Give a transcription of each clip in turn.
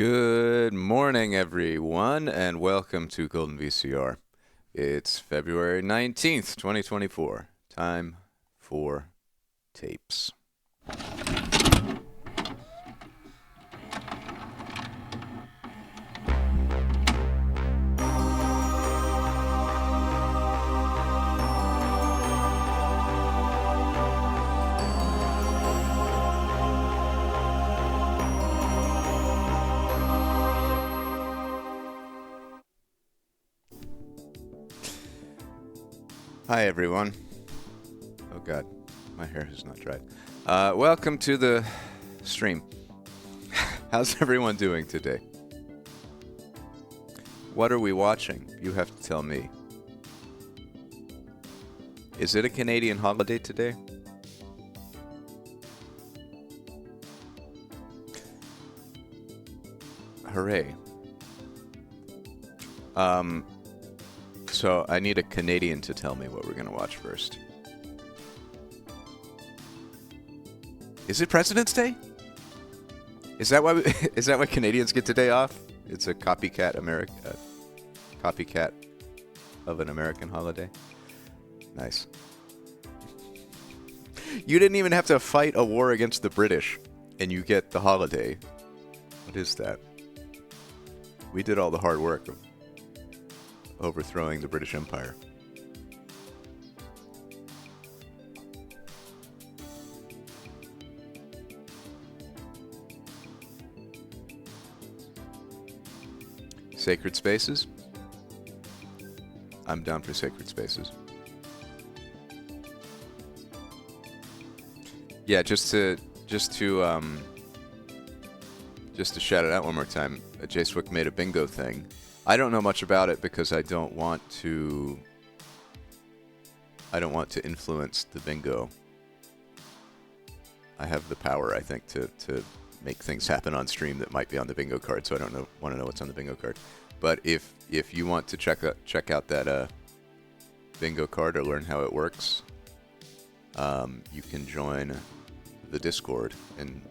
Good morning, everyone, and welcome to Golden VCR. It's February 19th, 2024. Time for tapes. Hi, everyone. Oh, God, my hair has not dried. Welcome to the stream. How's everyone doing today? What are we watching? You have to tell me. Is it a Canadian holiday today? Hooray. So I need a Canadian to tell me what we're going to watch first. Is it President's Day? Is that why is that why Canadians get today off? It's a copycat copycat of an American holiday. Nice. You didn't even have to fight a war against the British, and you get the holiday. What is that? We did all the hard work of overthrowing the British Empire. Sacred Spaces? I'm down for Sacred Spaces. Yeah, just to shout it out one more time, Jay Swick made a bingo thing. I don't know much about it because I don't want to influence the bingo. I have the power, I think, to make things happen on stream that might be on the bingo card, so I don't want to know what's on the bingo card. But if you want to check out that bingo card or learn how it works, you can join the Discord and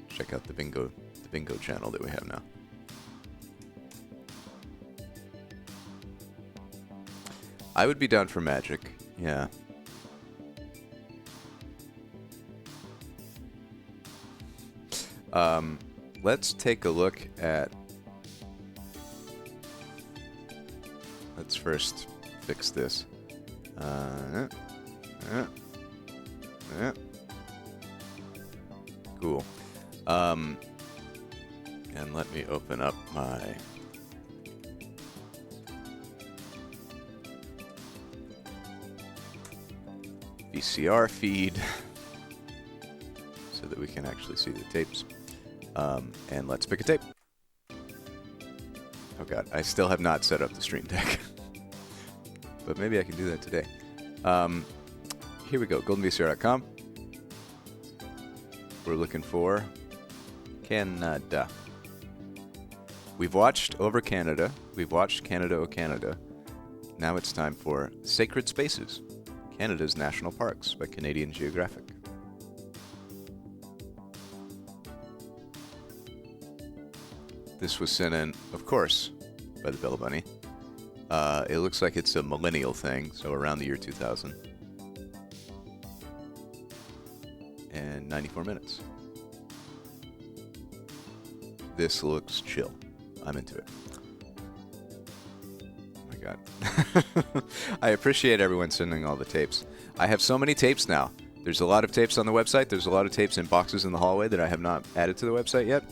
check out the bingo channel that we have now. I would be down for Magic, yeah. Let's take a look at... Let's first fix this. Cool. And let me open up my... VCR feed so that we can actually see the tapes. And let's pick a tape. Oh god, I still have not set up the stream deck. But maybe I can do that today. Here we go, goldenvcr.com. We're looking for Canada. We've watched Over Canada. We've watched Canada, O Canada. Now it's time for Sacred Spaces, Canada's National Parks by Canadian Geographic. This was sent in, of course, by the Bella Bunny. It looks like it's a millennial thing, so around the year 2000. And 94 minutes. This looks chill. I'm into it. God. I appreciate everyone sending all the tapes. I have so many tapes now. There's a lot of tapes on the website. There's a lot of tapes in boxes in the hallway that I have not added to the website yet.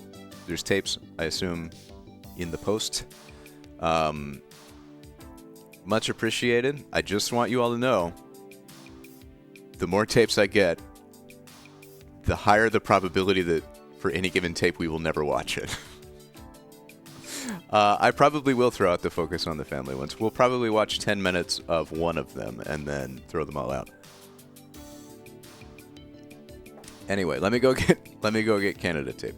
There's tapes, I assume, in the post. Much appreciated. I just want you all to know, the more tapes I get, the higher the probability that for any given tape we will never watch it. I probably will throw out the Focus on the Family ones. We'll probably watch 10 minutes of one of them and then throw them all out. Anyway, let me go get Canada tape.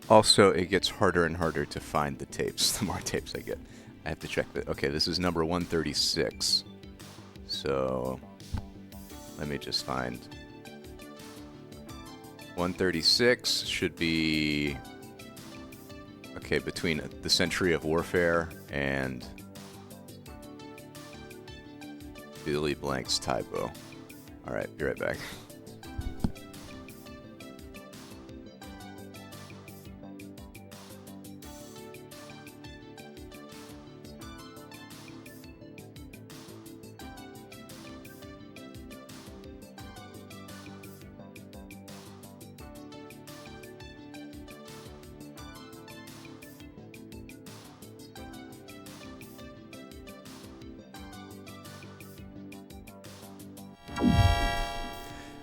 Also, it gets harder and harder to find the tapes the more tapes I get. I have to check that. Okay, this is number 136. So, let me just find... 136 should be... Okay, between the Century of Warfare and Billy Blank's typo. Alright, be right back.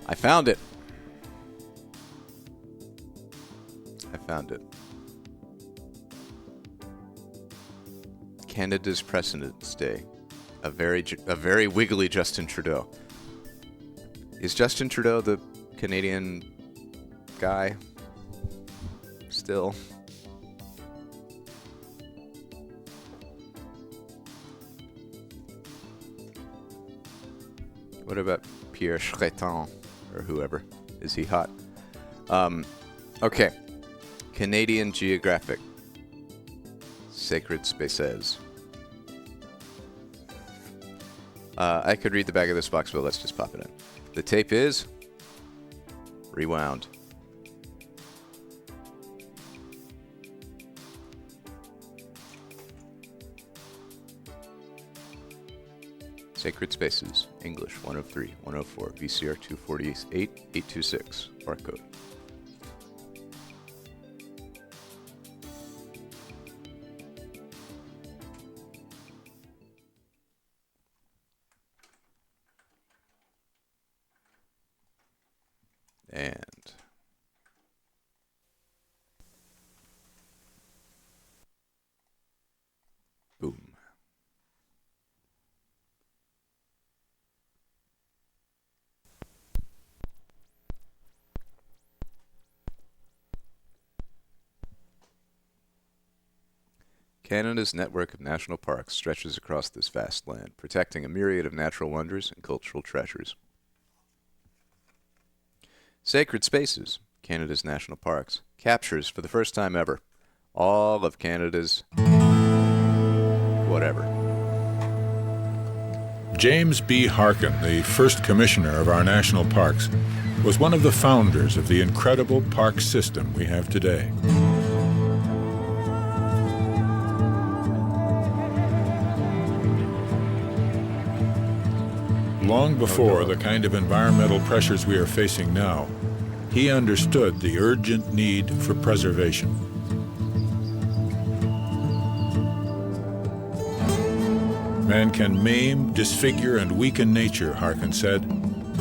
I found it. I found it. Canada's President's Day. A very wiggly Justin Trudeau. Is Justin Trudeau the Canadian guy? Still. What about Pierre Chrétien? Or whoever. Is he hot? Okay. Canadian Geographic. Sacred Spaces. I could read the back of this box, but let's just pop it in. The tape is... rewound. Sacred Spaces, English 103, 104, VCR 248, 826, barcode. And boom. Canada's network of national parks stretches across this vast land, protecting a myriad of natural wonders and cultural treasures. Sacred Spaces, Canada's national parks, captures, for the first time ever, all of Canada's whatever. James B. Harkin, the first commissioner of our national parks, was one of the founders of the incredible park system we have today. Long before the kind of environmental pressures we are facing now, he understood the urgent need for preservation. Man can maim, disfigure, and weaken nature, Harkin said,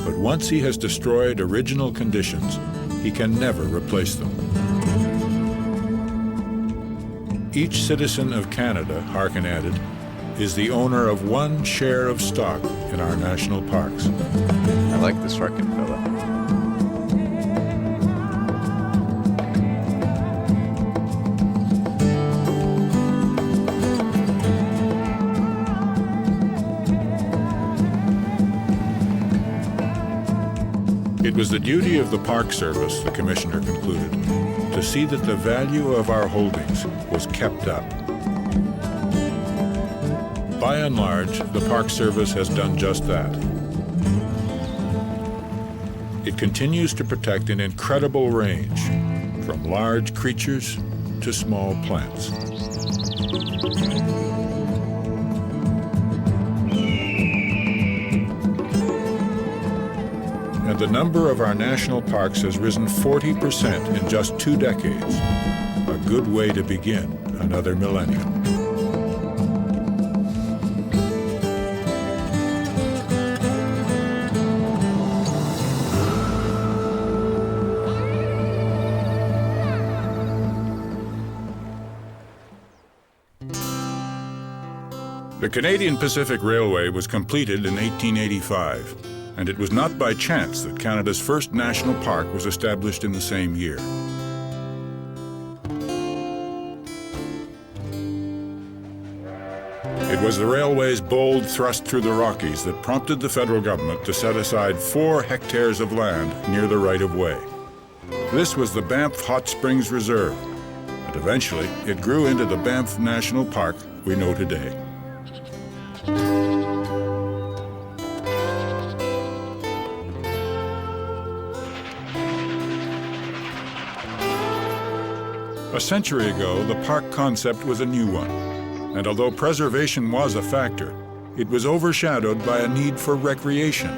but once he has destroyed original conditions, he can never replace them. Each citizen of Canada, Harkin added, is the owner of one share of stock in our national parks. I like this Harkin fella. It was the duty of the Park Service, the Commissioner concluded, to see that the value of our holdings was kept up. By and large, the Park Service has done just that. It continues to protect an incredible range, from large creatures to small plants. And the number of our national parks has risen 40% in just 2 decades, a good way to begin another millennium. The Canadian Pacific Railway was completed in 1885, and it was not by chance that Canada's first national park was established in the same year. It was the railway's bold thrust through the Rockies that prompted the federal government to set aside 4 hectares of land near the right-of-way. This was the Banff Hot Springs Reserve, and eventually it grew into the Banff National Park we know today. A century ago, the park concept was a new one, and although preservation was a factor, it was overshadowed by a need for recreation.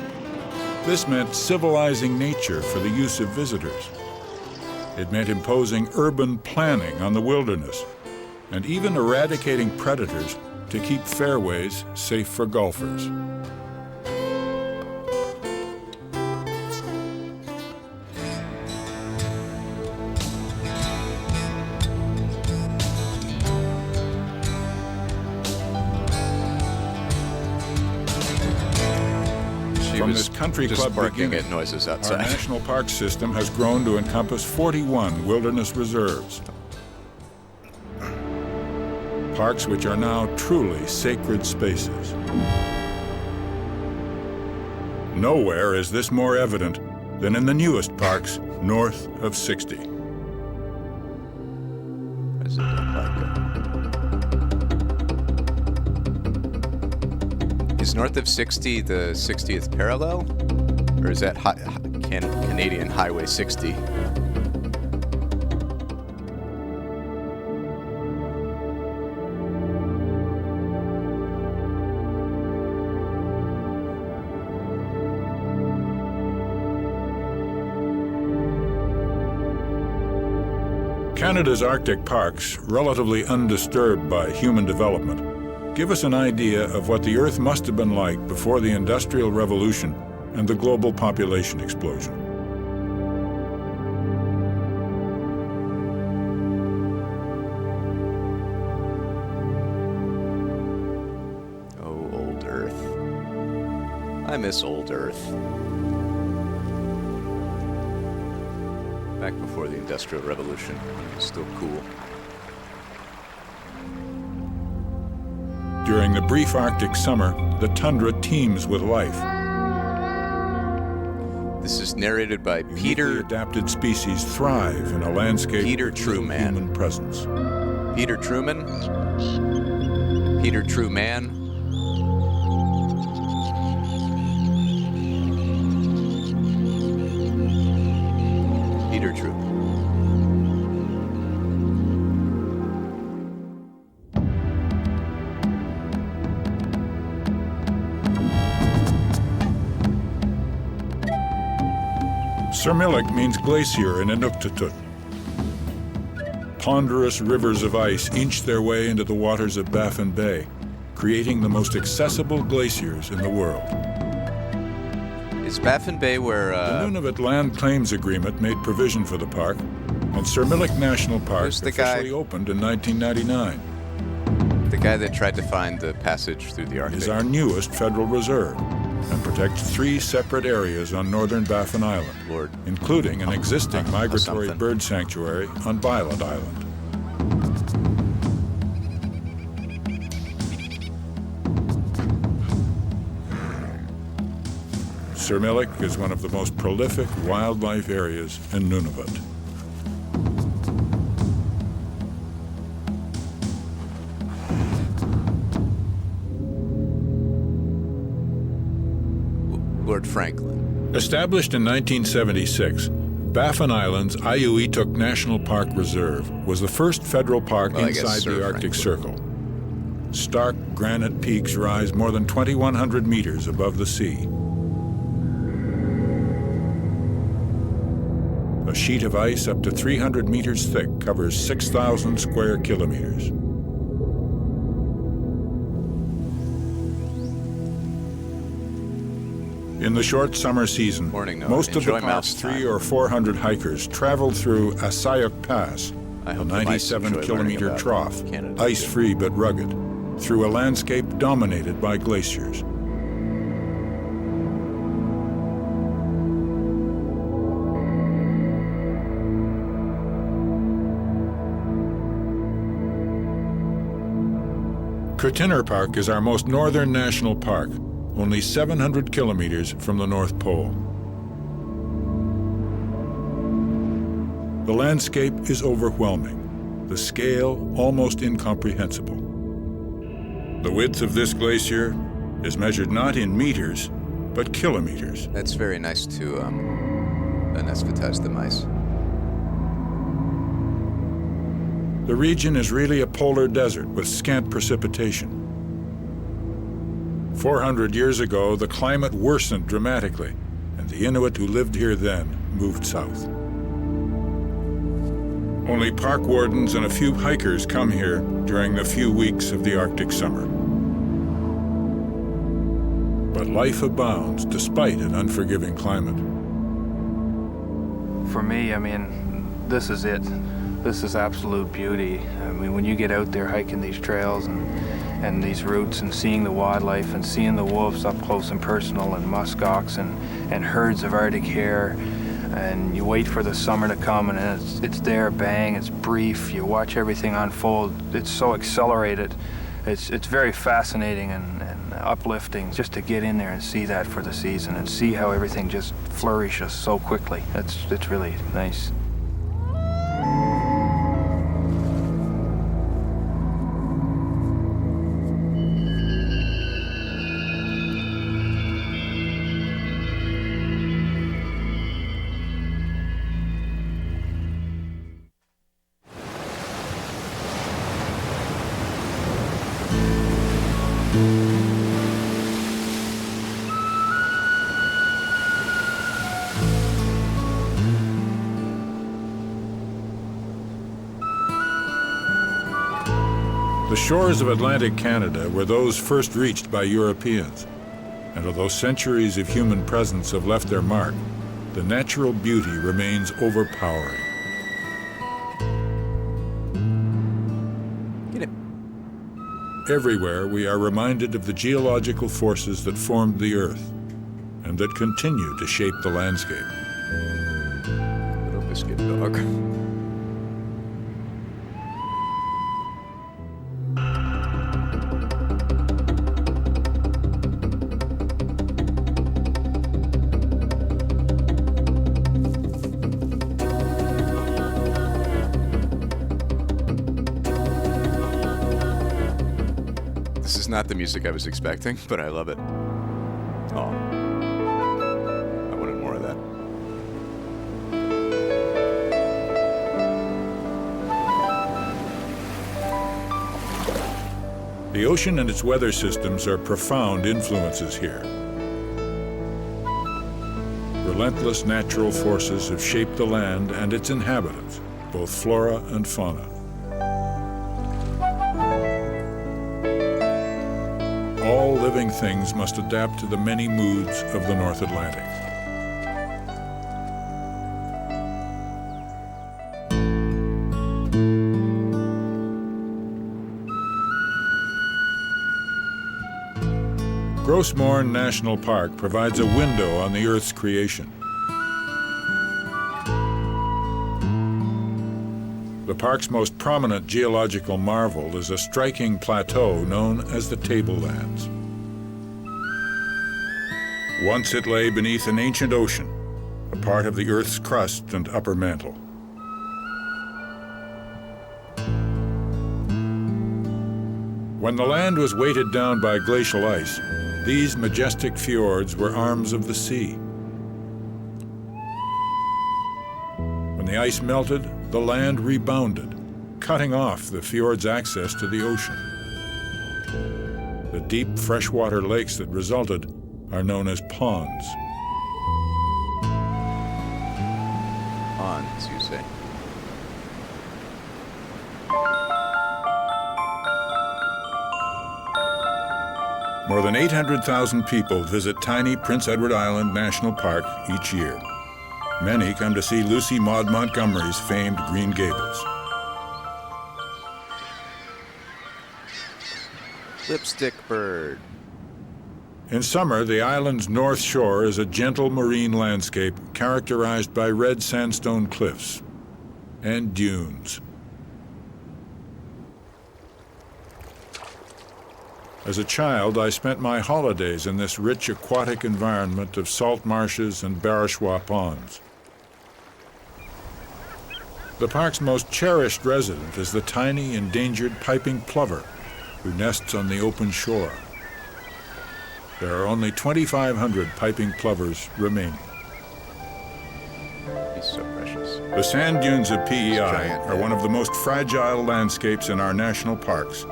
This meant civilizing nature for the use of visitors. It meant imposing urban planning on the wilderness, and even eradicating predators to keep fairways safe for golfers. From this country club beginning, at noises our outside. national park system has grown to encompass 41 wilderness reserves. Parks which are now truly sacred spaces. Nowhere is this more evident than in the newest parks north of 60. As it looked like. Is north of 60 the 60th parallel? Or is that Canadian Highway 60? Canada's Arctic parks, relatively undisturbed by human development, give us an idea of what the Earth must have been like before the Industrial Revolution and the global population explosion. Oh, old Earth. I miss old Earth. Back before the Industrial Revolution, it was still cool. During the brief Arctic summer, the tundra teems with life. This is narrated by Uniquely Peter adapted species thrive in a landscape Peter with little Truman. human presence. Peter Truman. Peter Truman. Peter Truman. Sermilik means glacier in Inuktitut. Ponderous rivers of ice inch their way into the waters of Baffin Bay, creating the most accessible glaciers in the world. Is Baffin Bay where The Nunavut Land Claims Agreement made provision for the park, and Sermilik National Park Who's the guy? officially opened in 1999. the guy that tried to find the passage through the It Arctic? is our newest federal reserve and protects 3 separate areas on northern Baffin Island, Lord. including an existing migratory something. bird sanctuary on Bylot Island. Sermilik is one of the most prolific wildlife areas in Nunavut. Lord Franklin. Established in 1976, Baffin Island's Ayuituk National Park Reserve was the first federal park Well, I guess inside Sir the Arctic Franklin. Circle. Stark granite peaks rise more than 2,100 meters above the sea. A sheet of ice up to 300 meters thick covers 6,000 square kilometers. In the short summer season, Morning, Noah. most of Enjoy the park's mouse time. 300 or 400 hikers travel through Asayuk Pass, I a hope the mice enjoy learning 97-kilometer about trough, Canada. ice-free but rugged, through a landscape dominated by glaciers. Kurtiner Park is our most northern national park, only 700 kilometers from the North Pole. The landscape is overwhelming, the scale almost incomprehensible. The width of this glacier is measured not in meters, but kilometers. That's very nice to anesthetize the mice. The region is really a polar desert with scant precipitation. 400 years ago, the climate worsened dramatically, and the Inuit who lived here then moved south. Only park wardens and a few hikers come here during the few weeks of the Arctic summer. But life abounds despite an unforgiving climate. For me, I mean, this is it. This is absolute beauty. I mean, when you get out there hiking these trails and these routes and seeing the wildlife and seeing the wolves up close and personal and muskox and herds of Arctic hare, and you wait for the summer to come and it's there, bang, it's brief, you watch everything unfold. It's so accelerated. It's very fascinating and uplifting just to get in there and see that for the season and see how everything just flourishes so quickly. It's really nice. The shores of Atlantic Canada were those first reached by Europeans, and although centuries of human presence have left their mark, the natural beauty remains overpowering. Everywhere we are reminded of the geological forces that formed the Earth and that continue to shape the landscape. Little biscuit dog. This is not the music I was expecting, but I love it. Oh. I wanted more of that. The ocean and its weather systems are profound influences here. Relentless natural forces have shaped the land and its inhabitants, both flora and fauna. All living things must adapt to the many moods of the North Atlantic. Grossmorn National Park provides a window on the Earth's creation. The park's most prominent geological marvel is a striking plateau known as the Tablelands. Once it lay beneath an ancient ocean, a part of the Earth's crust and upper mantle. When the land was weighted down by glacial ice, these majestic fjords were arms of the sea. When the ice melted, the land rebounded, cutting off the fjord's access to the ocean. The deep freshwater lakes that resulted are known as ponds. Ponds, you say? More than 800,000 people visit tiny Prince Edward Island National Park each year. Many come to see Lucy Maud Montgomery's famed Green Gables. Lipstick bird. In summer, the island's north shore is a gentle marine landscape characterized by red sandstone cliffs and dunes. As a child, I spent my holidays in this rich aquatic environment of salt marshes and Barachois ponds. The park's most cherished resident is the tiny endangered piping plover, who nests on the open shore. There are only 2,500 piping plovers remaining. He's so precious. The sand dunes of PEI giant, are one of the most fragile landscapes in our national parks,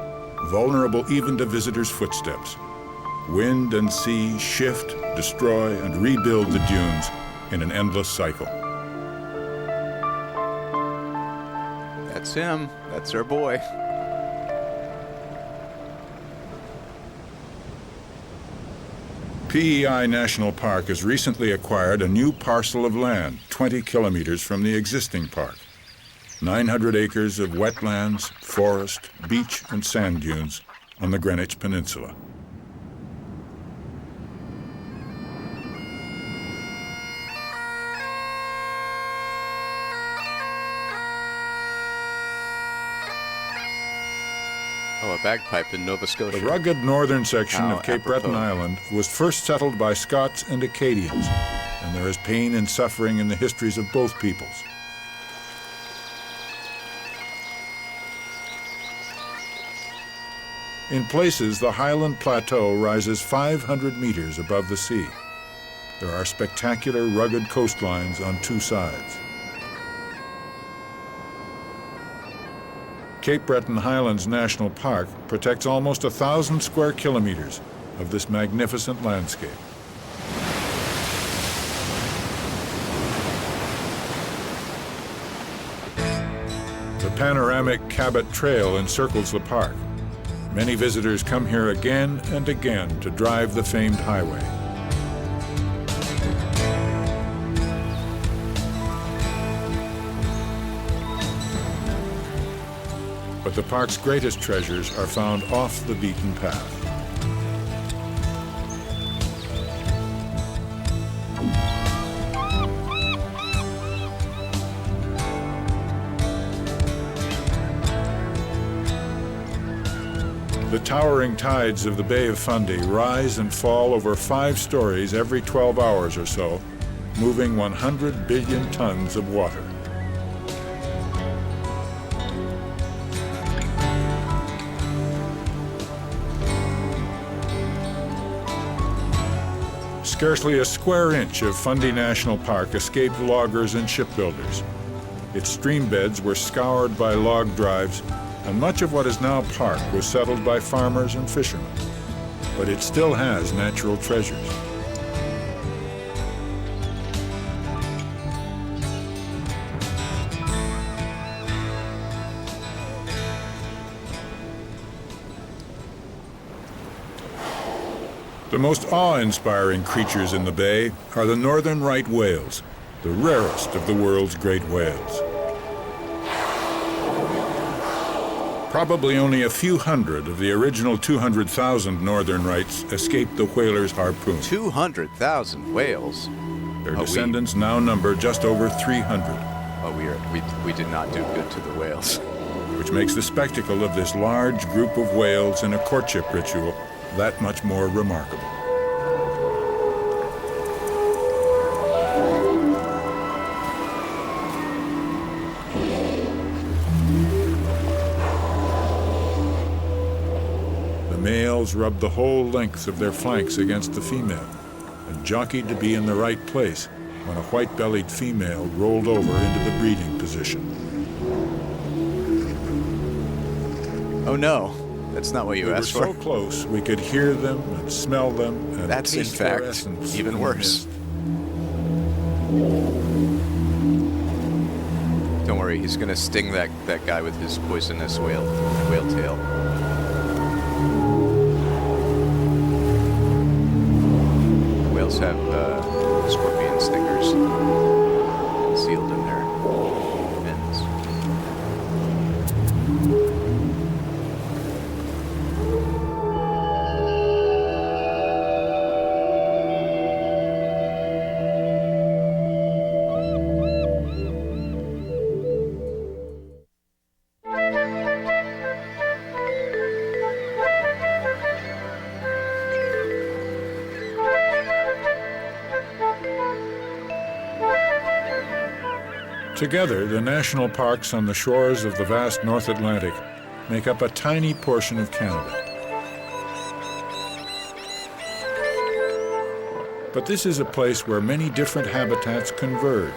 vulnerable even to visitors' footsteps. Wind and sea shift, destroy, and rebuild the dunes in an endless cycle. That's him. That's our boy. PEI National Park has recently acquired a new parcel of land 20 kilometers from the existing park. 900 acres of wetlands, forest, beach, and sand dunes on the Greenwich Peninsula. Oh, a bagpipe in Nova Scotia. The rugged northern section How of Cape apropos. Breton Island was first settled by Scots and Acadians, and there is pain and suffering in the histories of both peoples. In places, the Highland Plateau rises 500 meters above the sea. There are spectacular rugged coastlines on two sides. Cape Breton Highlands National Park protects almost 1,000 square kilometers of this magnificent landscape. The panoramic Cabot Trail encircles the park. Many visitors come here again and again to drive the famed highway. But the park's greatest treasures are found off the beaten path. The towering tides of the Bay of Fundy rise and fall over 5 stories every 12 hours or so, moving 100 billion tons of water. Scarcely a square inch of Fundy National Park escaped loggers and shipbuilders. Its stream beds were scoured by log drives, and much of what is now park was settled by farmers and fishermen. But it still has natural treasures. The most awe-inspiring creatures in the bay are the northern right whales, the rarest of the world's great whales. Probably only a few hundred of the original 200,000 northern rights escaped the whaler's harpoon. 200,000 whales. Their descendants now number just over 300. Oh, we did not do good to the whales. Which makes the spectacle of this large group of whales in a courtship ritual that much more remarkable. The males rubbed the whole length of their flanks against the female and jockeyed to be in the right place when a white-bellied female rolled over into the breeding position. Oh no, that's not what you We were asked for. so close we could hear them and smell them and That's in taste their fact essence even in the worse. mist. Don't worry, he's gonna sting that guy with his poisonous whale tail. Whales have scorpion stingers sealed in their fins. Together, the national parks on the shores of the vast North Atlantic make up a tiny portion of Canada. But this is a place where many different habitats converge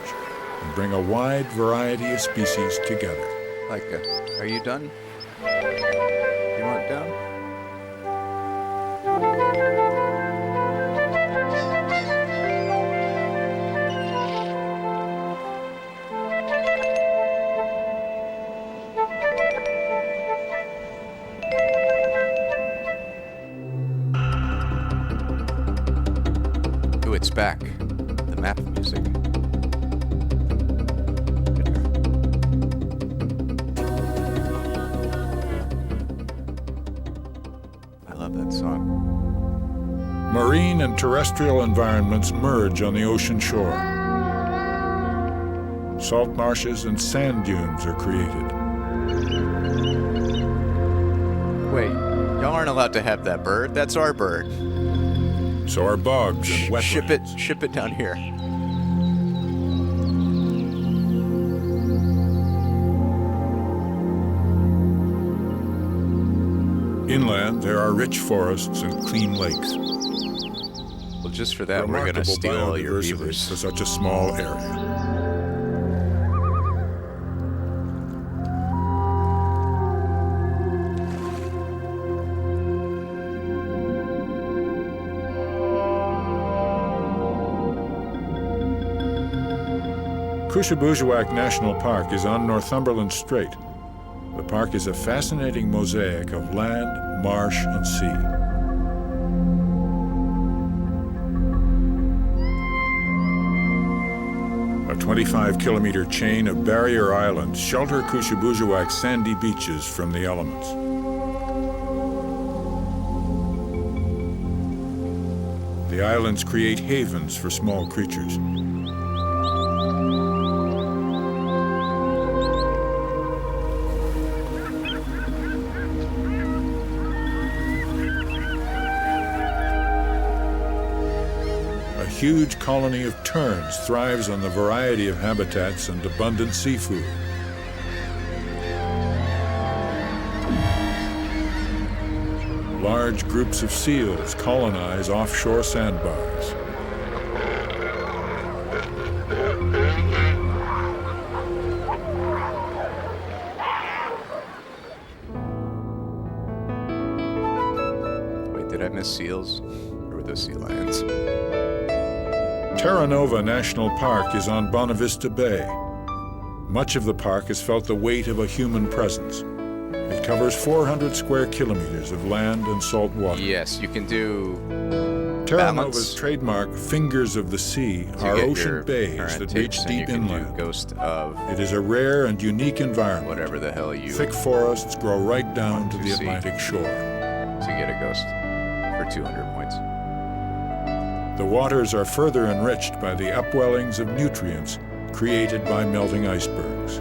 and bring a wide variety of species together. Are you done? You want down? Ooh, it's back. The map music. That song. Marine and terrestrial environments merge on the ocean shore. Salt marshes and sand dunes are created. Wait, y'all aren't allowed to have that bird. That's our bird. So are bogs and wetlands. Ship it down here. Inland, there are rich forests and clean lakes. Well, just for that, we're going to steal all your beavers. For such a small area. Cushabujuac National Park is on Northumberland Strait. The park is a fascinating mosaic of land, marsh, and sea. A 25-kilometer chain of barrier islands shelter Cushabujuac's sandy beaches from the elements. The islands create havens for small creatures. A huge colony of terns thrives on the variety of habitats and abundant seafood. Large groups of seals colonize offshore sandbars. Wait, did I miss seals? Or were those sea lions? Terra Nova National Park is on Bonavista Bay. Much of the park has felt the weight of a human presence. It covers 400 square kilometers of land and salt water. Yes, you can do Terra Nova's trademark Fingers of the Sea are ocean bays that reach deep inland. Ghost of It is a rare and unique environment. whatever the hell you Thick forests grow right down to the see. Atlantic shore. to get a ghost for 200 points. The waters are further enriched by the upwellings of nutrients created by melting icebergs.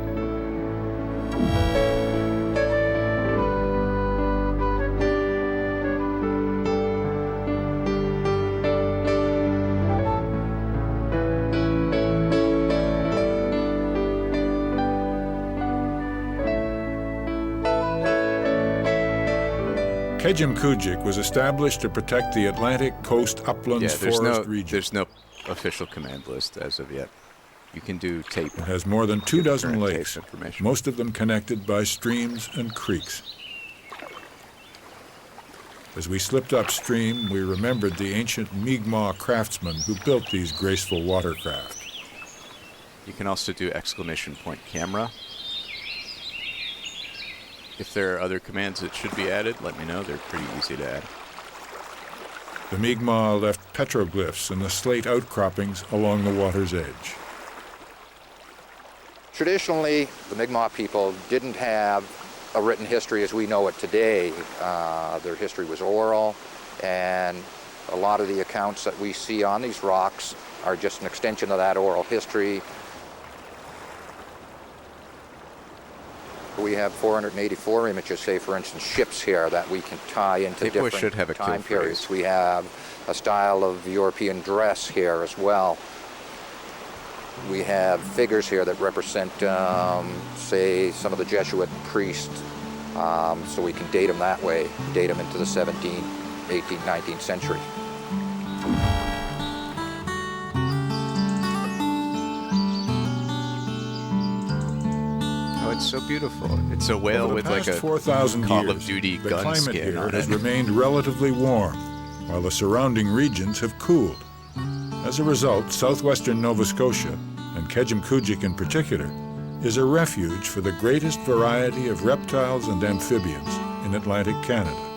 Kejimkujik was established to protect the Atlantic coast uplands forest region. There's no official command list as of yet. You can do tape. It has more than 2 dozen current lakes, tape information. most of them connected by streams and creeks. As we slipped upstream, we remembered the ancient Mi'kmaq craftsmen who built these graceful watercraft. You can also do exclamation point camera. If there are other commands that should be added, let me know. They're pretty easy to add. The Mi'kmaq left petroglyphs in the slate outcroppings along the water's edge. Traditionally, the Mi'kmaq people didn't have a written history as we know it today. Their history was oral, and a lot of the accounts that we see on these rocks are just an extension of that oral history. We have 484 images, say for instance ships here, that we can tie into different time periods. We have a style of European dress here as well. We have figures here that represent, say, some of the Jesuit priests, so we can date them that way, date them into the 17th, 18th, 19th century. Oh, it's so beautiful. It's a whale Over the with like past a 4,000 Call years, of Duty the gun climate skin here on has it. remained relatively warm, while the surrounding regions have cooled. As a result, southwestern Nova Scotia, and Kejimkujik in particular, is a refuge for the greatest variety of reptiles and amphibians in Atlantic Canada.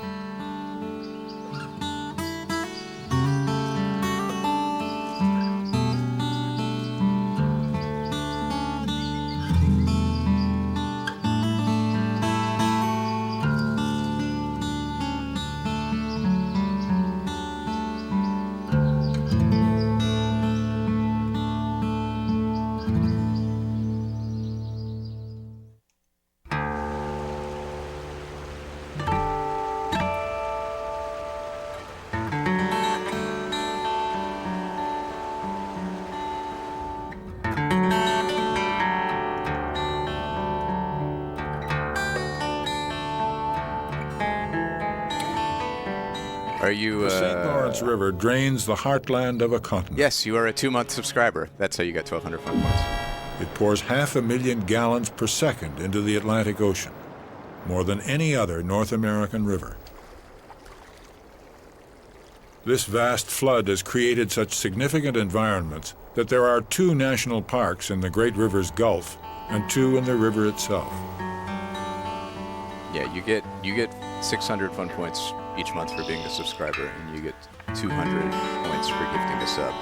Are you? The St. Lawrence River drains the heartland of a continent. Yes, you are a 2-month subscriber. That's how you get 1,200 fun points. It pours 500,000 gallons per second into the Atlantic Ocean, more than any other North American river. This vast flood has created such significant environments that there are 2 national parks in the Great River's Gulf and 2 in the river itself. Yeah, you get 600 fun points each month for being a subscriber, and you get 200 points for gifting a sub.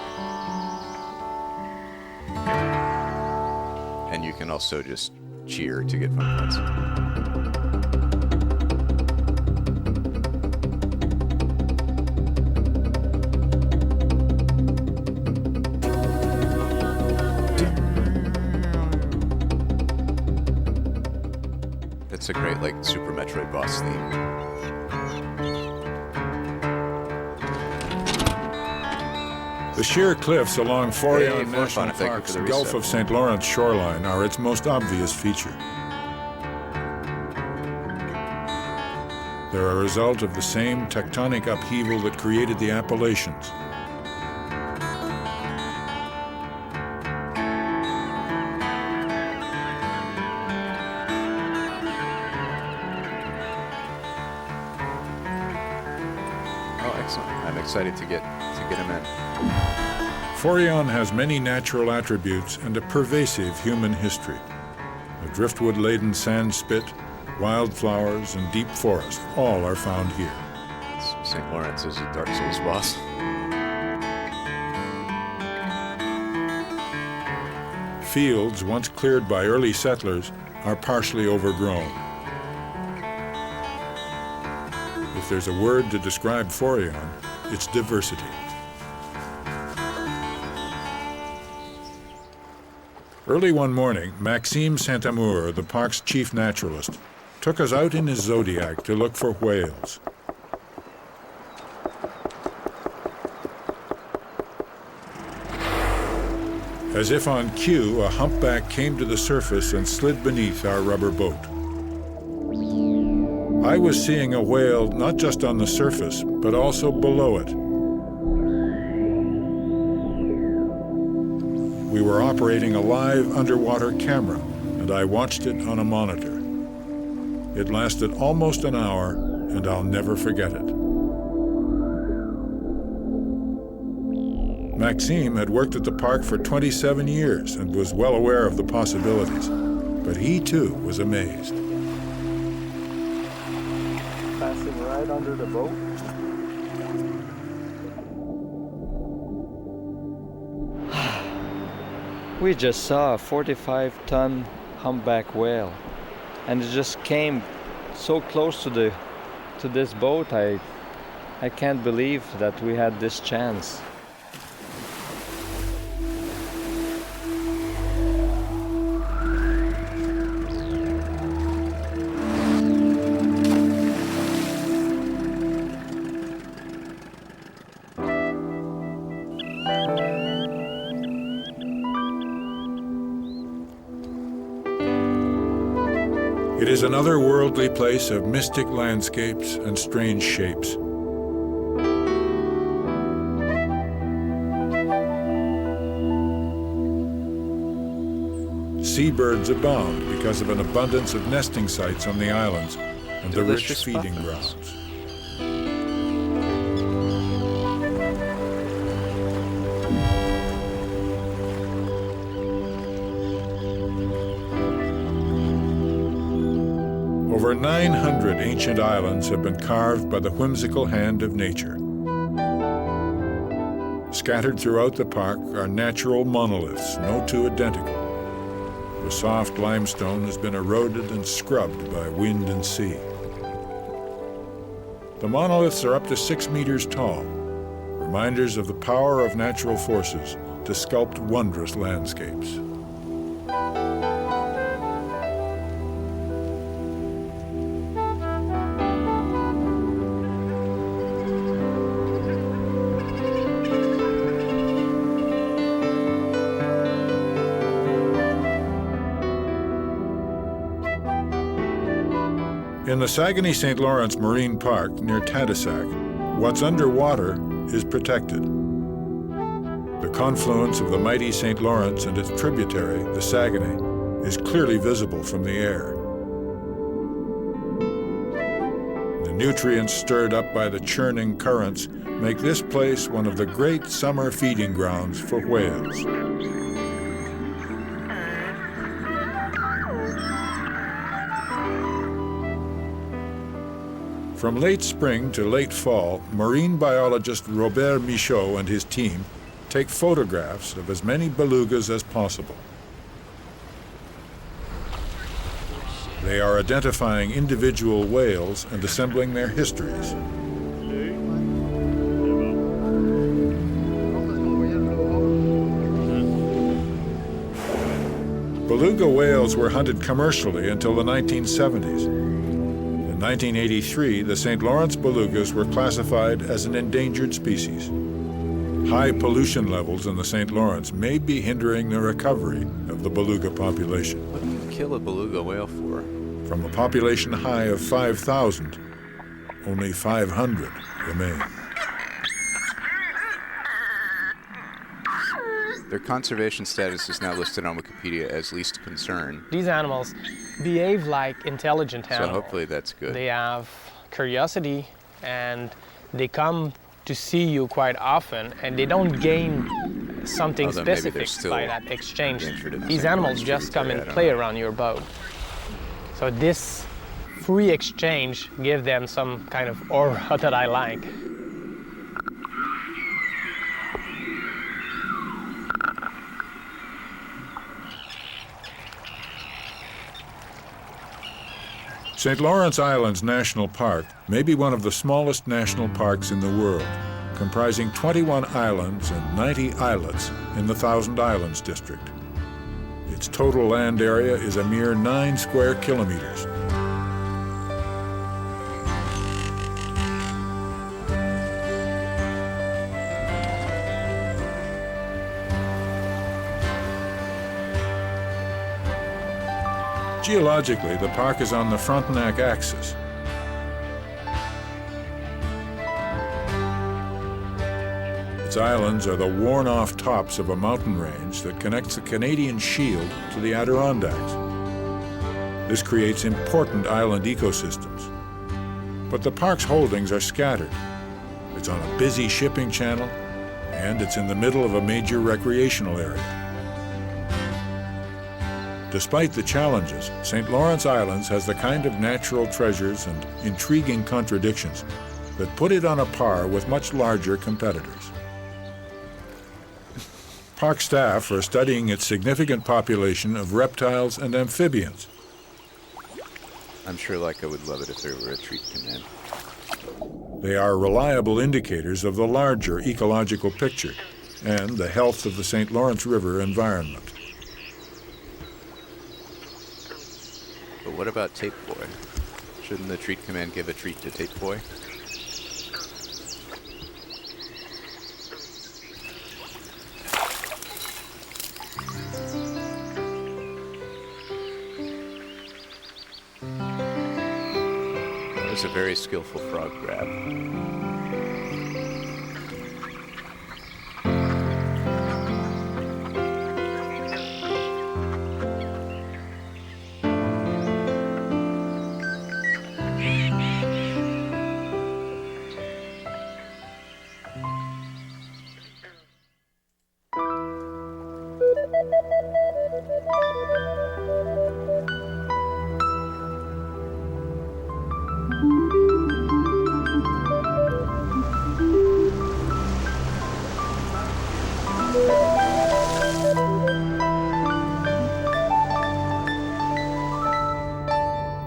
And you can also just cheer to get fun points. That's a great, like, Super Metroid boss theme. The sheer cliffs along Forillon Hey, National Fantom, thank you Park's for the Gulf reset. of St. Lawrence shoreline are its most obvious feature. They're a result of the same tectonic upheaval that created the Appalachians. Oh, excellent. I'm excited to get him in. Forillon has many natural attributes and a pervasive human history. A driftwood-laden sand spit, wildflowers, and deep forest all are found here. St. Lawrence is a Dark Souls boss. Fields, once cleared by early settlers, are partially overgrown. If there's a word to describe Forillon, it's diversity. Early one morning, Maxime Saint-Amour, the park's chief naturalist, took us out in his Zodiac to look for whales. As if on cue, a humpback came to the surface and slid beneath our rubber boat. I was seeing a whale not just on the surface, but also below it. We were operating a live underwater camera, and I watched it on a monitor. It lasted almost an hour, and I'll never forget it. Maxime had worked at the park for 27 years and was well aware of the possibilities, but he too was amazed. Passing right under the boat. We just saw a 45-ton humpback whale, and it just came so close to this boat. I can't believe that we had this chance. It is an otherworldly place of mystic landscapes and strange shapes. Seabirds abound because of an abundance of nesting sites on the islands and the rich Delicious feeding muffins. grounds. Over 900 ancient islands have been carved by the whimsical hand of nature. Scattered throughout the park are natural monoliths, no two identical. The soft limestone has been eroded and scrubbed by wind and sea. The monoliths are up to 6 meters tall, reminders of the power of natural forces to sculpt wondrous landscapes. In the Saguenay-St. Lawrence Marine Park near Tadoussac, what's underwater is protected. The confluence of the mighty St. Lawrence and its tributary, the Saguenay, is clearly visible from the air. The nutrients stirred up by the churning currents make this place one of the great summer feeding grounds for whales. From late spring to late fall, marine biologist Robert Michaud and his team take photographs of as many belugas as possible. They are identifying individual whales and assembling their histories. Beluga whales were hunted commercially until the 1970s. In 1983, the St. Lawrence belugas were classified as an endangered species. High pollution levels in the St. Lawrence may be hindering the recovery of the beluga population. What do you kill a beluga whale for? From a population high of 5,000, only 500 remain. Their conservation status is now listed on Wikipedia as least concern. These animals behave like intelligent So animals. hopefully that's good. They have curiosity and they come to see you quite often, and they don't gain something Although maybe they're specific still by that exchange. endangered in the These St. animals Lawrence just come tributary, and I play don't know. around your boat. So this free exchange gives them some kind of aura that I like. St. Lawrence Islands National Park may be one of the smallest national parks in the world, comprising 21 islands and 90 islets in the Thousand Islands district. Its total land area is a mere 9 square kilometers. Geologically, the park is on the Frontenac axis. Its islands are the worn-off tops of a mountain range that connects the Canadian Shield to the Adirondacks. This creates important island ecosystems. But the park's holdings are scattered. It's on a busy shipping channel, and it's in the middle of a major recreational area. Despite the challenges, St. Lawrence Islands has the kind of natural treasures and intriguing contradictions that put it on a par with much larger competitors. Park staff are studying its significant population of reptiles and amphibians. I'm sure Leica would love it if there were a treat command. They are reliable indicators of the larger ecological picture and the health of the St. Lawrence River environment. But what about Tape Boy? Shouldn't the treat command give a treat to Tape Boy? was a very skillful frog grab.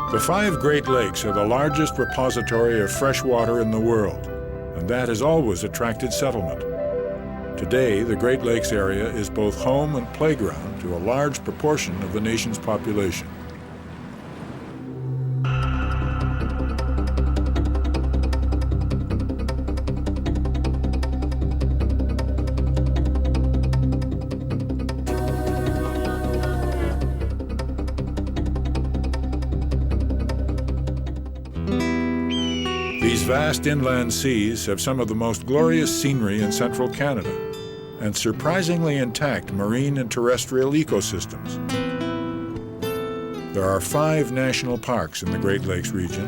The 5 Great Lakes are the largest repository of fresh water in the world, and that has always attracted settlement. Today, the Great Lakes area is both home and playground to a large proportion of the nation's population. These vast inland seas have some of the most glorious scenery in central Canada and surprisingly intact marine and terrestrial ecosystems. There are 5 national parks in the Great Lakes region,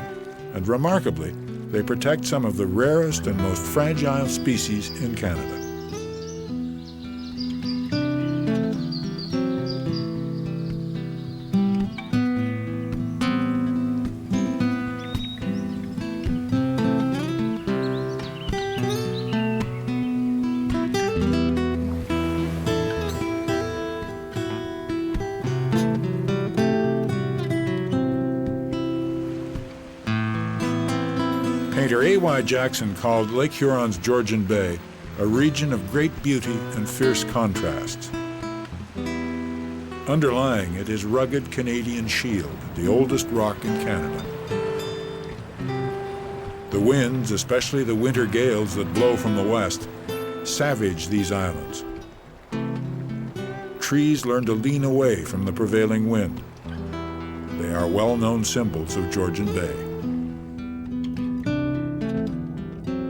and remarkably, they protect some of the rarest and most fragile species in Canada. Painter A.Y. Jackson called Lake Huron's Georgian Bay a region of great beauty and fierce contrasts. Underlying it is rugged Canadian Shield, the oldest rock in Canada. The winds, especially the winter gales that blow from the west, savage these islands. Trees learn to lean away from the prevailing wind. They are well-known symbols of Georgian Bay.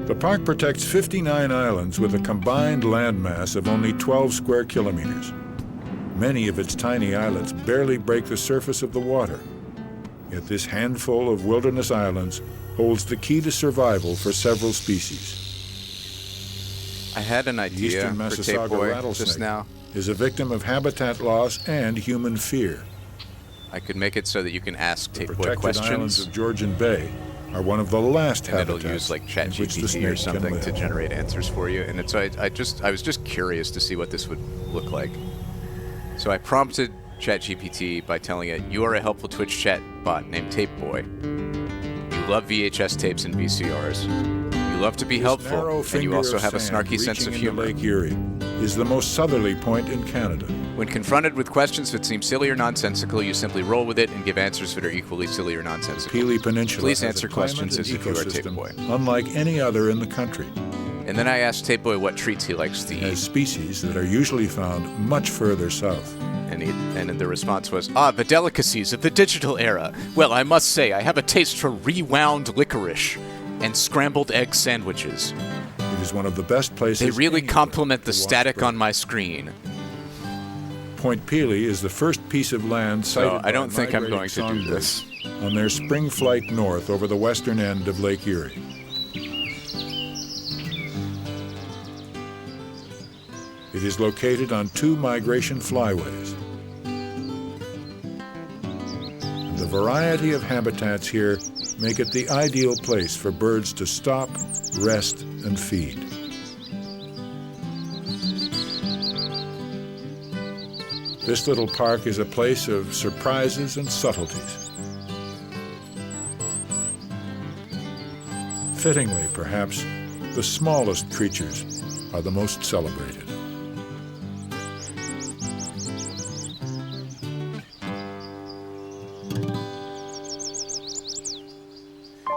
The park protects 59 islands with a combined landmass of only 12 square kilometers. Many of its tiny islets barely break the surface of the water. Yet this handful of wilderness islands holds the key to survival for several species. I had an idea Eastern for Tape Massasauga Boy rattlesnake just now. is a victim of habitat loss and human fear. I could make it so that you can ask The Tape Boy protected islands questions, of Georgian Bay are one of the last and it'll habitats use like in which the ChatGPT or snake can something to live. generate answers for you. And it's, I was just curious to see what this would look like. So I prompted ChatGPT by telling it, "You are a helpful Twitch chat bot named Tape Boy. You love VHS tapes and VCRs. You love to be This helpful, narrow and you finger also of have a sand snarky sense of reaching into humor. Lake Erie is the most southerly point in Canada. When confronted with questions that seem silly or nonsensical, you simply roll with it and give answers that are equally silly or nonsensical. Peely Peninsula Please has answer a climate questions and as if you are Tape ecosystem Boy." unlike any other in the country, And then I asked Tape Boy what treats he likes to as eat, species that are usually found much further south. and the response was, the delicacies of the digital era. Well, I must say, I have a taste for rewound licorice and scrambled egg sandwiches. It is one of the best places. They really anywhere complement to the watch static birds. on my screen. Point Peely is the first piece of land sighted So I don't by think I'm migrating going to do songbirds this. on their spring flight north over the western end of Lake Erie. It is located on 2 migration flyways. The variety of habitats here make it the ideal place for birds to stop, rest, and feed. This little park is a place of surprises and subtleties. Fittingly, perhaps, the smallest creatures are the most celebrated.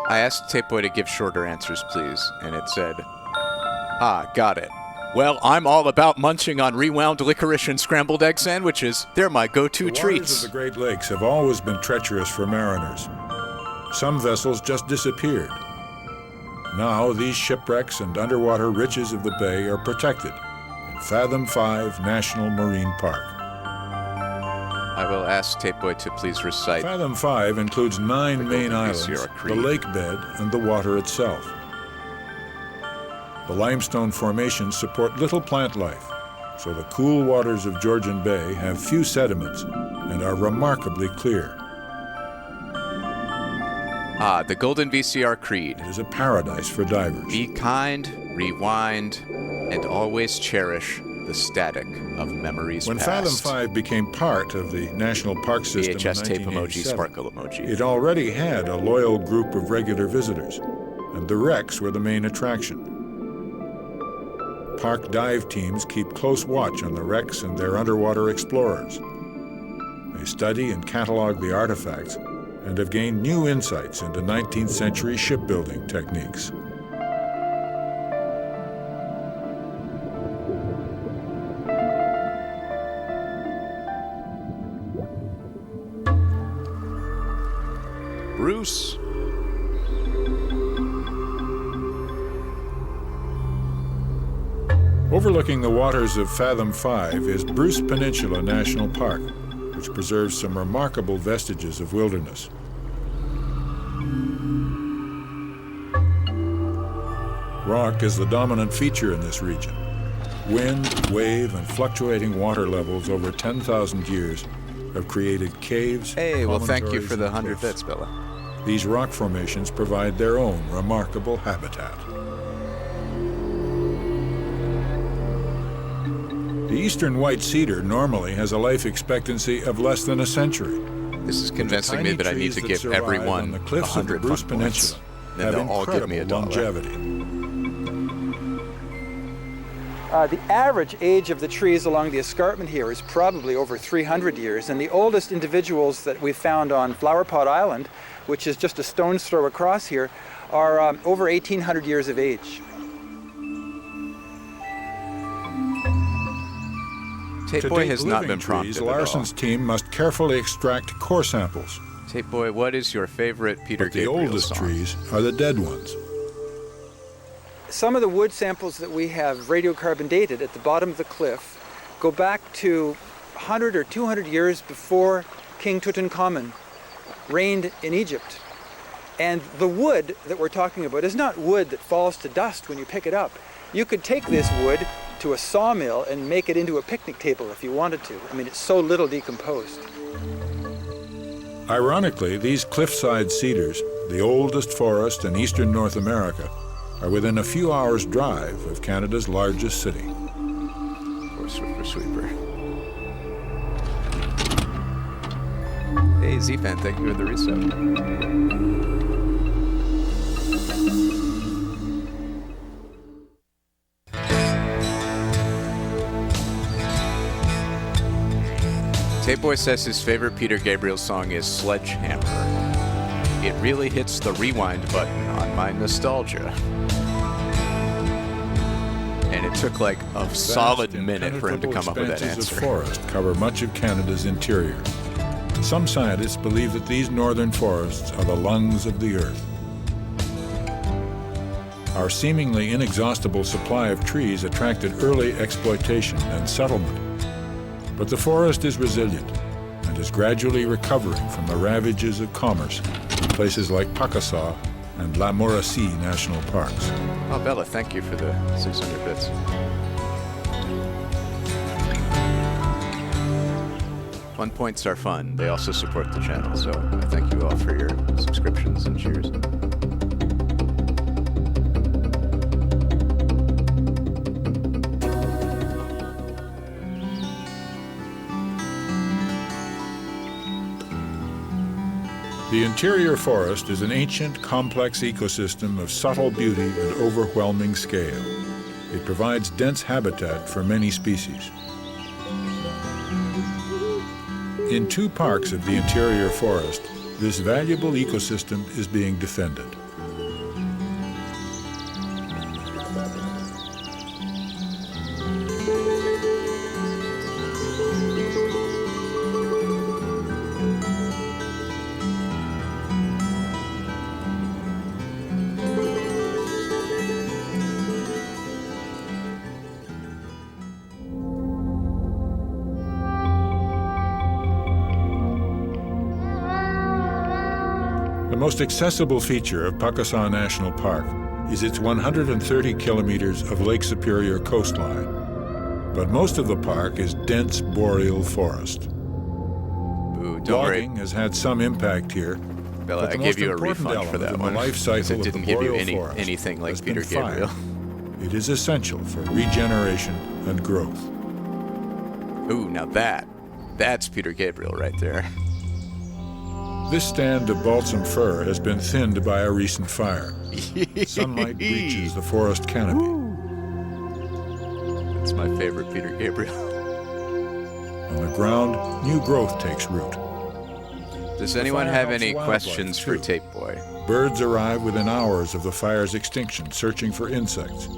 I asked Tape Boy to give shorter answers, please, and it said, got it. Well, I'm all about munching on rewound licorice and scrambled egg sandwiches. They're my go-to The treats. waters of the Great Lakes have always been treacherous for mariners. Some vessels just disappeared. Now these shipwrecks and underwater riches of the bay are protected in Fathom 5 National Marine Park. I will ask Tape Boy to please recite. Fathom 5 includes 9 main islands, the lake bed, and the water itself. The limestone formations support little plant life, so the cool waters of Georgian Bay have few sediments and are remarkably clear. Ah, the Golden VCR Creed. It is a paradise for divers. Be kind, rewind, and always cherish the static of memories When past. Fathom 5 became part of the National Park System VHS in tape emoji, 1987, sparkle emoji. it already had a loyal group of regular visitors, and the wrecks were the main attraction. Park dive teams keep close watch on the wrecks and their underwater explorers. They study and catalog the artifacts and have gained new insights into 19th century shipbuilding techniques. Bruce. Overlooking the waters of Fathom 5 is Bruce Peninsula National Park, which preserves some remarkable vestiges of wilderness. Rock is the dominant feature in this region. Wind, wave, and fluctuating water levels over 10,000 years have created caves. Hey, well, thank you promontories, for the and 100 cliffs. bits, Bella. These rock formations provide their own remarkable habitat. The eastern white cedar normally has a life expectancy of less than a century. This is convincing me that I need to give everyone the cliffs of the 100 Bruce fun points. Peninsula Then have they'll all give me a incredible dollar. longevity. The average age of the trees along the escarpment here is probably over 300 years, and the oldest individuals that we've found on Flowerpot Island, which is just a stone's throw across here, are over 1,800 years of age. Tape To Boy date has not living been prompted trees, at all. Larson's team must carefully extract core samples, Tape Boy, what is your favorite Peter but the Gabriel oldest song? trees are the dead ones. Some of the wood samples that we have radiocarbon dated at the bottom of the cliff go back to 100 or 200 years before King Tutankhamun reigned in Egypt. And the wood that we're talking about is not wood that falls to dust when you pick it up. You could take this wood to a sawmill and make it into a picnic table if you wanted to. I mean, it's so little decomposed. Ironically, these cliffside cedars, the oldest forest in eastern North America, are within a few hours' drive of Canada's largest city. Poor Swiffer Sweeper. Hey, Z-Fan, thank you for the resub. Tape Boy says his favorite Peter Gabriel song is Sledgehammer. It really hits the rewind button on my nostalgia. And it took like a solid minute for him to come up with that Expanses answer. of forest cover much of Canada's interior. Some scientists believe that these northern forests are the lungs of the earth. Our seemingly inexhaustible supply of trees attracted early exploitation and settlement. But the forest is resilient and is gradually recovering from the ravages of commerce in places like Pakasaw and La Mauricie National Parks. Oh, Bella, thank you for the 600 bits. Fun points are fun. They also support the channel, so I thank you all for your subscriptions and cheers. The interior forest is an ancient, complex ecosystem of subtle beauty and overwhelming scale. It provides dense habitat for many species. In 2 parks of the interior forest, this valuable ecosystem is being defended. most accessible feature of Pakasaw National Park is its 130 kilometers of Lake Superior coastline. But most of the park is dense boreal forest. Ooh, don't worry. Logging has had some impact here. Bella, I gave you a refund for that one. Life cycle it didn't give you anything like Peter Gabriel. It is essential for regeneration and growth. Ooh, now that's Peter Gabriel right there. This stand of balsam fir has been thinned by a recent fire. Sunlight breaches the forest canopy. That's my favorite Peter Gabriel. On the ground, new growth takes root. Does anyone have any questions for Tape Boy? Birds arrive within hours of the fire's extinction, searching for insects.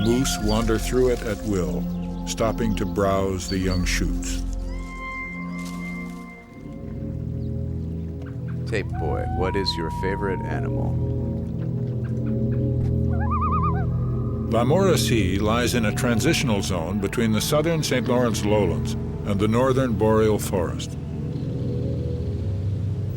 Moose wander through it at will, stopping to browse the young shoots. Tape Boy, what is your favorite animal? La Mauricie lies in a transitional zone between the southern St. Lawrence lowlands and the northern boreal forest.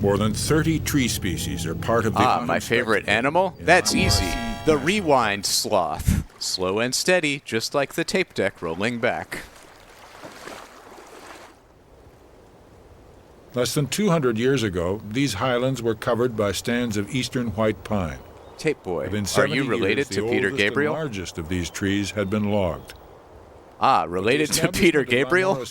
More than 30 tree species are part of the my favorite animal? That's easy. The rewind sloth. Slow and steady, just like the tape deck rolling back. Less than 200 years ago, these highlands were covered by stands of eastern white pine. Tape Boy, Within are you 70 related years, to the Peter oldest Gabriel? And largest of these trees had been logged. Related to Peter Gabriel?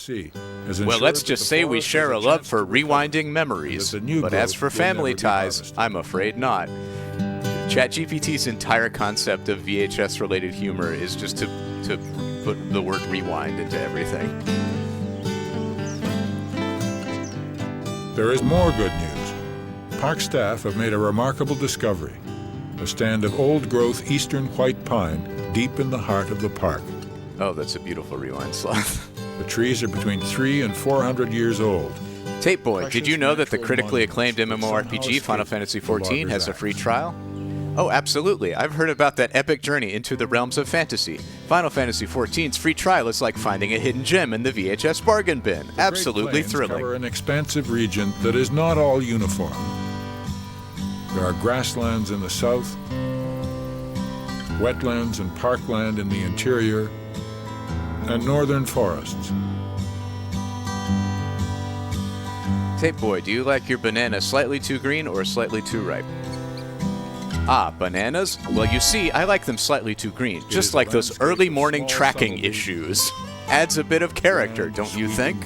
Well, let's just say we share a love for rewinding memories. But as for family ties, I'm afraid not. ChatGPT's entire concept of VHS-related humor is just to put the word rewind into everything. There is more good news. Park staff have made a remarkable discovery. A stand of old-growth eastern white pine deep in the heart of the park. Oh, that's a beautiful rewind sloth. The trees are between 300 and 400 years old. Tape Boy, did you know that the critically acclaimed MMORPG Final Fantasy XIV has a free trial? Oh, absolutely. I've heard about that epic journey into the realms of fantasy. Final Fantasy XIV's free trial is like finding a hidden gem in the VHS bargain bin. Absolutely thrilling. Cover an expansive region that is not all uniform. There are grasslands in the south, wetlands and parkland in the interior, and northern forests. Tape Boy, do you like your banana slightly too green or slightly too ripe? Bananas? Well, you see, I like them slightly too green, just like those early morning tracking issues. Adds a bit of character, don't you think?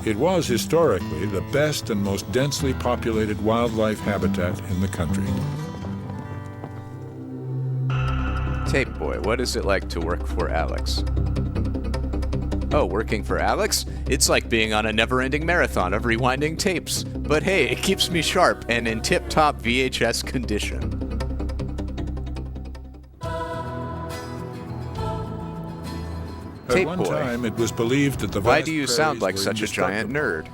It was historically the best and most densely populated wildlife habitat in the country. Tape Boy, what is it like to work for Alex? Oh, working for Alex? It's like being on a never-ending marathon of rewinding tapes. But hey, it keeps me sharp and in tip-top VHS condition. Tape At one Boy, time, it was believed that the why vast do you sound prairies like were such a giant nerd?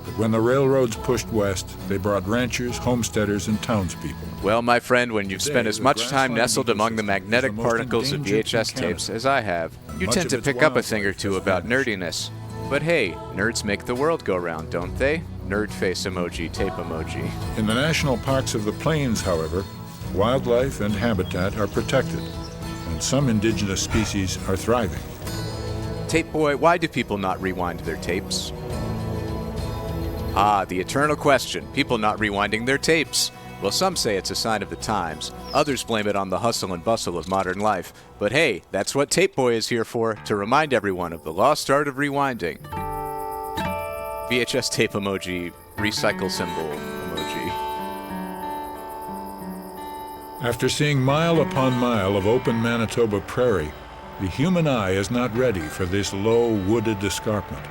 But when the railroads pushed west, they brought ranchers, homesteaders, and townspeople. Well, my friend, when you've spent Today, as the much time grassland nestled among the ecosystem magnetic is the most particles of endangered VHS in Canada. tapes, as I have, you much tend of to its pick up a wildlife thing or two has about vanished. nerdiness. But hey, nerds make the world go round, don't they? Nerd face emoji, tape emoji. In the national parks of the plains, however, wildlife and habitat are protected, and some indigenous species are thriving. Tape Boy, why do people not rewind their tapes? The eternal question. People not rewinding their tapes. Well, some say it's a sign of the times. Others blame it on the hustle and bustle of modern life. But hey, that's what Tape Boy is here for, to remind everyone of the lost art of rewinding. VHS tape emoji, recycle symbol emoji. After seeing mile upon mile of open Manitoba prairie, the human eye is not ready for this low, wooded escarpment.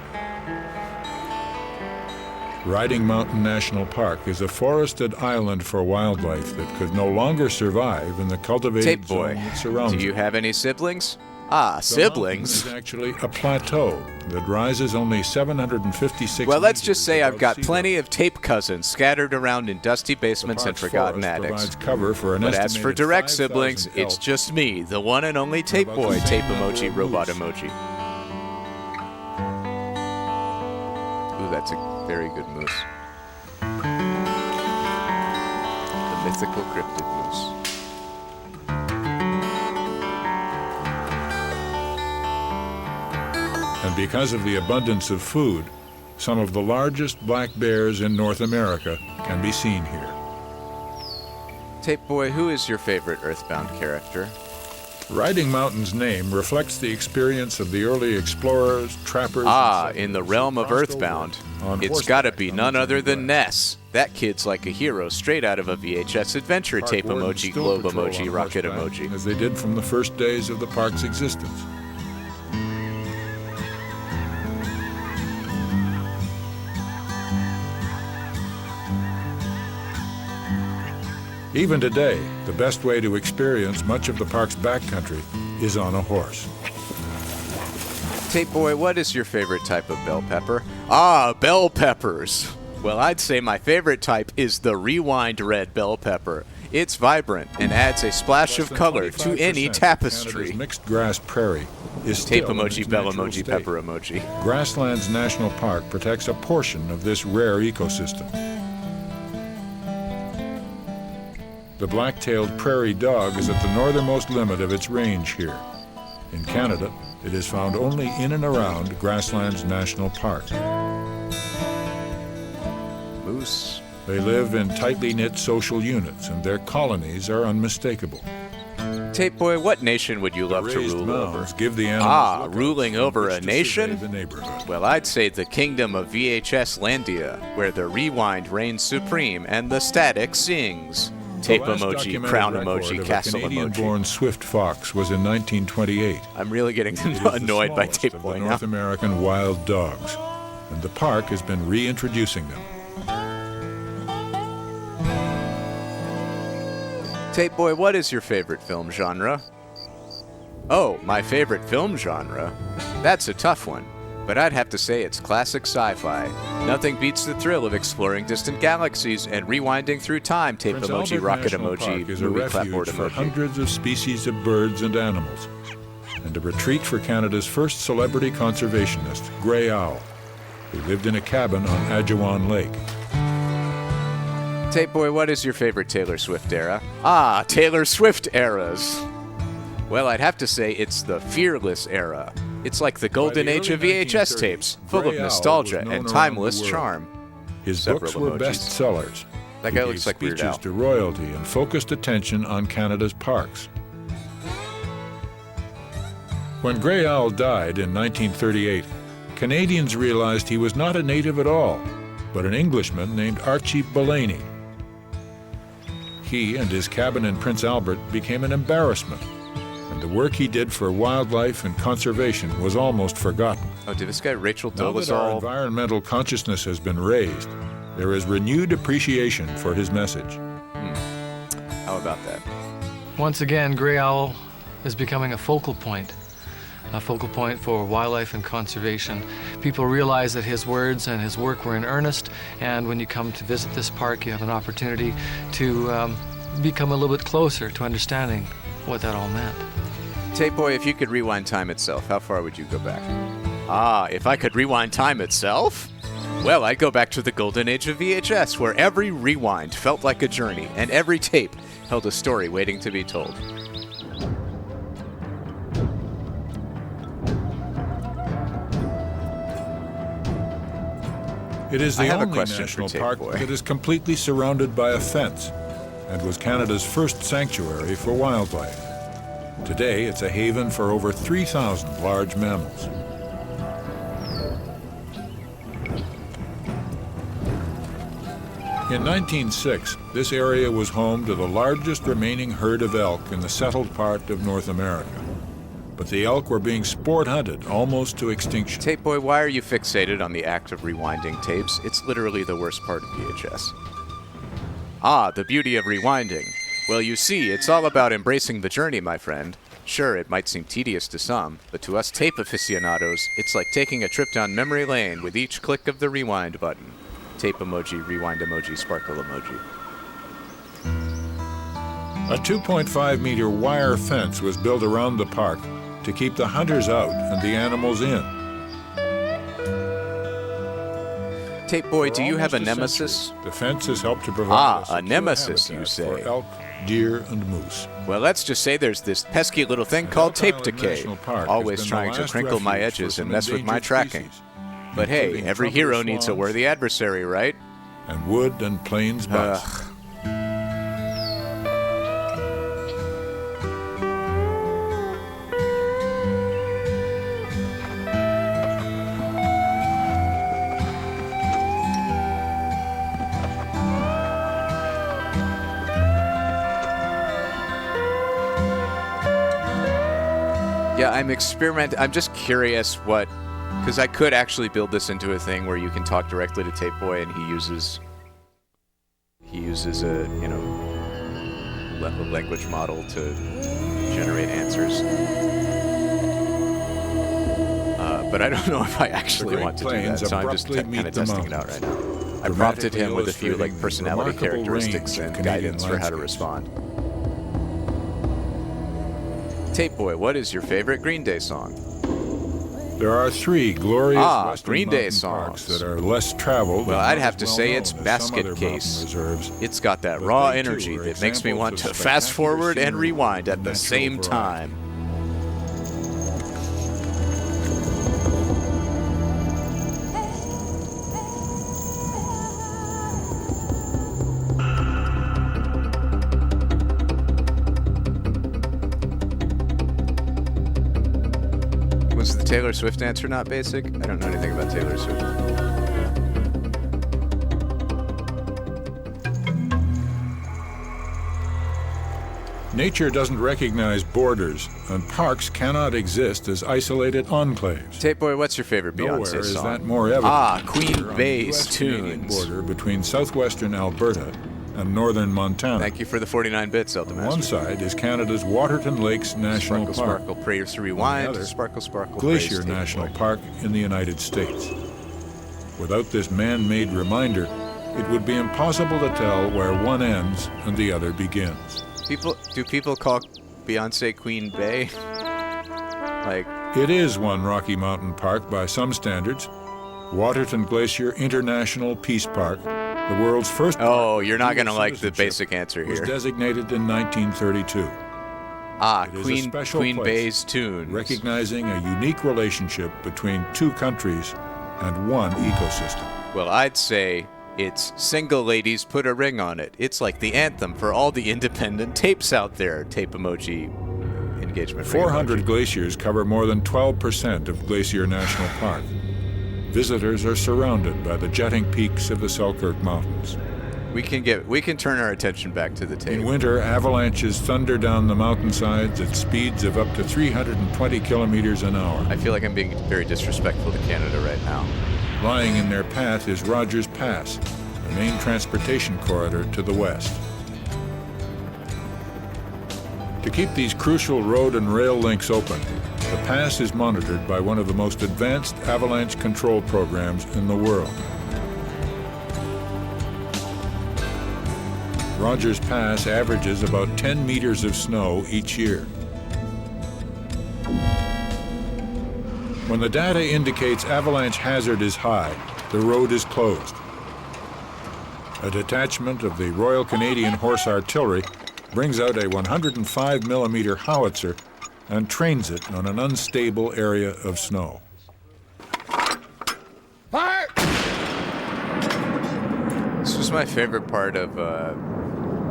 Riding Mountain National Park is a forested island for wildlife that could no longer survive in the cultivated Tape Boy, zone that surrounds do you it. have any siblings? The Siblings. mountain is actually a plateau that rises only 756 Well, let's just meters say I've above got sea plenty of tape cousins scattered around in dusty basements and park's forgotten forest attics. provides cover for an But as for estimated direct 5,000 siblings, it's elk. just me, the one and only Tape about the Boy, same tape number emoji, of robot moose? emoji. That's a very good moose. The mythical cryptid moose. And because of the abundance of food, some of the largest black bears in North America can be seen here. Tape Boy, who is your favorite Earthbound character? Riding Mountain's name reflects the experience of the early explorers, trappers... In the realm of Earthbound, it's gotta be none other than Ness. That kid's like a hero straight out of a VHS adventure. Tape emoji, globe emoji, rocket emoji. As they did from the first days of the park's existence. Even today, the best way to experience much of the park's backcountry is on a horse. Tape Boy, what is your favorite type of bell pepper? Bell peppers. Well, I'd say my favorite type is the rewind red bell pepper. It's vibrant and adds a splash of color to any tapestry. Canada's mixed grass prairie is Tape still in emoji, its bell natural emoji, state. pepper emoji. Grasslands National Park protects a portion of this rare ecosystem. The black-tailed prairie dog is at the northernmost limit of its range here. In Canada, it is found only in and around Grasslands National Park. Moose. They live in tightly knit social units, and their colonies are unmistakable. Tape Boy, what nation would you love to Raised rule over? mounds give the animals lookouts ruling from over which a to nation? survey the neighborhood. Well, I'd say the kingdom of VHS Landia, where the rewind reigns supreme and the static sings. Tape The last emoji, documented crown record emoji, of castle a emoji. Canadian-born swift fox was in 1928. I'm really getting It is the annoyed by smallest Tape of Boy the now. North American wild dogs, and the park has been reintroducing them. Tape Boy, what is your favorite film genre? Oh, my favorite film genre? That's a tough one, but I'd have to say it's classic sci-fi. Nothing beats the thrill of exploring distant galaxies and rewinding through time. Tape Prince emoji, Albert rocket National emoji, Park is a movie refuge clapboard for emoji. hundreds of species of birds and animals, and a retreat for Canada's first celebrity conservationist, Grey Owl, who lived in a cabin on Adjuan Lake. Tape Boy, what is your favorite Taylor Swift era? Taylor Swift eras. Well, I'd have to say it's the Fearless era. It's like the golden the age of early VHS 1930s, tapes, full Grey of Owl nostalgia was known and around timeless the world. charm. His Several books were emojis. bestsellers. That He guy gave looks like Weird speeches Al. to royalty and focused attention on Canada's parks. When Grey Owl died in 1938, Canadians realized he was not a native at all, but an Englishman named Archie Bellany. He and his cabin in Prince Albert became an embarrassment, and the work he did for wildlife and conservation was almost forgotten. Oh, did this guy Rachel Now that our Dolezal? environmental consciousness has been raised, there is renewed appreciation for his message. How about that? Once again, Grey Owl is becoming a focal point for wildlife and conservation. People realize that his words and his work were in earnest, and when you come to visit this park, you have an opportunity to become a little bit closer to understanding what that all meant. Tape Boy, if you could rewind time itself, how far would you go back? If I could rewind time itself? Well, I'd go back to the golden age of VHS, where every rewind felt like a journey, and every tape held a story waiting to be told. It is I the have a only question for national Tape park Boy. that is completely surrounded by a fence and was Canada's first sanctuary for wildlife. Today, it's a haven for over 3,000 large mammals. In 1906, this area was home to the largest remaining herd of elk in the settled part of North America. But the elk were being sport hunted almost to extinction. Tape Boy, why are you fixated on the act of rewinding tapes? It's literally the worst part of VHS. The beauty of rewinding. Well, you see, it's all about embracing the journey, my friend. Sure, it might seem tedious to some, but to us tape aficionados, it's like taking a trip down memory lane with each click of the rewind button. Tape emoji, rewind emoji, sparkle emoji. A 2.5-meter wire fence was built around the park to keep the hunters out and the animals in. Tape Boy, For do you have a almost nemesis? century, the fence has helped to provide A nemesis, you habitat say. for elk, deer, and moose. Well, let's just say there's this pesky little thing called tape Elk Island decay, National Park has always been the trying to last crinkle my refuge for edges and some mess with my endangered tracking. species, But hey, including every trumpeter hero needs a swans worthy adversary, right? and wood and plains bus. Ugh. Yeah, I'm just curious what, because I could actually build this into a thing where you can talk directly to Tape Boy and he uses a, you know, language model to generate answers. But I don't know if I actually want to do that, so I'm just kind of testing it out right now. I prompted him with a few like personality characteristics and guidance for how to respond. Tape Boy, what is your favorite Green Day song? There are 3 glorious western Green Day mountain parks songs. that are less traveled. Well, and I'd not have as to well say known it's as some Basket other Case. mountain reserves. It's got that But raw they, too, energy are that makes me want to examples of fast forward and spectacular rewind at the natural same variety. time. Was the Taylor Swift answer not basic? I don't know anything about Taylor Swift. Nature doesn't recognize borders, and parks cannot exist as isolated enclaves. Tape Boy, what's your favorite Nowhere Beyonce is song? that more evident Queen here on the Bay's US-Canadian tunes. border between southwestern Alberta and northern Montana. Thank you for the 49 bits, Zelda On Master. one side is Canada's Waterton Lakes National Sparkle, Park, sparkle, praise to rewind. The other, Sparkle, sparkle, Glacier praise, Tape National Boy. Park in the United States. Without this man-made reminder, it would be impossible to tell where one ends and the other begins. Do people call Beyonce Queen Bay? Like, It is one Rocky Mountain Park by some standards. Waterton Glacier International Peace Park, the world's first park oh, you're with not going to dual like the citizenship, basic answer was here. designated in 1932. It is a special Queen place, Bay's tunes. recognizing a unique relationship between 2 countries and one ecosystem. Well, I'd say it's Single Ladies Put a Ring on It. It's like the anthem for all the independent tapes out there. Tape emoji, engagement ring 400 emoji. glaciers cover more than 12% of Glacier National Park. Visitors are surrounded by the jutting peaks of the Selkirk Mountains. We can turn our attention back to the tape. In winter, avalanches thunder down the mountainsides at speeds of up to 320 kilometers an hour. I feel like I'm being very disrespectful to Canada right now. Lying in their path is Rogers Pass, the main transportation corridor to the west. To keep these crucial road and rail links open, the pass is monitored by one of the most advanced avalanche control programs in the world. Rogers Pass averages about 10 meters of snow each year. When the data indicates avalanche hazard is high, the road is closed. A detachment of the Royal Canadian Horse Artillery brings out a 105mm howitzer and trains it on an unstable area of snow. Fire! This was my favorite part of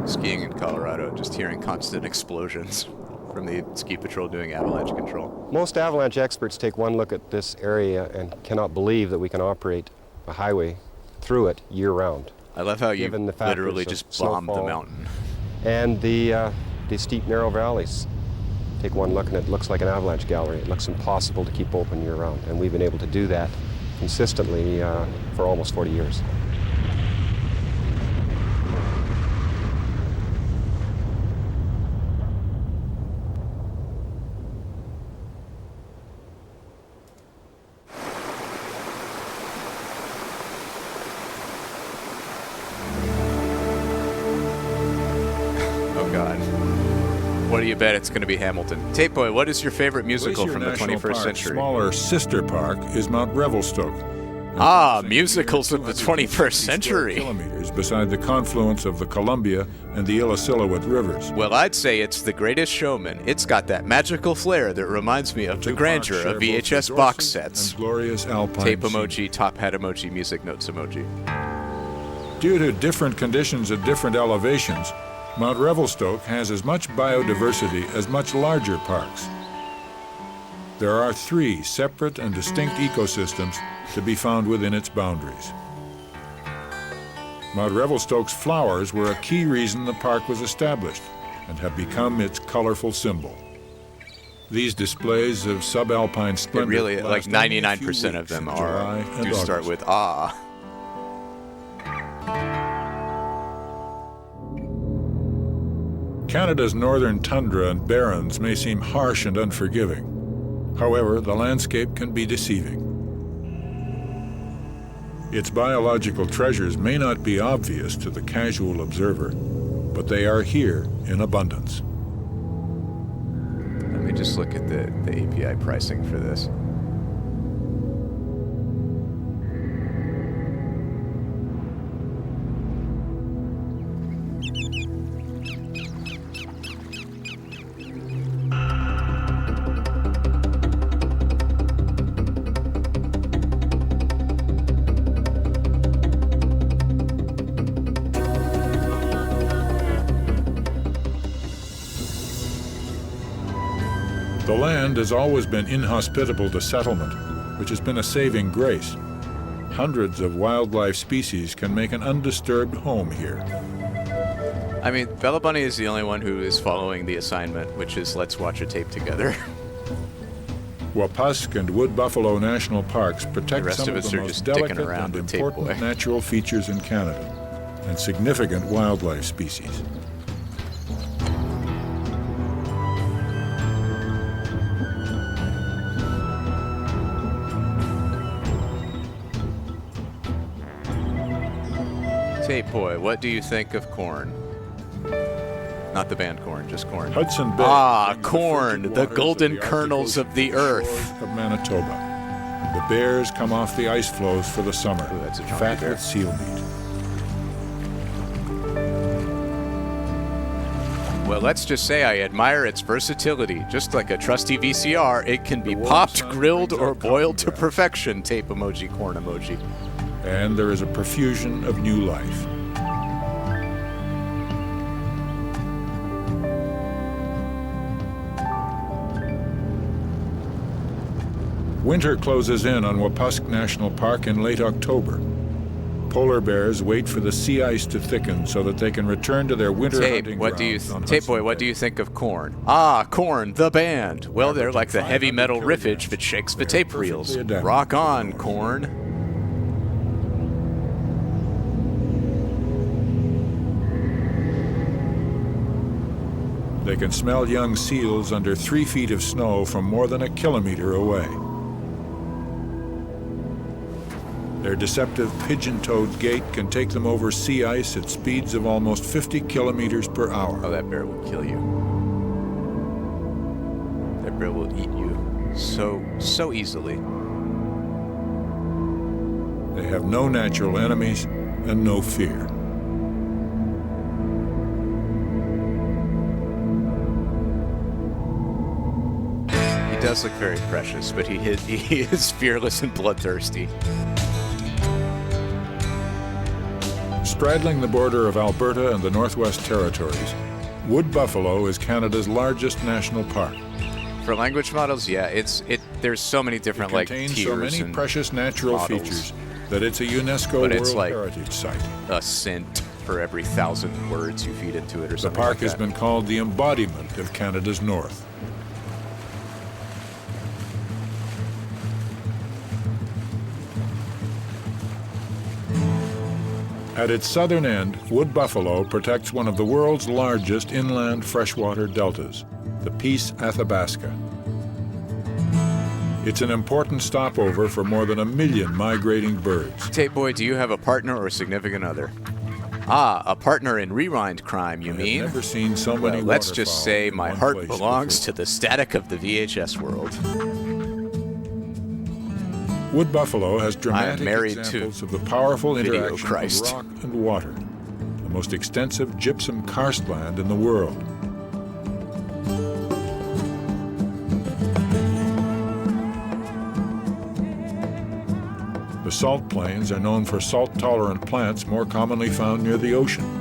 skiing in Colorado, just hearing constant explosions from the ski patrol doing avalanche control. Most avalanche experts take one look at this area and cannot believe that we can operate a highway through it year-round. I love how you Given the factors literally of just bombed the snowfall mountain. And the steep, narrow valleys. Take one look and it looks like an avalanche gallery. It looks impossible to keep open year-round, and we've been able to do that consistently for almost 40 years. Oh God. What do you bet it's going to be Hamilton? Tape Boy, what is your favorite musical Glacier from the National 21st Park's century? smaller sister park is Mount Revelstoke, Musicals of the 21st century. Kilometers beside the confluence of the Columbia and the Illecillewaet rivers. Well, I'd say it's The Greatest Showman. It's got that magical flair that reminds me of the grandeur of VHS box sets. And glorious alpine Tape emoji, top hat emoji, music notes emoji. Due to different conditions at different elevations, Mount Revelstoke has as much biodiversity as much larger parks. There are 3 separate and distinct ecosystems to be found within its boundaries. Mount Revelstoke's flowers were a key reason the park was established and have become its colorful symbol. These displays of subalpine splendor, really, like 99% of them do start with ah. Canada's northern tundra and barrens may seem harsh and unforgiving. However, the landscape can be deceiving. Its biological treasures may not be obvious to the casual observer, but they are here in abundance. Let me just look at the API pricing for this. The land has always been inhospitable to settlement, which has been a saving grace. Hundreds of wildlife species can make an undisturbed home here. I mean, Bella Bunny is the only one who is following the assignment, which is let's watch a tape together. Wapusk and Wood Buffalo National Parks protect some of the most delicate and important natural features in Canada and significant wildlife species. Tape Boy, what do you think of Korn? Not the band Korn, just Korn. Hudson Bay. Korn, the golden kernels of the earth. Of Manitoba. The bears come off the ice floes for the summer, Ooh, that's a fat bear. with seal meat. Well, let's just say I admire its versatility. Just like a trusty VCR, it can be popped, grilled, or boiled to perfection. Tape emoji, corn emoji. And there is a profusion of new life. Winter closes in on Wapusk National Park in late October. Polar bears wait for the sea ice to thicken so that they can return to their winter hunting grounds on Tape Boy, Hudson what Bay. do you think of Korn? Korn, the band. Well, they're like the heavy metal riffage that shakes the tape reels. Rock on, Korn. They can smell young seals under 3 feet of snow from more than a kilometer away. Their deceptive pigeon-toed gait can take them over sea ice at speeds of almost 50 kilometers per hour. Oh, that bear will kill you. That bear will eat you so easily. They have no natural enemies and no fear. He does look very precious, but he is fearless and bloodthirsty. Straddling the border of Alberta and the Northwest Territories, Wood Buffalo is Canada's largest national park. For language models, yeah, there's so many different It contains tiers so many and precious natural models. features that it's a UNESCO But World it's like Heritage Site. a cent for every 1,000 words you feed into it or The something park like has that. been called the embodiment of Canada's North. At its southern end, Wood Buffalo protects one of the world's largest inland freshwater deltas, the Peace Athabasca. It's an important stopover for more than 1 million migrating birds. Tape Boy, do you have a partner or significant other? A partner in rewind crime, you mean? I've never seen so many Well, let's just waterfowl say in my one heart place belongs before. to the static of the VHS world. Wood buffalo has I am dramatic married to examples of the powerful Video interaction Christ. of rock and water, the most extensive gypsum karstland in the world. The salt plains are known for salt-tolerant plants more commonly found near the ocean.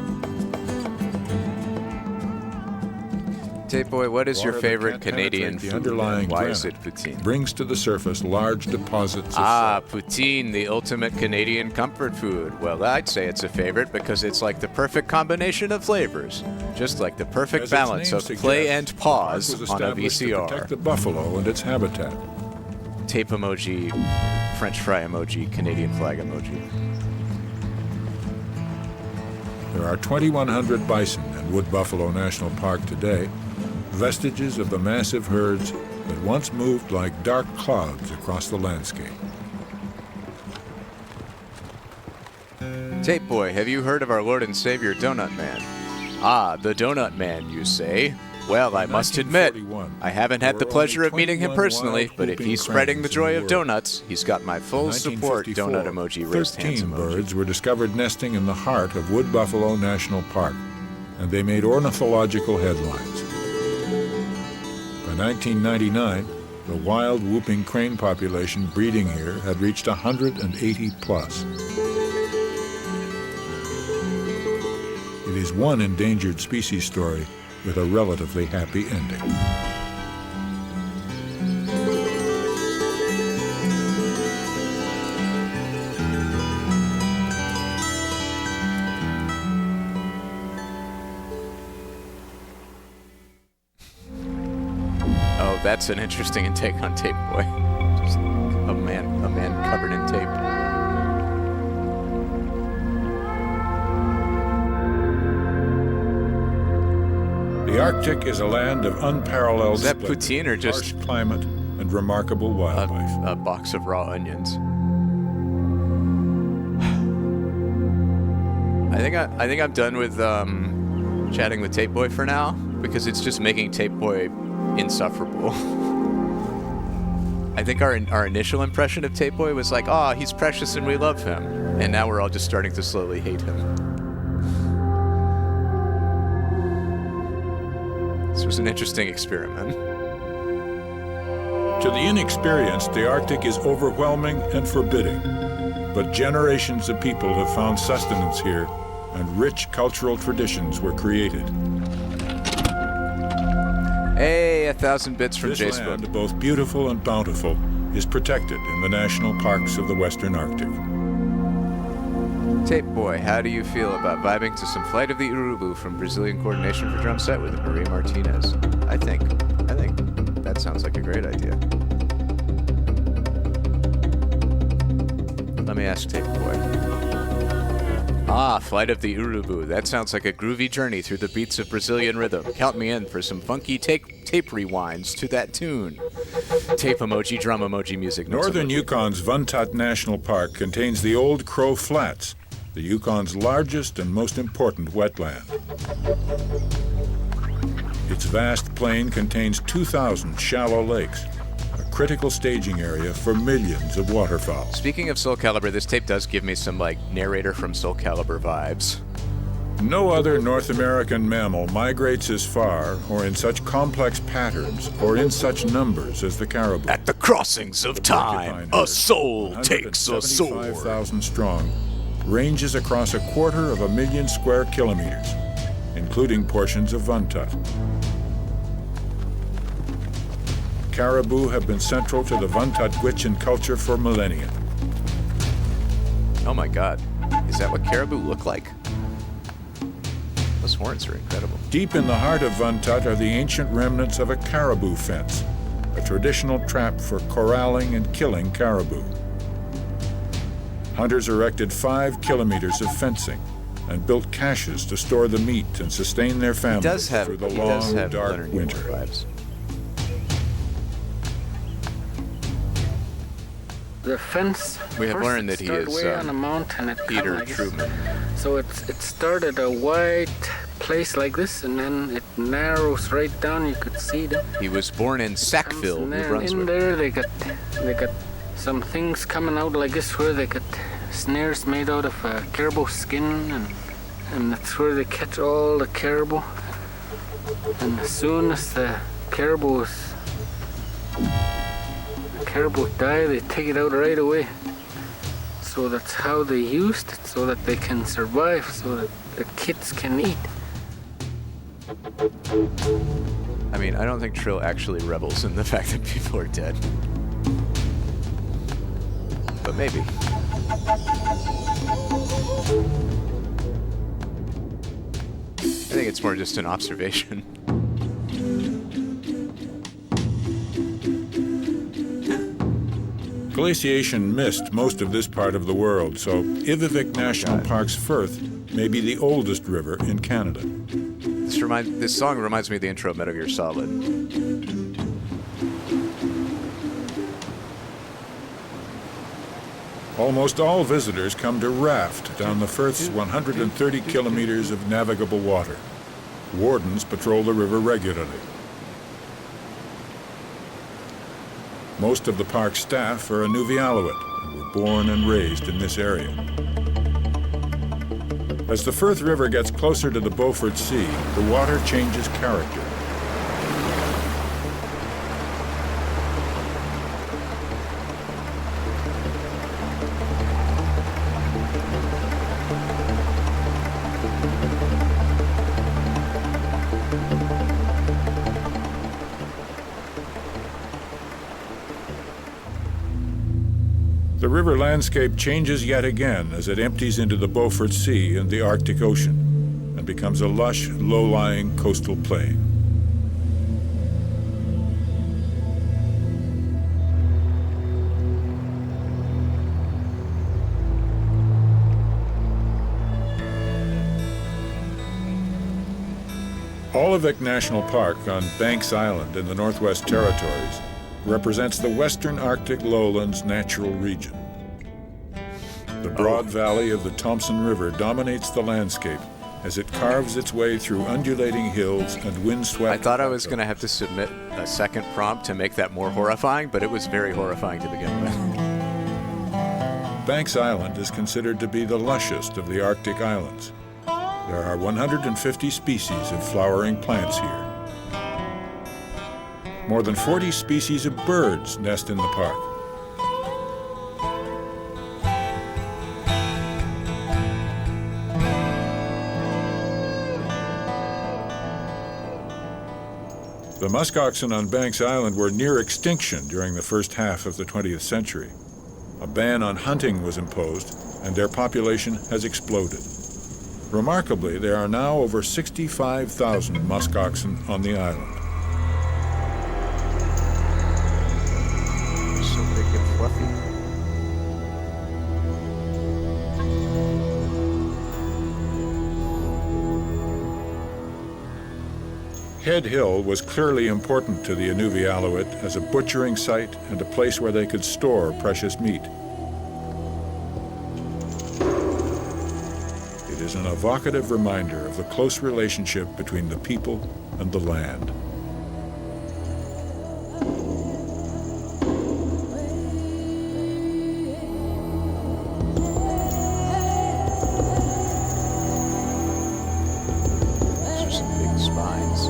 Tape Boy, what is your Water that favorite can't Canadian penetrate the food? underlying And why is granite it poutine? brings to the surface large deposits of Ah, salt. poutine, the ultimate Canadian comfort food. Well, I'd say it's a favorite because it's like the perfect combination of flavors. Just like the perfect As its balance name of suggests, play and the park pause was on a established to VCR. protect the buffalo and its habitat. Tape emoji, French fry emoji, Canadian flag emoji. There are 2,100 bison in Wood Buffalo National Park today, vestiges of the massive herds that once moved like dark clouds across the landscape. Tape Boy, have you heard of our Lord and Savior Donut Man? Ah, the Donut Man, you say? Well, I must admit, 1941, I haven't had the there were pleasure only of meeting him 21 personally, wild but if whooping he's spreading the cranes in joy the of world. donuts, he's got my full support. 1954, Donut emoji, raised hands 13 emoji. birds were discovered nesting in the heart of Wood Buffalo National Park, and they made ornithological headlines. By 1999, the wild whooping crane population breeding here had reached 180 plus. It is one endangered species story with a relatively happy ending. Oh, that's an interesting take on Tape Boy. Just a man covered in tape. The Arctic is a land of unparalleled Is that splendor, poutine or just harsh climate and remarkable wildlife. a box of raw onions? I think I'm done with chatting with Tape Boy for now because it's just making Tape Boy insufferable. I think our initial impression of Tape Boy was like, oh, he's precious and we love him, and now we're all just starting to slowly hate him. This was an interesting experiment. To the inexperienced, the Arctic is overwhelming and forbidding, but generations of people have found sustenance here, and rich cultural traditions were created. Hey, 1,000 bits from This Jace land, Book. both beautiful and bountiful, is protected in the national parks of the Western Arctic. Tape Boy, how do you feel about vibing to some Flight of the Urubu from Brazilian Coordination for Drum Set with Marie Martinez? I think that sounds like a great idea. Let me ask Tape Boy. Ah, Flight of the Urubu. That sounds like a groovy journey through the beats of Brazilian rhythm. Count me in for some funky tape rewinds to that tune. Tape emoji, drum emoji, music. notes Northern emoji. Yukon's Vuntut National Park contains the Old Crow Flats, the Yukon's largest and most important wetland. Its vast plain contains 2,000 shallow lakes, a critical staging area for millions of waterfowl. Speaking of Soul Calibur, this tape does give me some, like, narrator from Soul Calibur vibes. No other North American mammal migrates as far, or in such complex patterns, or in such numbers as the caribou. At the crossings of time, a soul takes a sword. 175,000 strong, ranges across 250,000 square kilometers, including portions of Vuntut. Caribou have been central to the Vuntut Gwich'in culture for millennia. Oh my god. Is that what caribou look like? Those horns are incredible. Deep in the heart of Vuntut are the ancient remnants of a caribou fence, a traditional trap for corralling and killing caribou. Hunters erected 5 kilometers of fencing and built caches to store the meat and sustain their families through the long, dark Leonard winter. Nimoy vibes. The fence. We have first learned it that he started is, way on a mountain. It Peter come, I guess. Truman. So it started a wide place like this, and then it narrows right down. You could see them. He was born in Sackville, And New then in Brunswick. there they got some things coming out like this where they got snares made out of caribou skin, and that's where they catch all the caribou. And as soon as the caribou die, they take it out right away. So that's how they used it, so that they can survive, so that the kids can eat. I mean, I don't think Trill actually revels in the fact that people are dead. But maybe. I think it's more just an observation. Glaciation missed most of this part of the world, so Ivivik National Park's Firth may be the oldest river in Canada. This song reminds me of the intro of Metal Gear Solid. Almost all visitors come to raft down the Firth's 130 kilometers of navigable water. Wardens patrol the river regularly. Most of the park's staff are Inuvialuit and were born and raised in this area. As the Firth River gets closer to the Beaufort Sea, the water changes character. The river landscape changes yet again as it empties into the Beaufort Sea and the Arctic Ocean and becomes a lush, low-lying coastal plain. Ivivik National Park on Banks Island in the Northwest Territories represents the western Arctic lowlands natural region. The broad valley of the Thompson River dominates the landscape as it carves its way through undulating hills and windswept... I thought I was going to have to submit a second prompt to make that more horrifying, but it was very horrifying to begin with. Banks Island is considered to be the lushest of the Arctic islands. There are 150 species of flowering plants here. More than 40 species of birds nest in the park. The muskoxen on Banks Island were near extinction during the first half of the 20th century. A ban on hunting was imposed, and their population has exploded. Remarkably, there are now over 65,000 muskoxen on the island. They're so big and fluffy. Head Hill was clearly important to the Inuvialuit as a butchering site and a place where they could store precious meat. It is an evocative reminder of the close relationship between the people and the land. Those are some big spines.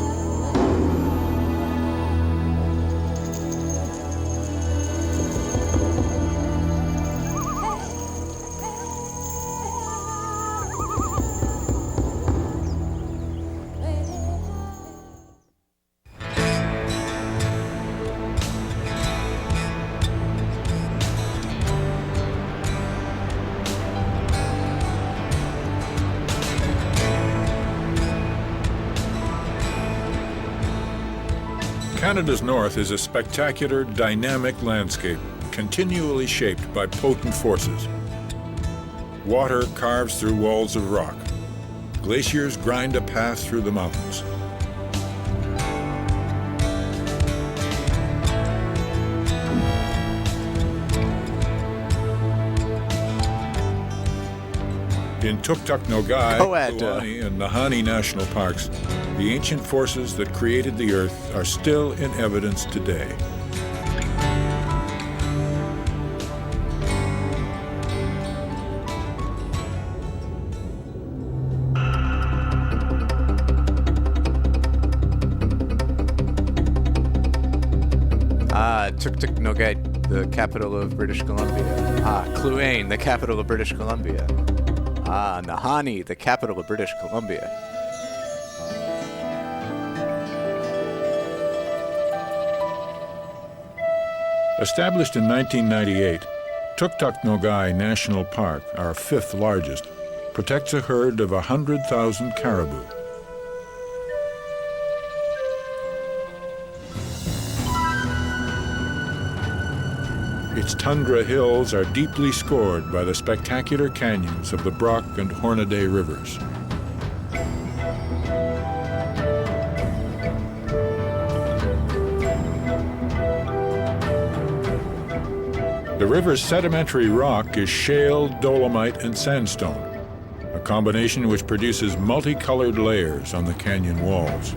Canada's north is a spectacular, dynamic landscape, continually shaped by potent forces. Water carves through walls of rock. Glaciers grind a path through the mountains. In Tuktuk Nogai, Kluane, and Nahanni National Parks, the ancient forces that created the Earth are still in evidence today. Tuktuk-Nugget, the capital of British Columbia. Kluane, the capital of British Columbia. Nahanni, the capital of British Columbia. Established in 1998, Tuktuk-Nugget National Park, our 5th largest, protects a herd of 100,000 caribou. Its tundra hills are deeply scored by the spectacular canyons of the Brock and Hornaday rivers. The river's sedimentary rock is shale, dolomite, and sandstone, a combination which produces multicolored layers on the canyon walls.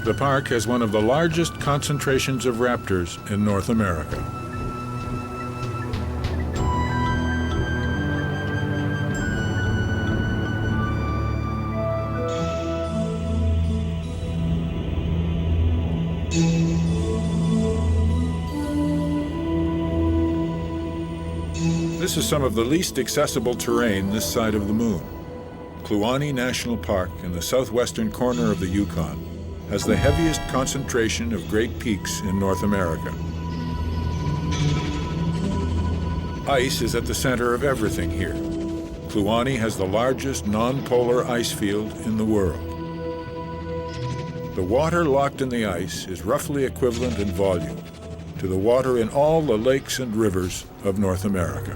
The park has one of the largest concentrations of raptors in North America. This is some of the least accessible terrain this side of the moon. Kluane National Park in the southwestern corner of the Yukon has the heaviest concentration of great peaks in North America. Ice is at the center of everything here. Kluane has the largest non-polar ice field in the world. The water locked in the ice is roughly equivalent in volume to the water in all the lakes and rivers of North America.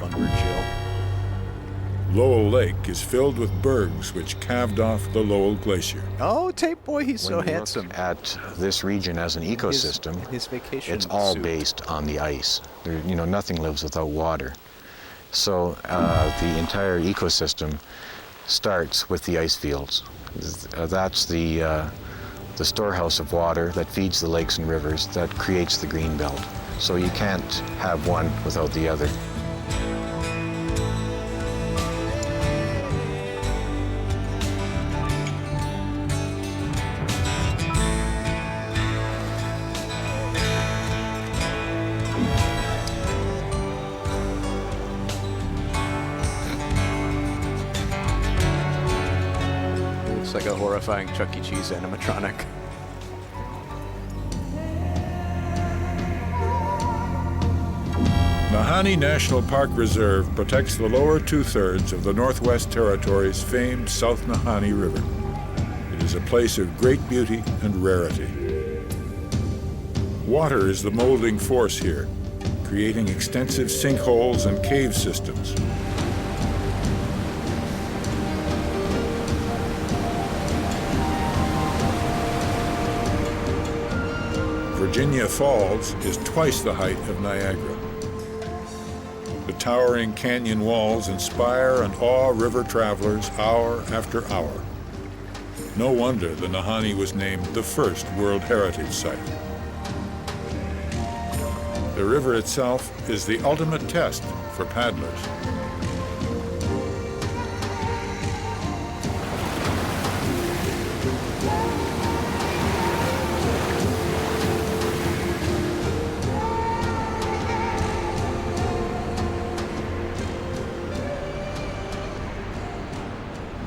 Lowell Lake is filled with bergs which calved off the Lowell Glacier. Oh, Tape Boy, he's so handsome. When you look at this region as an ecosystem, his vacation it's all suit. based on the ice. There, nothing lives without water. So the entire ecosystem starts with the ice fields. That's the storehouse of water that feeds the lakes and rivers, that creates the green belt. So you can't have one without the other. It's like a horrifying Chuck E. Cheese animatronic. Nahanni National Park Reserve protects the lower two-thirds of the Northwest Territories' famed South Nahanni River. It is a place of great beauty and rarity. Water is the molding force here, creating extensive sinkholes and cave systems. Virginia Falls is twice the height of Niagara. The towering canyon walls inspire and awe river travelers hour after hour. No wonder the Nahanni was named the first World Heritage Site. The river itself is the ultimate test for paddlers.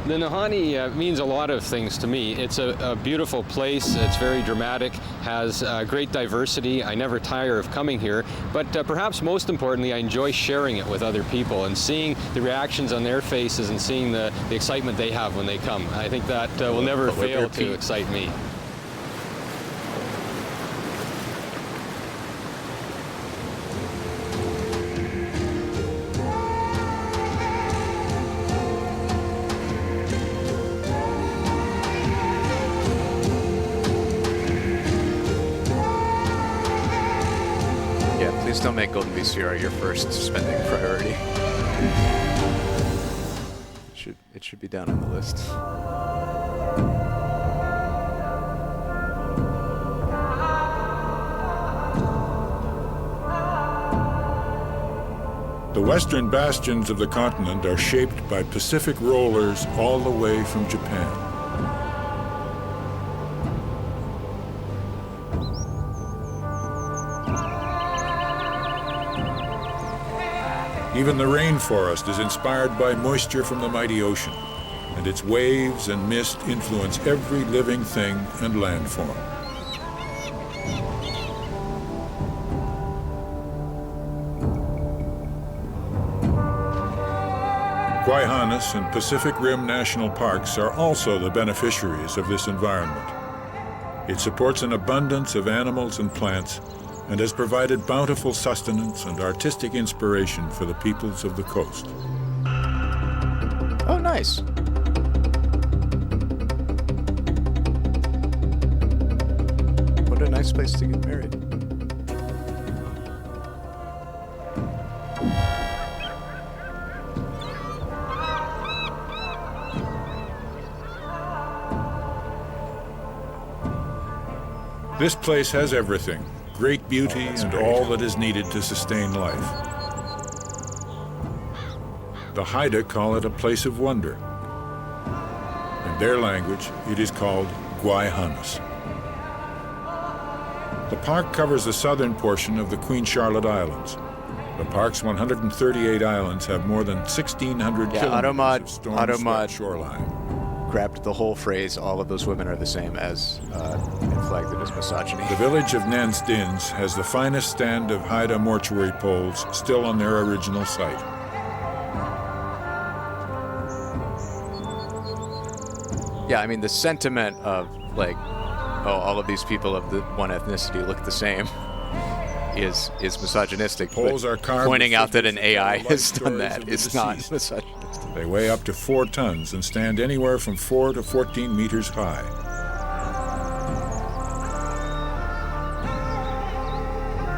The Nahanni means a lot of things to me. It's a beautiful place. It's very dramatic, has great diversity. I never tire of coming here, but perhaps most importantly, I enjoy sharing it with other people and seeing the reactions on their faces and seeing the excitement they have when they come. I think that will never fail to excite me. Please don't make Golden VCR your first spending priority. It should be down on the list. The western bastions of the continent are shaped by Pacific rollers all the way from Japan. Even the rainforest is inspired by moisture from the mighty ocean, and its waves and mist influence every living thing and landform. Guayhanas and Pacific Rim National Parks are also the beneficiaries of this environment. It supports an abundance of animals and plants and has provided bountiful sustenance and artistic inspiration for the peoples of the coast. Oh, nice. What a nice place to get married. This place has everything, great beauty and all that is needed to sustain life. The Haida call it a place of wonder. In their language, it is called Guayhanas. The park covers the southern portion of the Queen Charlotte Islands. The park's 138 islands have more than 1,600 kilometers of storm-swept shoreline. Grabbed the whole phrase, all of those women are the same, as and flagged it as misogyny. The village of Nansdins has the finest stand of Haida mortuary poles still on their original site. Yeah, I mean, the sentiment of, like, oh, all of these people of the one ethnicity look the same is misogynistic. Poles are carved. Pointing out that an AI has done that is not misogynistic. They weigh up to 4 tons and stand anywhere from 4 to 14 meters high.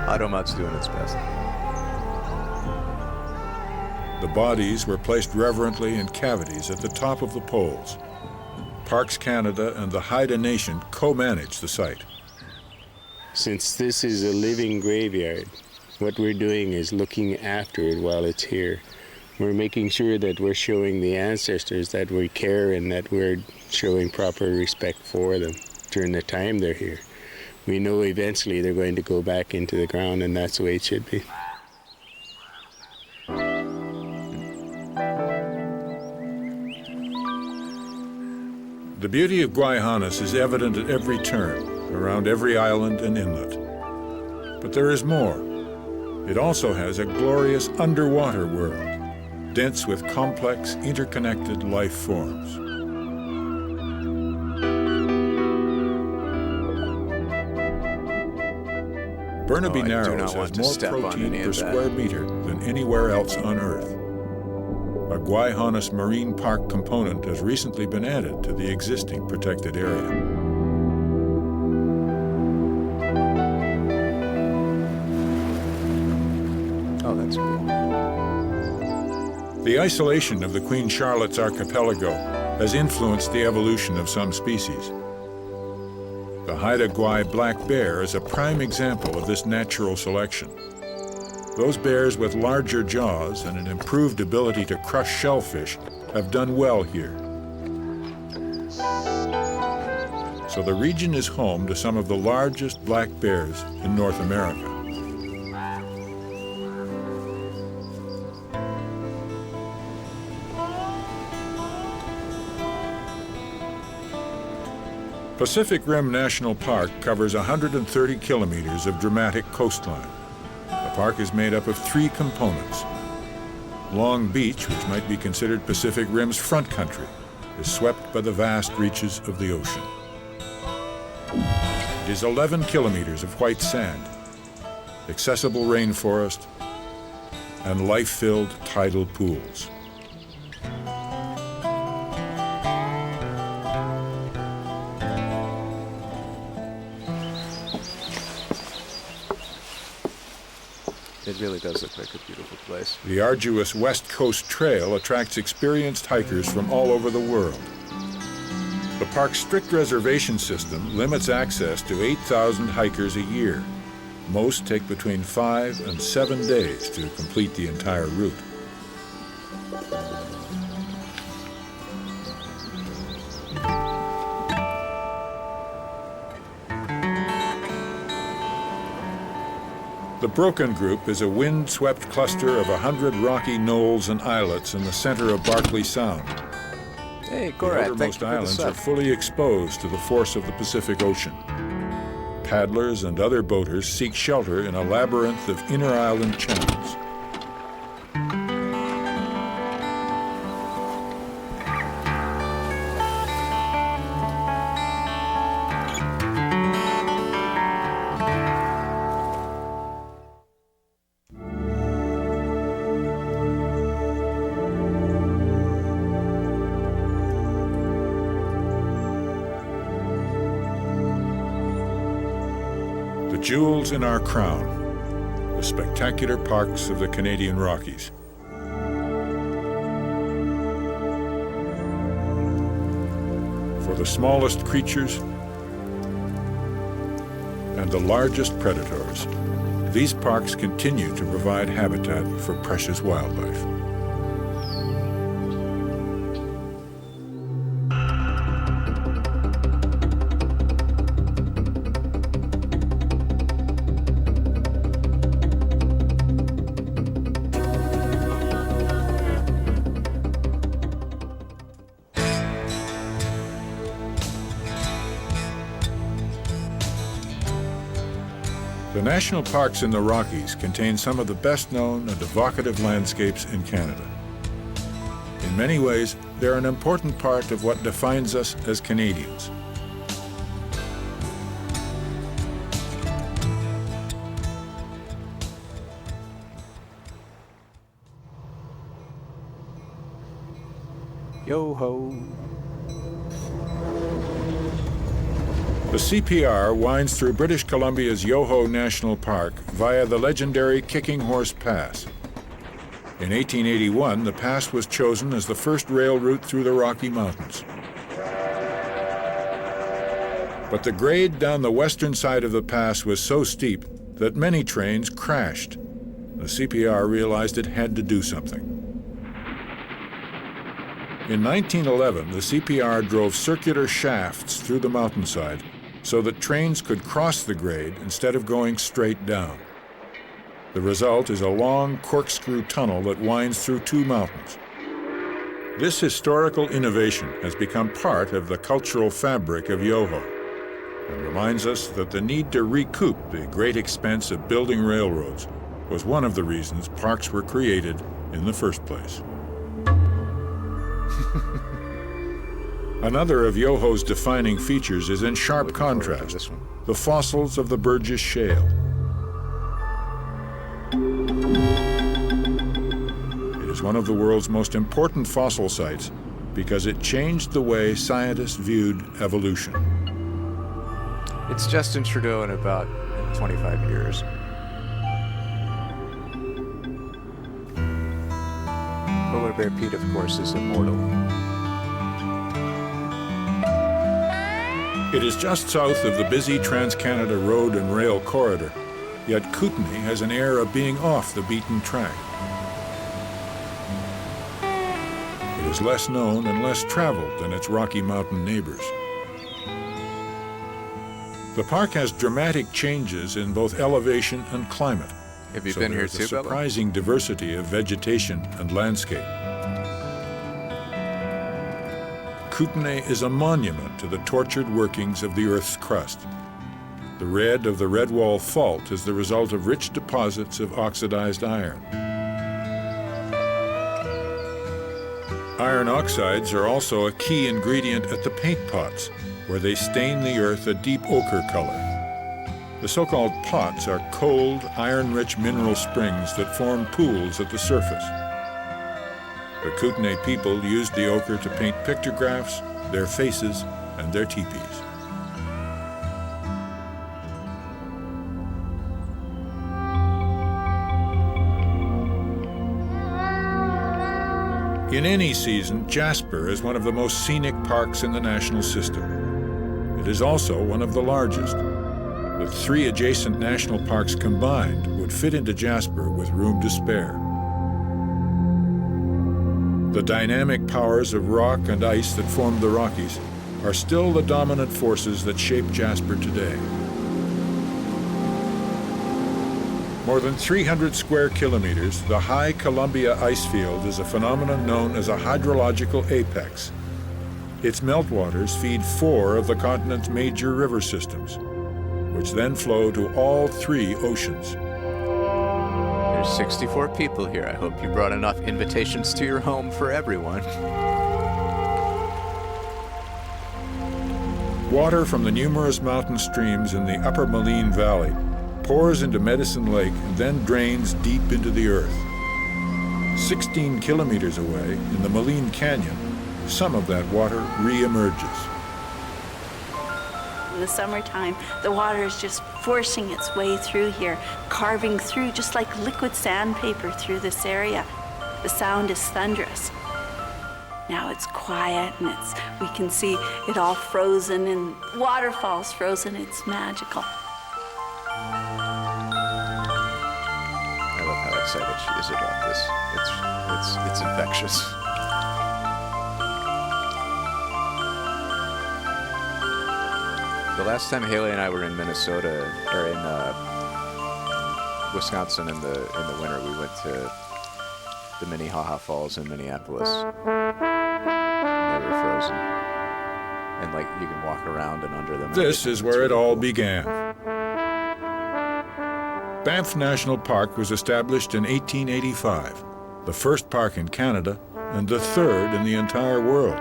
Automat's doing its best. The bodies were placed reverently in cavities at the top of the poles. Parks Canada and the Haida Nation co-manage the site. Since this is a living graveyard, what we're doing is looking after it while it's here. We're making sure that we're showing the ancestors that we care and that we're showing proper respect for them during the time they're here. We know eventually they're going to go back into the ground, and that's the way it should be. The beauty of Guayhanas is evident at every turn, around every island and inlet. But there is more. It also has a glorious underwater world, dense with complex, interconnected life forms. Burnaby Narrows has more protein per square meter than anywhere else on Earth. A Guayhanas Marine Park component has recently been added to the existing protected area. Oh, that's cool. The isolation of the Queen Charlotte's archipelago has influenced the evolution of some species. The Haida Gwaii black bear is a prime example of this natural selection. Those bears with larger jaws and an improved ability to crush shellfish have done well here. So the region is home to some of the largest black bears in North America. Pacific Rim National Park covers 130 kilometers of dramatic coastline. The park is made up of 3 components. Long Beach, which might be considered Pacific Rim's front country, is swept by the vast reaches of the ocean. It is 11 kilometers of white sand, accessible rainforest, and life-filled tidal pools. It really does look like a beautiful place. The arduous West Coast Trail attracts experienced hikers from all over the world. The park's strict reservation system limits access to 8,000 hikers a year. Most take between 5 and 7 days to complete the entire route. The Broken Group is a wind-swept cluster of 100 rocky knolls and islets in the center of Barkley Sound. Hey, The Gorat, thank outermost you for the islands sub. are fully exposed to the force of the Pacific Ocean. Paddlers and other boaters seek shelter in a labyrinth of inter-island channels. The jewels in our crown, the spectacular parks of the Canadian Rockies. For the smallest creatures and the largest predators, these parks continue to provide habitat for precious wildlife. The national parks in the Rockies contain some of the best-known and evocative landscapes in Canada. In many ways, they're an important part of what defines us as Canadians. Yo-ho. The CPR winds through British Columbia's Yoho National Park via the legendary Kicking Horse Pass. In 1881, the pass was chosen as the first rail route through the Rocky Mountains. But the grade down the western side of the pass was so steep that many trains crashed. The CPR realized it had to do something. In 1911, the CPR drove circular shafts through the mountainside so that trains could cross the grade instead of going straight down. The result is a long corkscrew tunnel that winds through two mountains. This historical innovation has become part of the cultural fabric of Yoho and reminds us that the need to recoup the great expense of building railroads was one of the reasons parks were created in the first place. Another of Yoho's defining features is in sharp contrast, the fossils of the Burgess Shale. It is one of the world's most important fossil sites because it changed the way scientists viewed evolution. It's Justin Trudeau in about 25 years. Polar Bear Pete, of course, is immortal. It is just south of the busy Trans-Canada Road and Rail corridor, yet Kootenay has an air of being off the beaten track. It is less known and less traveled than its Rocky Mountain neighbors. The park has dramatic changes in both elevation and climate. Have you been here too, There's a Bella? surprising diversity of vegetation and landscape. Kootenay is a monument to the tortured workings of the Earth's crust. The red of the Red Wall Fault is the result of rich deposits of oxidized iron. Iron oxides are also a key ingredient at the paint pots, where they stain the earth a deep ochre color. The so-called pots are cold, iron-rich mineral springs that form pools at the surface. The Kootenay people used the ochre to paint pictographs, their faces, and their teepees. In any season, Jasper is one of the most scenic parks in the national system. It is also one of the largest. The 3 adjacent national parks combined would fit into Jasper with room to spare. The dynamic powers of rock and ice that formed the Rockies are still the dominant forces that shape Jasper today. More than 300 square kilometers, the high Columbia ice field is a phenomenon known as a hydrological apex. Its meltwaters feed 4 of the continent's major river systems, which then flow to all 3 oceans. There's 64 people here. I hope you brought enough invitations to your home for everyone. Water from the numerous mountain streams in the upper Moline Valley pours into Medicine Lake and then drains deep into the earth. 16 kilometers away, in the Moline Canyon, some of that water re-emerges. In the summertime, the water is just forcing its way through here, carving through just like liquid sandpaper through this area. The sound is thunderous. Now it's quiet and we can see it all frozen and waterfalls frozen. It's magical. I love how excited she is about this. It's infectious. The last time Haley and I were in Minnesota, or in Wisconsin in the winter, we went to the Minnehaha Falls in Minneapolis. They were frozen. And like you can walk around and under them. This is where it all began. Banff National Park was established in 1885, the first park in Canada and the 3rd in the entire world.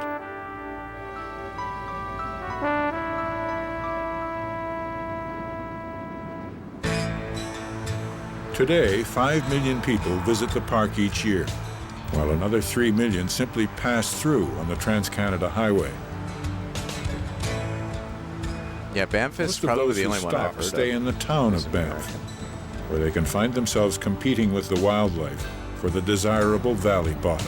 Today, 5 million people visit the park each year, while another 3 million simply pass through on the Trans-Canada Highway. Yeah, Banff is Most of probably those the who only one I've stop heard stay of in the town as of an Banff, American. where they can find themselves competing with the wildlife for the desirable valley bottom.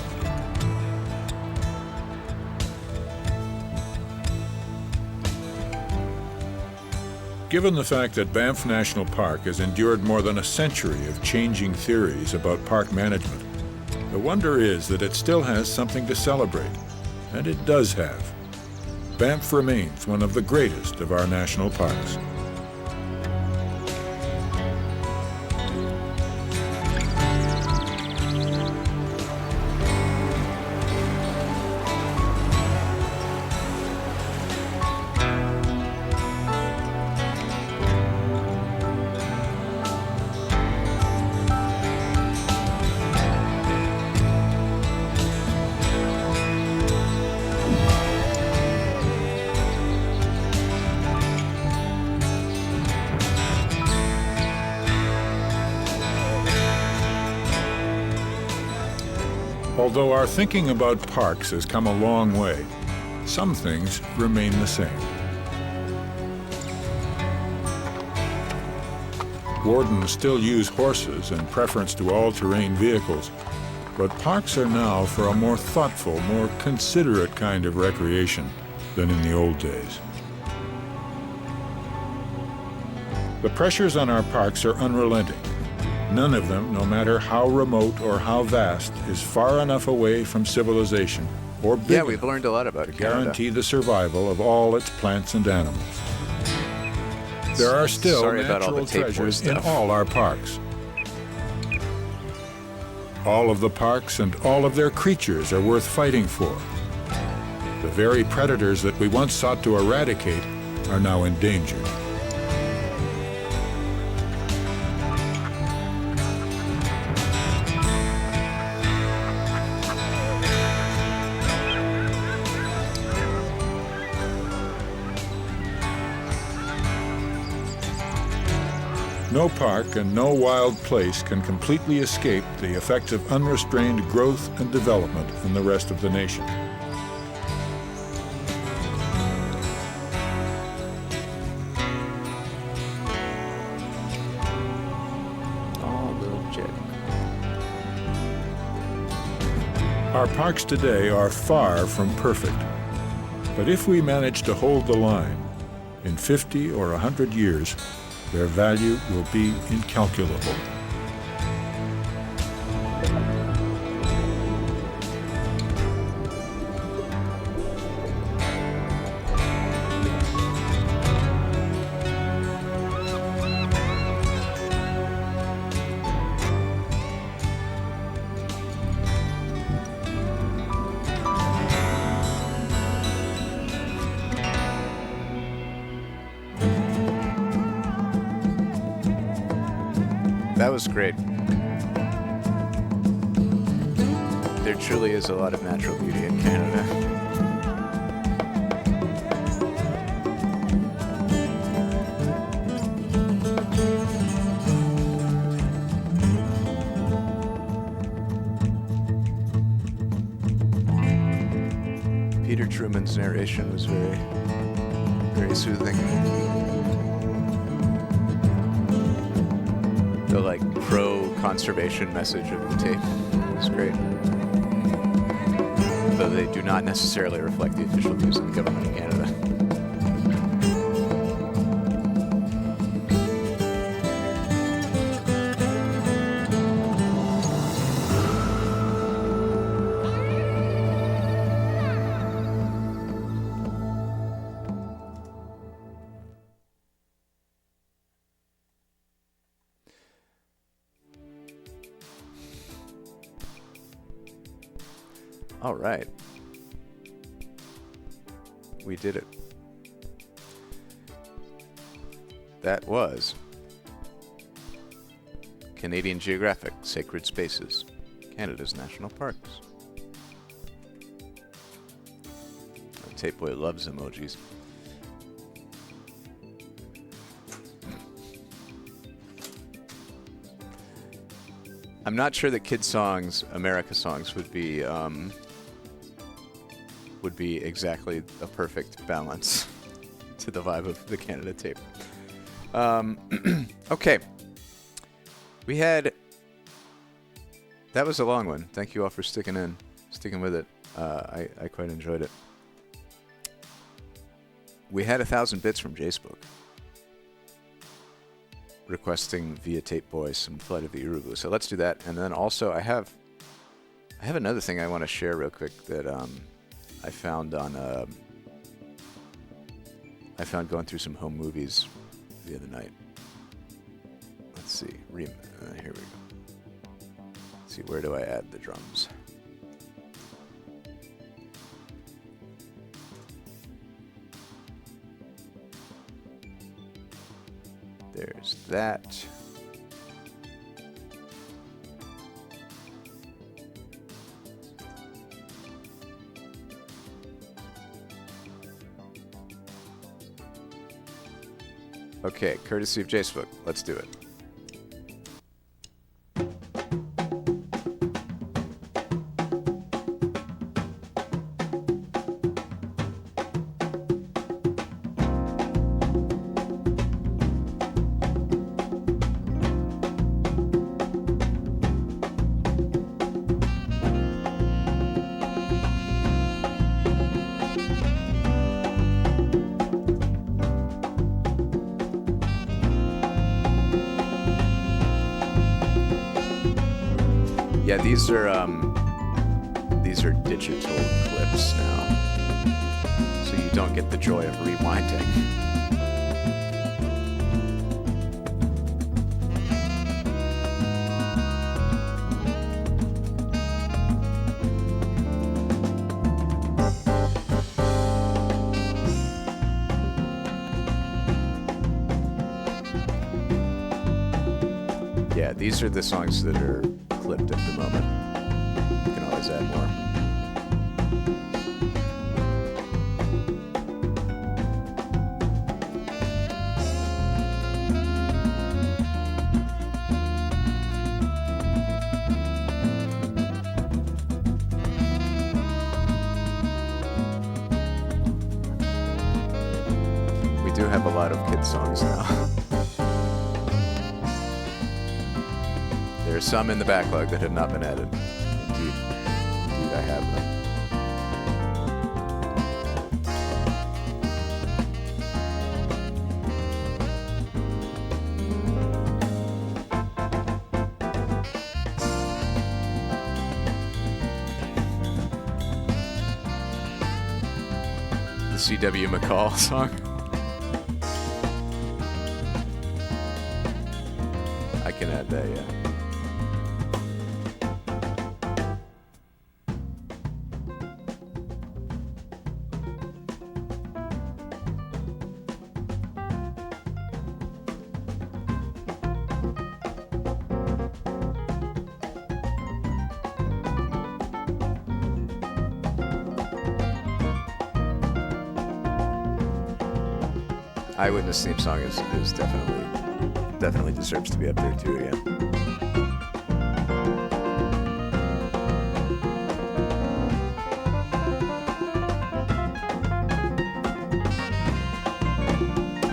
Given the fact that Banff National Park has endured more than a century of changing theories about park management, the wonder is that it still has something to celebrate, and it does have. Banff remains one of the greatest of our national parks. Although our thinking about parks has come a long way, some things remain the same. Wardens still use horses in preference to all-terrain vehicles, but parks are now for a more thoughtful, more considerate kind of recreation than in the old days. The pressures on our parks are unrelenting. None of them, no matter how remote or how vast, is far enough away from civilization or big we've learned a lot about to Canada. guarantee the survival of all its plants and animals. There are still Sorry about all the natural tape war treasures in stuff. all our parks. All of the parks and all of their creatures are worth fighting for. The very predators that we once sought to eradicate are now endangered. No park and no wild place can completely escape the effects of unrestrained growth and development in the rest of the nation. Oh, little chick. Our parks today are far from perfect. But if we manage to hold the line, in 50 or 100 years, their value will be incalculable. was great. There truly is a lot of natural beauty in Canada. Peter Truman's narration was very, very soothing. The like pro-conservation message of the tape was great. Though they do not necessarily reflect the official views of the government of Canada. All right. We did it. That was Canadian Geographic Sacred Spaces, Canada's National Parks. The Tape Boy loves emojis. I'm not sure that kids' songs, America songs, would be exactly a perfect balance to the vibe of the Canada tape. Okay. That was a long one. Thank you all for sticking with it. I quite enjoyed it. We had 1,000 bits from Jacebook requesting via Tape Boy some Flight of the Urugu. So let's do that. And then also I have another thing I want to share real quick that I found going through some home movies the other night. Let's see. Here we go. Let's see, where do I add the drums? There's that. Okay, courtesy of Jacebook. Let's do it. Yeah, these are digital clips now, so you don't get the joy of rewinding. Yeah, these are the songs that are clipped at the moment. You can always add more. We do have a lot of kids' songs now. There are some in the backlog that have not been added. Indeed, I have them. The C.W. McCall song. I can add that, yeah. Eyewitness theme song is definitely deserves to be up there too. Yeah.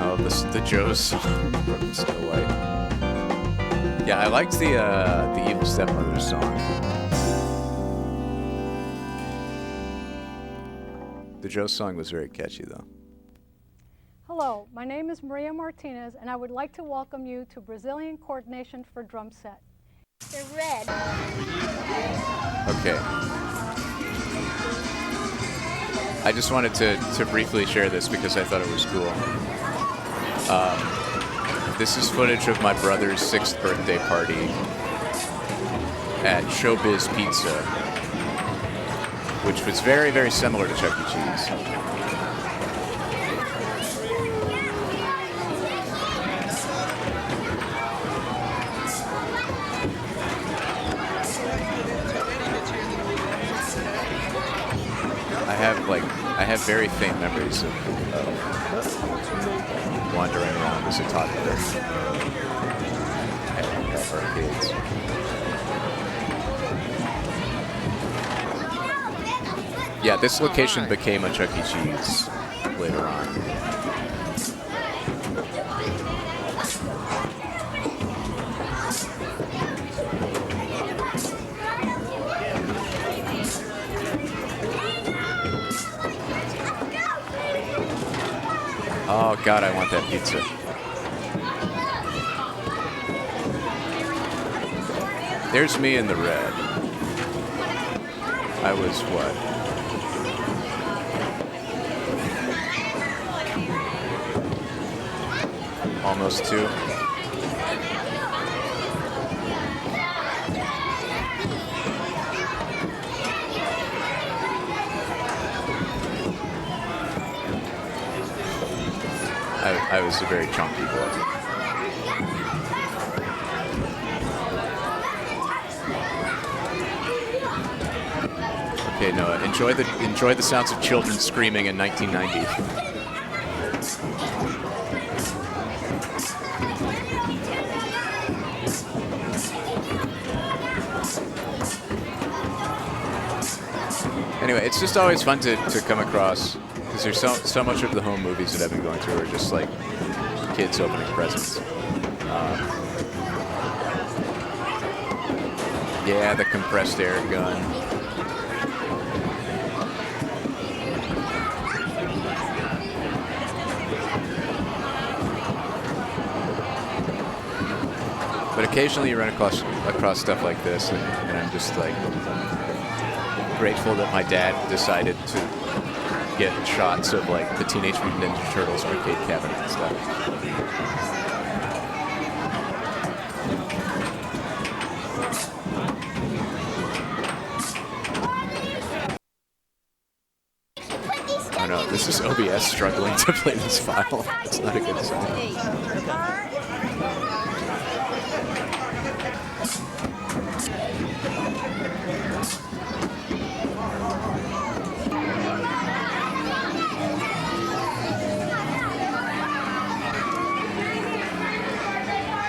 Oh, the Joe's song from Snow White. Yeah, I liked the Evil Stepmother's song. The Joe's song was very catchy though. Hello, my name is Maria Martinez, and I would like to welcome you to Brazilian Coordination for Drum Set. They're red. Okay. I just wanted to briefly share this because I thought it was cool. This is footage of my brother's 6th birthday party at Showbiz Pizza, which was very, very similar to Chuck E. Cheese. I have very faint memories of wandering around as a toddler at arcades. Yeah, this location became a Chuck E. Cheese later on. Oh God, I want that pizza. There's me in the red. I was what? Almost 2. I was a very chunky boy. Okay, Noah, enjoy the sounds of children screaming in 1990. Anyway, it's just always fun to come across, because there's so much of the home movies that I've been going through are just like kids opening presents. Yeah, the compressed air gun. But occasionally you run across stuff like this, and I'm just like grateful that my dad decided to get shots of like the Teenage Mutant Ninja Turtles arcade cabinet and stuff. Oh no, this is OBS struggling to play this file. It's not a good sign.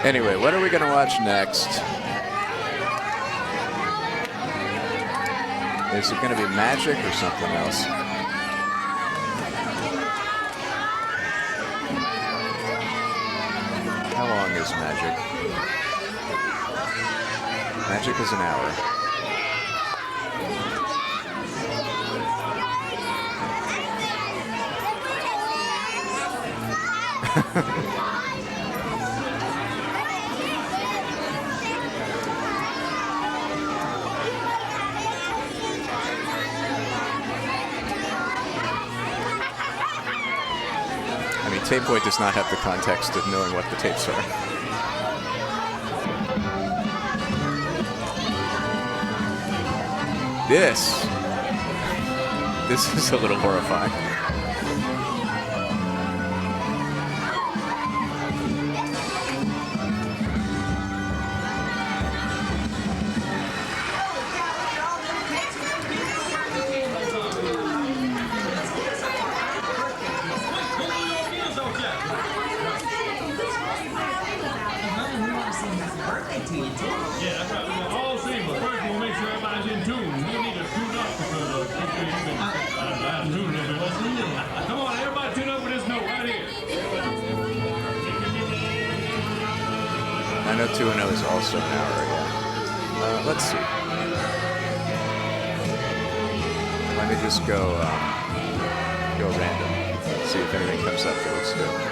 Anyway, what are we going to watch next? Is it going to be magic or something else? How long is magic? Magic is an hour. Tape Boy does not have the context of knowing what the tapes are. This is a little horrifying. I know 210 is also an hour, yeah. Let's see. Let me just go random. See if anything comes up that looks good.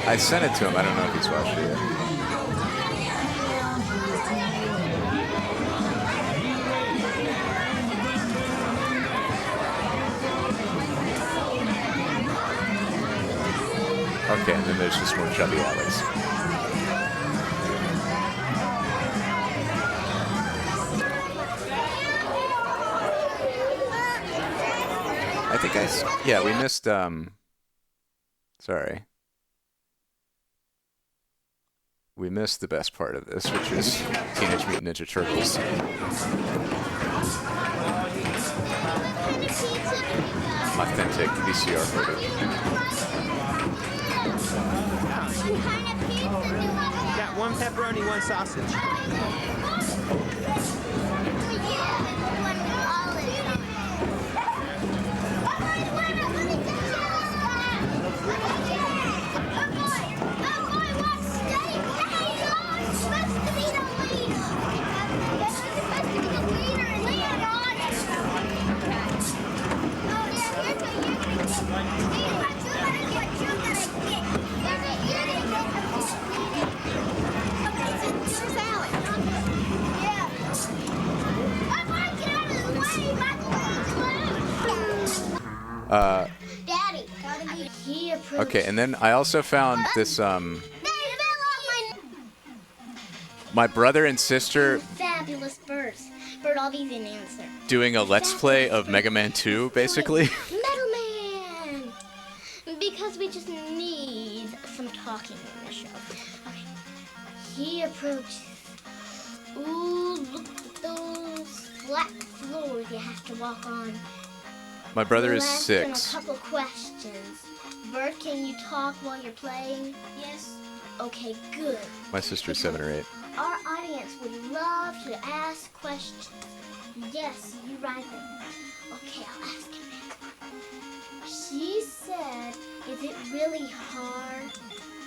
I sent it to him. I don't know if he's watched it yet. Okay, and then there's just more chubby Alex. I think yeah, we missed, sorry. We missed the best part of this, which is Teenage Mutant Ninja Turtles. Authentic VCR footage. Got one pepperoni, one sausage. Daddy, okay, and then I also found this, my brother and sister fabulous birds. Bird, I'll be an answer. doing a Let's Play of Mega Man 2, basically. Metal Man! Because we just need some talking in the show. Okay. He approaches. Ooh, look at those flat floors you have to walk on. My brother is We'll ask him 6. a couple questions. Bert, can you talk while you're playing? Yes. Okay, good. My sister's 7 or 8. Our audience would love to ask questions. Yes, you right there. Okay, I'll ask him next. She said, is it really hard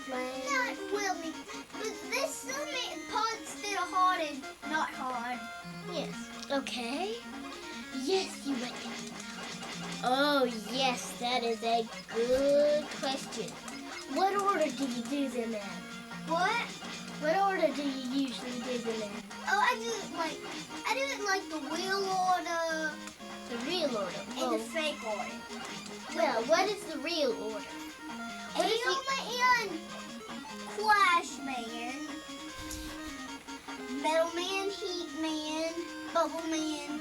playing? Not really. But there's so many parts that are hard and not hard. Yes. Okay. Yes, you right there. Oh, yes, that is a good question. What order do you do them in? What? What order do you usually do them in? Oh, I do it like the real order. The real order? And the fake order. Well, what is the real order? Man, Flash Man, Metal Man, Heat Man, Bubble Man,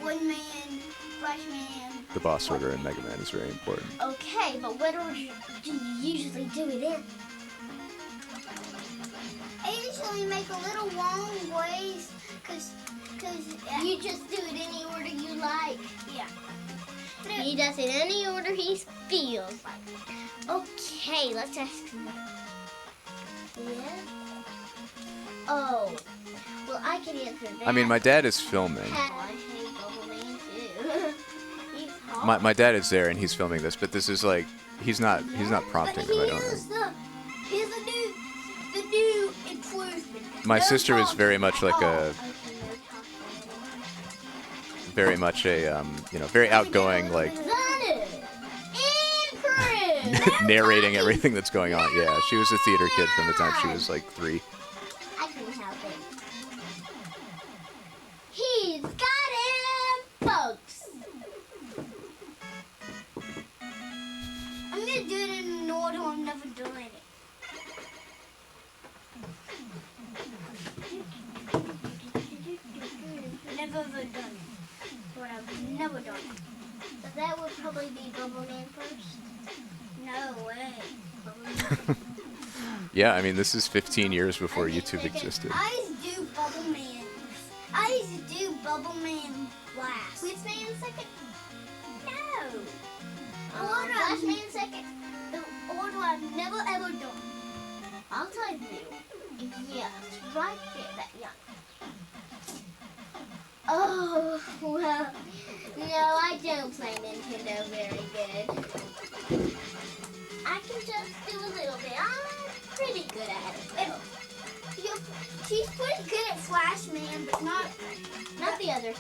Wood Man, Flash Man. The boss order in Mega Man is very important. Okay, but what order do you usually do it in? I usually make a little long ways, cause you just do it any order you like. Yeah. He does it any order he feels like. Okay, let's ask him. Yeah? Oh, well, I can answer that. I mean, my dad is filming. I hate Bubble Man too. He's hard. My dad is there and he's filming this, but this is like he's not prompting them. I don't think. Here's the new improvement. My sister is very much like very outgoing, like narrating everything that's going on. Yeah, she was a theater kid from the time she was like 3. I couldn't help it. He's got him, folks. I'm gonna do it in an order I've never done it. Never ever done it. What I've never done it. So that would probably be Bubble Man first? No way. Yeah, I mean, this is 15 years before YouTube existed. I do I used to do Bubble Man last. Quiz Man second? No. Flash Man second? The order I've never ever done. I'll tell you. Yes, right there, that young. Oh, well, no, I don't play Nintendo very good. I can just do a little bit. I'm pretty good at it. She's pretty good at Flash Man, but not the others.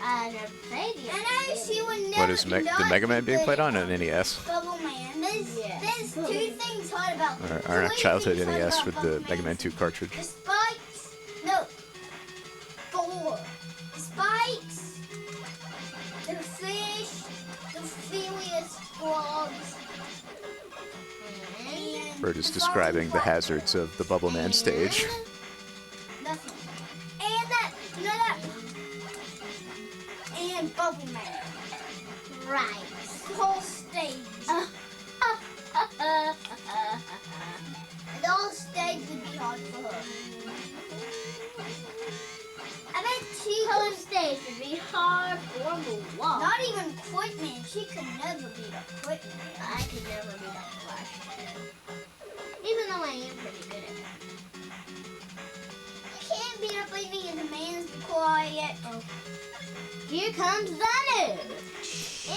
I never played the others. I know she would never. What is the Mega Man being played on? An NES? Bubble Man. There's two things hard about Our childhood NES with the Mega Man 2 cartridge. the spikes. No. 4. The spikes. The fish. The filious frogs. Bert is describing the hazards of the Bubble Man stage. Nothing. And that. And Bubble Man. Right. The whole stage. The whole stage would be hard for her. I bet whole stage would be hard for the wall. Not even Quickman. She could never beat up Quickman. I could never beat up Flash. Even though I am pretty good at it. You can't beat up anything in the man's quiet. Oh. Here comes Zanu.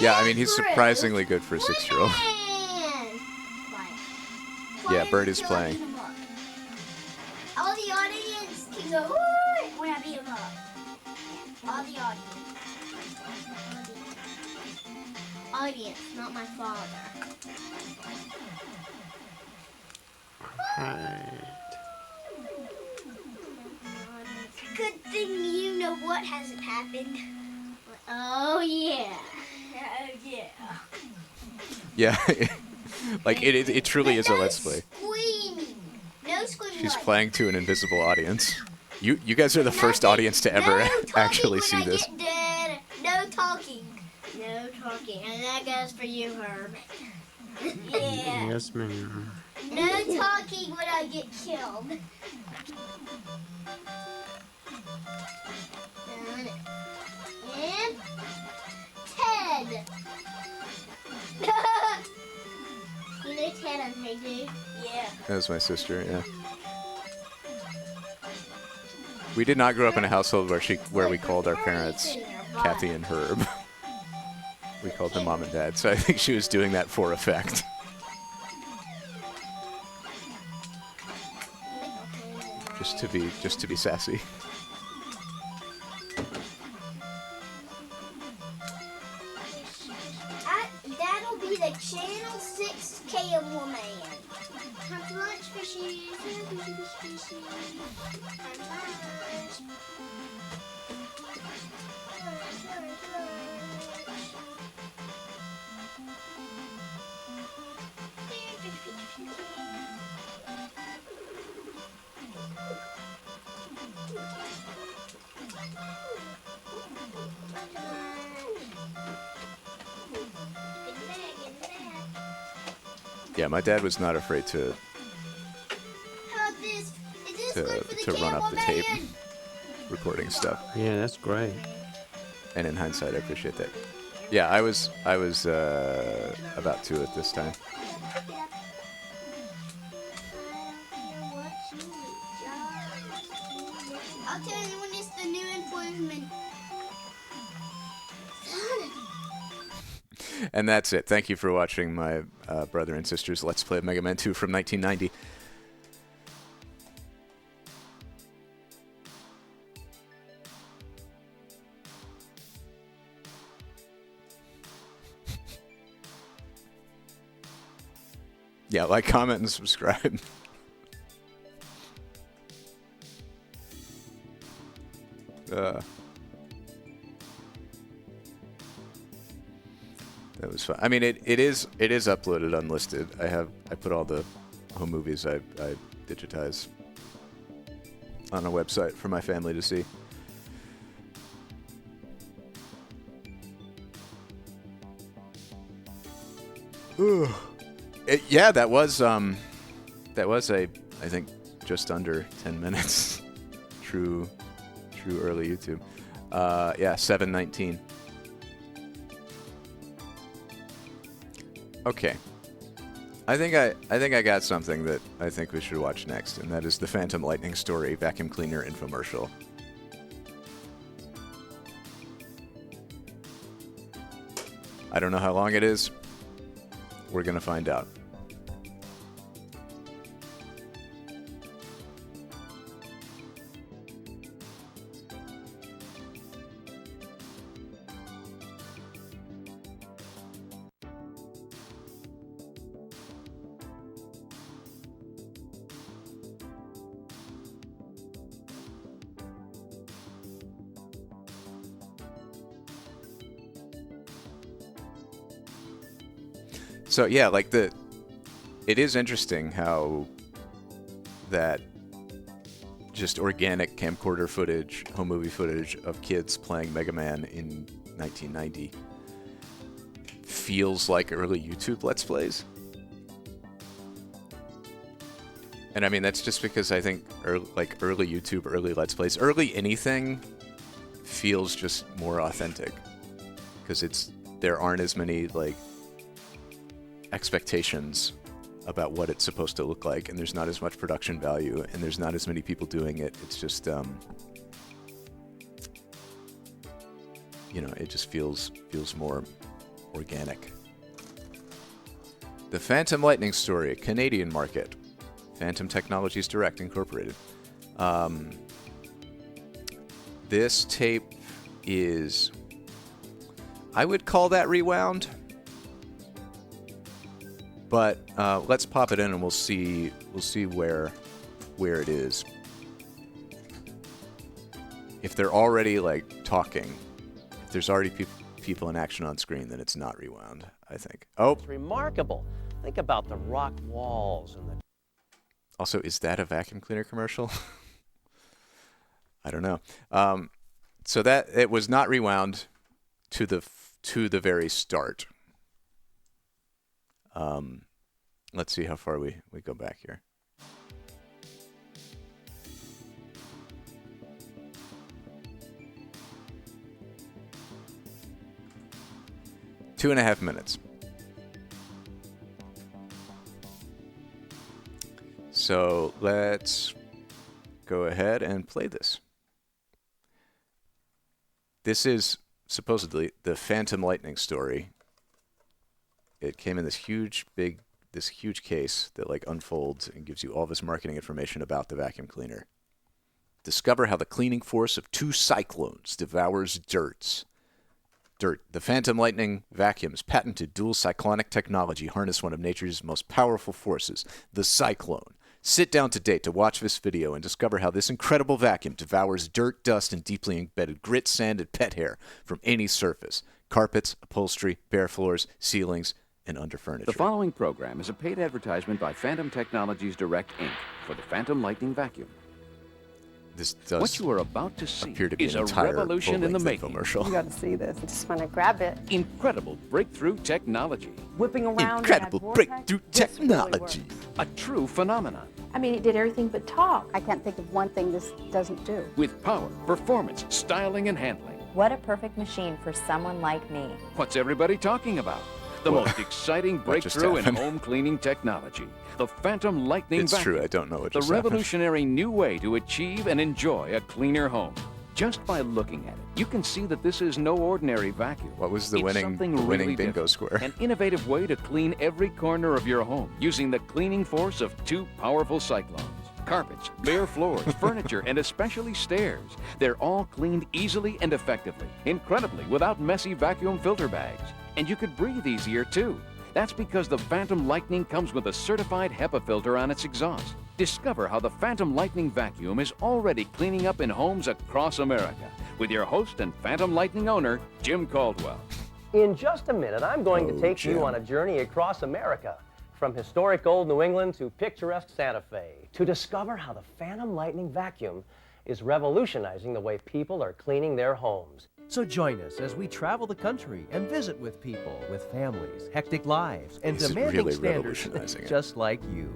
Yeah, I mean, he's surprisingly good for a 6-year-old. Yeah, Bert is playing. All the audience can go, woo, when I beat him up. All the audience. Audience, not my father. Good thing you know what hasn't happened. Oh, yeah. Oh, yeah. Yeah, like it truly is a Let's Play. Squeaming. No screaming. She's playing to an invisible audience. You guys are the first audience to ever actually see this. Dead. No talking. No talking. And that goes for you, Herb. Yeah. Yes, ma'am. No talking when I get killed. And Ted. You know Ted on Hey Dude? Yeah. That was my sister, yeah. We did not grow up in a household where we called our parents Kathy and Herb. We called them Mom and Dad, so I think she was doing that for effect. Just to be sassy. That'll be the Channel 6 Cable Man. Time for lunch, fishies. Time for lunch. Yeah, my dad was not afraid to run up the tape, recording stuff. Yeah, that's great. And in hindsight, I appreciate that. Yeah, I was about 2 at this time. I'll tell you when it's the new improvement. And that's it. Thank you for watching my brother and sister's Let's Play of Mega Man 2 from 1990. Yeah, like, comment, and subscribe. That was fun. I mean, it is uploaded unlisted. I put all the home movies I digitize on a website for my family to see. Ooh. Yeah, that was I think just under 10 minutes. True True early YouTube. Yeah, 719. Okay. I think I got something that I think we should watch next, and that is the Fantom Lightning Story vacuum cleaner infomercial. I don't know how long it is. We're gonna find out. So yeah, like it is interesting how that just organic camcorder footage, home movie footage of kids playing Mega Man in 1990 feels like early YouTube Let's Plays. And I mean, that's just because I think early YouTube, early Let's Plays, early anything feels just more authentic. Because there aren't as many like expectations about what it's supposed to look like, and there's not as much production value, and there's not as many people doing it. It's just it just feels more organic. The Fantom Lightning Story, Canadian market. Fantom Technologies Direct Incorporated. This tape is, I would call that rewound. But let's pop it in and we'll see where it is. If they're already like talking, if there's already people in action on screen, then it's not rewound, I think. Oh, it's remarkable. Think about the rock walls and the. Also, is that a vacuum cleaner commercial? I don't know. So that it was not rewound to the very start. Let's see how far we go back here. Two and a half minutes. So let's go ahead and play this. This is supposedly the Fantom Lightning Story. It came in this huge case that like unfolds and gives you all this marketing information about the vacuum cleaner. Discover how the cleaning force of two cyclones devours dirt. The Fantom Lightning Vacuum's patented dual cyclonic technology harness one of nature's most powerful forces, the cyclone. Sit down today to watch this video and discover how this incredible vacuum devours dirt, dust, and deeply embedded grit, sand, and pet hair from any surface. Carpets, upholstery, bare floors, ceilings, and under furniture. The following program is a paid advertisement by Fantom Technologies Direct, Inc. for the Fantom Lightning Vacuum. This does what you are about to see appear to be is an a entire revolution in the making. Infomercial. You got to see this. I just want to grab it. Incredible breakthrough technology. Whipping around. Incredible breakthrough technology. A true phenomenon. I mean, it did everything but talk. I can't think of one thing this doesn't do. With power, performance, styling, and handling. What a perfect machine for someone like me. What's everybody talking about? The most exciting breakthrough in home cleaning technology. The Fantom Lightning Vacuum. It's true, I don't know what just happened. The revolutionary new way to achieve and enjoy a cleaner home. Just by looking at it, you can see that this is no ordinary vacuum. What was the winning bingo square? An innovative way to clean every corner of your home using the cleaning force of two powerful cyclones. Carpets, bare floors, furniture, and especially stairs. They're all cleaned easily and effectively, incredibly, without messy vacuum filter bags. And you could breathe easier, too. That's because the Fantom Lightning comes with a certified HEPA filter on its exhaust. Discover how the Fantom Lightning Vacuum is already cleaning up in homes across America with your host and Fantom Lightning owner, Jim Caldwell. In just a minute, I'm going to take you on a journey across America, from historic old New England to picturesque Santa Fe, to discover how the Fantom Lightning Vacuum is revolutionizing the way people are cleaning their homes. So join us as we travel the country and visit with people with families, hectic lives, and demanding standards just like you.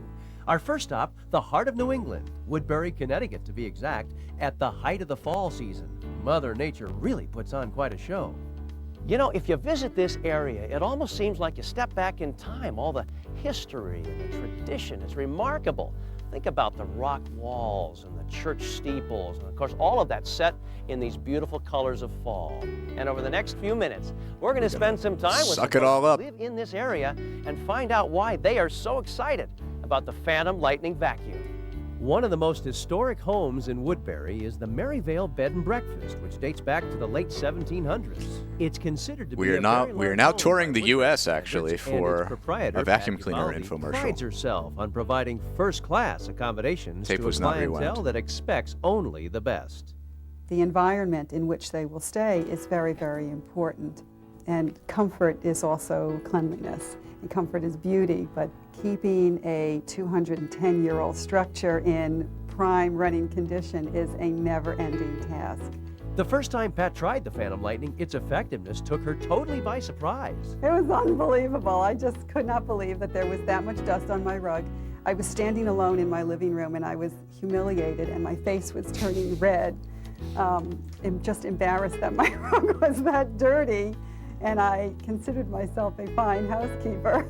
Our first stop, the heart of New England, Woodbury, Connecticut to be exact, at the height of the fall season. Mother Nature really puts on quite a show. You know, if you visit this area, it almost seems like you step back in time. All the history and the tradition is remarkable. Think about the rock walls and the church steeples, and of course all of that set in these beautiful colors of fall. And over the next few minutes, we're going to spend some time with Suck it all up. who live in this area and find out why they are so excited about the Fantom Lightning Vacuum. One of the most historic homes in Woodbury is the Maryvale Bed and Breakfast, which dates back to the late 1700s. It's considered to be We are now touring the U.S. actually for a vacuum cleaner infomercial. Prides herself on providing first-class accommodations Tape to a was not clientele rewound. that expects only the best. The environment in which they will stay is very, very important. And comfort is also cleanliness. And comfort is beauty, but keeping a 210-year-old structure in prime running condition is a never-ending task. The first time Pat tried the Fantom Lightning, its effectiveness took her totally by surprise. It was unbelievable. I just could not believe that there was that much dust on my rug. I was standing alone in my living room and I was humiliated and my face was turning red. I'm just embarrassed that my rug was that dirty, and I considered myself a fine housekeeper.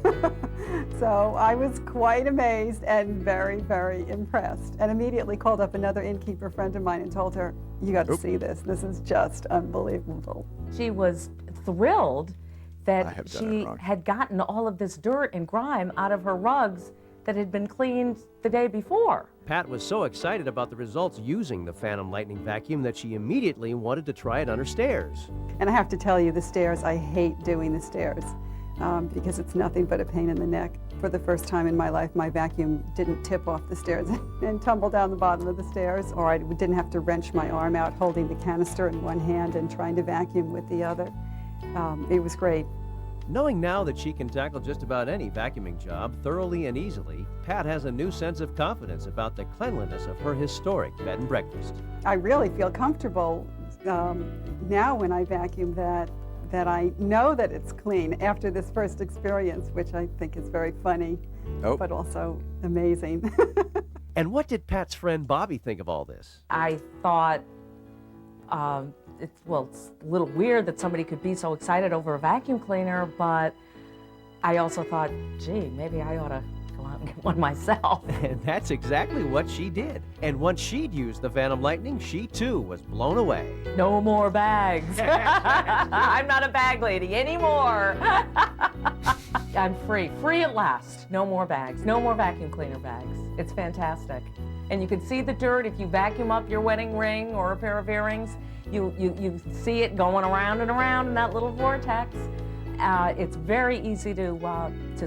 So I was quite amazed and very, very impressed, and immediately called up another innkeeper friend of mine and told her, you got to see this. This is just unbelievable. She was thrilled that she had gotten all of this dirt and grime out of her rugs that had been cleaned the day before. Pat was so excited about the results using the Fantom Lightning Vacuum that she immediately wanted to try it on her stairs. And I have to tell you, the stairs, I hate doing the stairs because it's nothing but a pain in the neck. For the first time in my life, my vacuum didn't tip off the stairs and tumble down the bottom of the stairs, or I didn't have to wrench my arm out holding the canister in one hand and trying to vacuum with the other. It was great. Knowing now that she can tackle just about any vacuuming job thoroughly and easily, Pat has a new sense of confidence about the cleanliness of her historic bed and breakfast. I really feel comfortable now when I vacuum that I know that it's clean after this first experience, which I think is very funny, but also amazing. And what did Pat's friend Bobby think of all this? I thought, it's a little weird that somebody could be so excited over a vacuum cleaner, but I also thought, gee, maybe I ought to go out and get one myself. And that's exactly what she did. And once she'd used the Fantom Lightning, she too was blown away. No more bags. I'm not a bag lady anymore. I'm free at last. No more bags, no more vacuum cleaner bags. It's fantastic. And you can see the dirt if you vacuum up your wedding ring or a pair of earrings. You see it going around and around in that little vortex. It's very easy to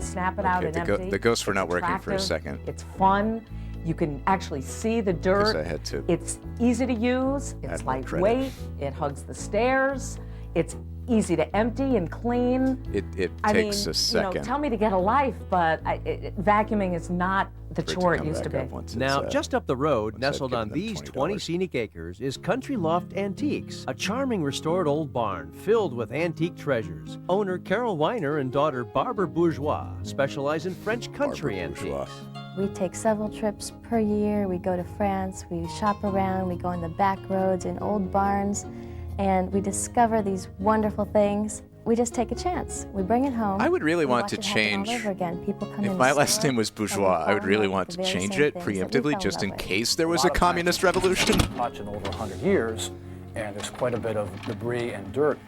snap it out and empty. The ghosts were not working for a attractive. second. It's fun. You can actually see the dirt. I had to It's easy to use. It's lightweight. It hugs the stairs. It's easy to empty and clean. It takes a second. You know, tell me to get a life, but vacuuming is not the chore it used to be. Now, just up the road, nestled on these 20 scenic acres, is Country Loft Antiques, a charming restored old barn filled with antique treasures. Owner Carol Weiner and daughter Barbara Bourgeois specialize in French country antiques. We take several trips per year. We go to France, we shop around, we go on the back roads in old barns, and we discover these wonderful things. We just take a chance. We bring it home. I would really we want watch to it happen change. all over again. People come If in my the last store, name was and we Bourgeois, I would fall in really love want with to the very change same it things that we preemptively, fell just in in love with. case there was a communist revolution. Touching over 100 years, and there's quite a bit of debris and dirt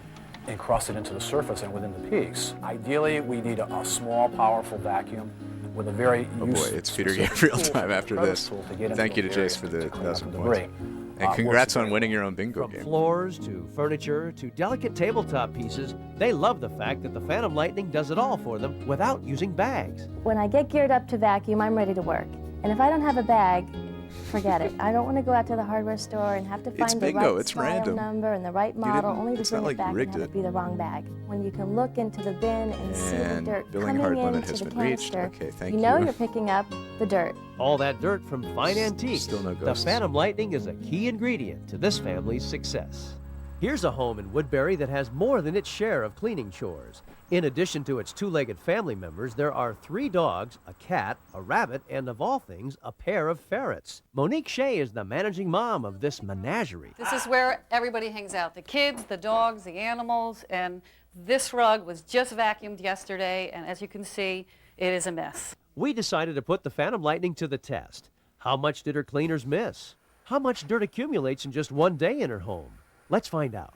encrusted into the surface and within the peaks. Ideally, we need a small, powerful vacuum with a very Oh boy, it's Peter Gabriel time after this. Thank you to Jace for the 1,000 points. And congrats on winning your own bingo game. Floors to furniture to delicate tabletop pieces, they love the fact that the Fantom Lightning does it all for them without using bags. When I get geared up to vacuum, I'm ready to work. And if I don't have a bag, forget it. I don't want to go out to the hardware store and have to find the bingo, right it's file random. number and the right model, only to it's bring not it like back you and rigged have it. it be the wrong bag. When you can look into the bin and see the And dirt billing coming hard limit into has the been reached. canister, Okay, thank you know you're picking up the dirt. All that dirt from fine antiques. Still no The ghosts. Fantom Lightning is a key ingredient to this family's success. Here's a home in Woodbury that has more than its share of cleaning chores. In addition to its two-legged family members, there are 3 dogs, a cat, a rabbit, and of all things, a pair of ferrets. Monique Shea is the managing mom of this menagerie. This is where everybody hangs out, the kids, the dogs, the animals, and this rug was just vacuumed yesterday, and as you can see, it is a mess. We decided to put the Fantom Lightning to the test. How much did her cleaners miss? How much dirt accumulates in just one day in her home? Let's find out.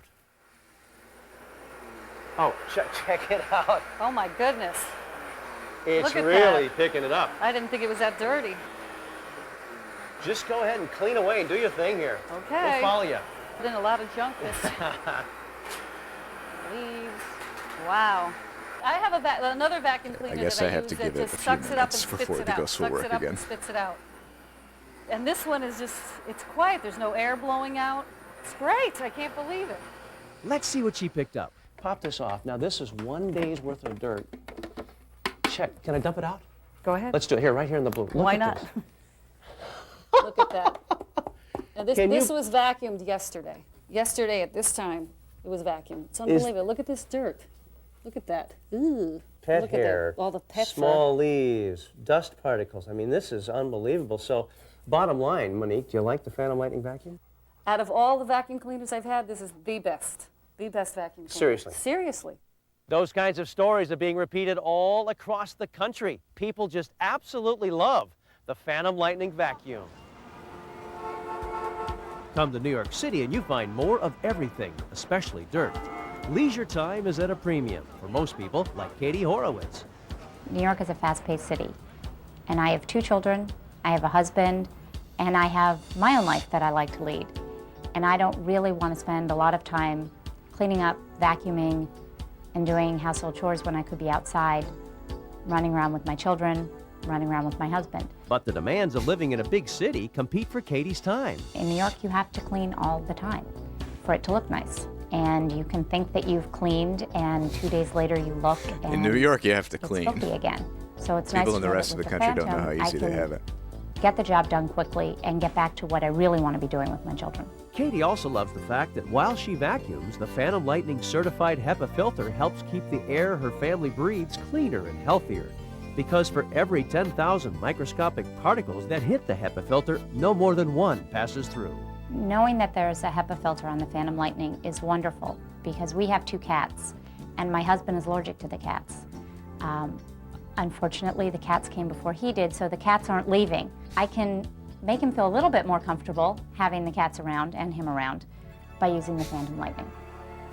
Oh, check it out. Oh my goodness. It's Look at really that. picking it up. I didn't think it was that dirty. Just go ahead and clean away and do your thing here. Okay. We'll follow you. Been a lot of junk this. Leaves. Wow. I have another vacuum cleaner guess that I have to use give that it just a few sucks it up and minutes spits before it it out. goes to Sucks work it up again. and spits it out. And this one is just, it's quiet. There's no air blowing out. It's great. I can't believe it. Let's see what she picked up. Pop this off. Now, this is 1 day's worth of dirt. Check. Can I dump it out? Go ahead. Let's do it here, right here in the blue. Look Why at not? this. Look at that. Now this was vacuumed yesterday. Yesterday at this time, it was vacuumed. It's unbelievable. Look at this dirt. Look at that. Ooh. Pet Look hair, at that. All the pet small fur. leaves, dust particles. I mean, this is unbelievable. So, bottom line, Monique, do you like the Fantom Lightning vacuum? Out of all the vacuum cleaners I've had, this is the best. The best vacuum cleaner. Seriously? Seriously. Those kinds of stories are being repeated all across the country. People just absolutely love the Fantom Lightning vacuum. Come to New York City and you find more of everything, especially dirt. Leisure time is at a premium for most people, like Katie Horowitz. New York is a fast-paced city, and I have 2 children, I have a husband, and I have my own life that I like to lead. And I don't really want to spend a lot of time cleaning up, vacuuming, and doing household chores when I could be outside, running around with my children, running around with my husband. But the demands of living in a big city compete for Katie's time. In New York, you have to clean all the time for it to look nice. And you can think that you've cleaned, and 2 days later you look and In New York, you have to it's clean. filthy again. So it's nice People to in the know rest that of the with country don't know how Fantom, easy they I have can it. get the job done quickly and get back to what I really want to be doing with my children. Katie also loves the fact that while she vacuums, the Fantom Lightning certified HEPA filter helps keep the air her family breathes cleaner and healthier. Because for every 10,000 microscopic particles that hit the HEPA filter, no more than 1 passes through. Knowing that there's a HEPA filter on the Fantom Lightning is wonderful because we have 2 cats and my husband is allergic to the cats. Unfortunately, the cats came before he did, so the cats aren't leaving. I can make him feel a little bit more comfortable having the cats around and him around by using the Fantom Lightning.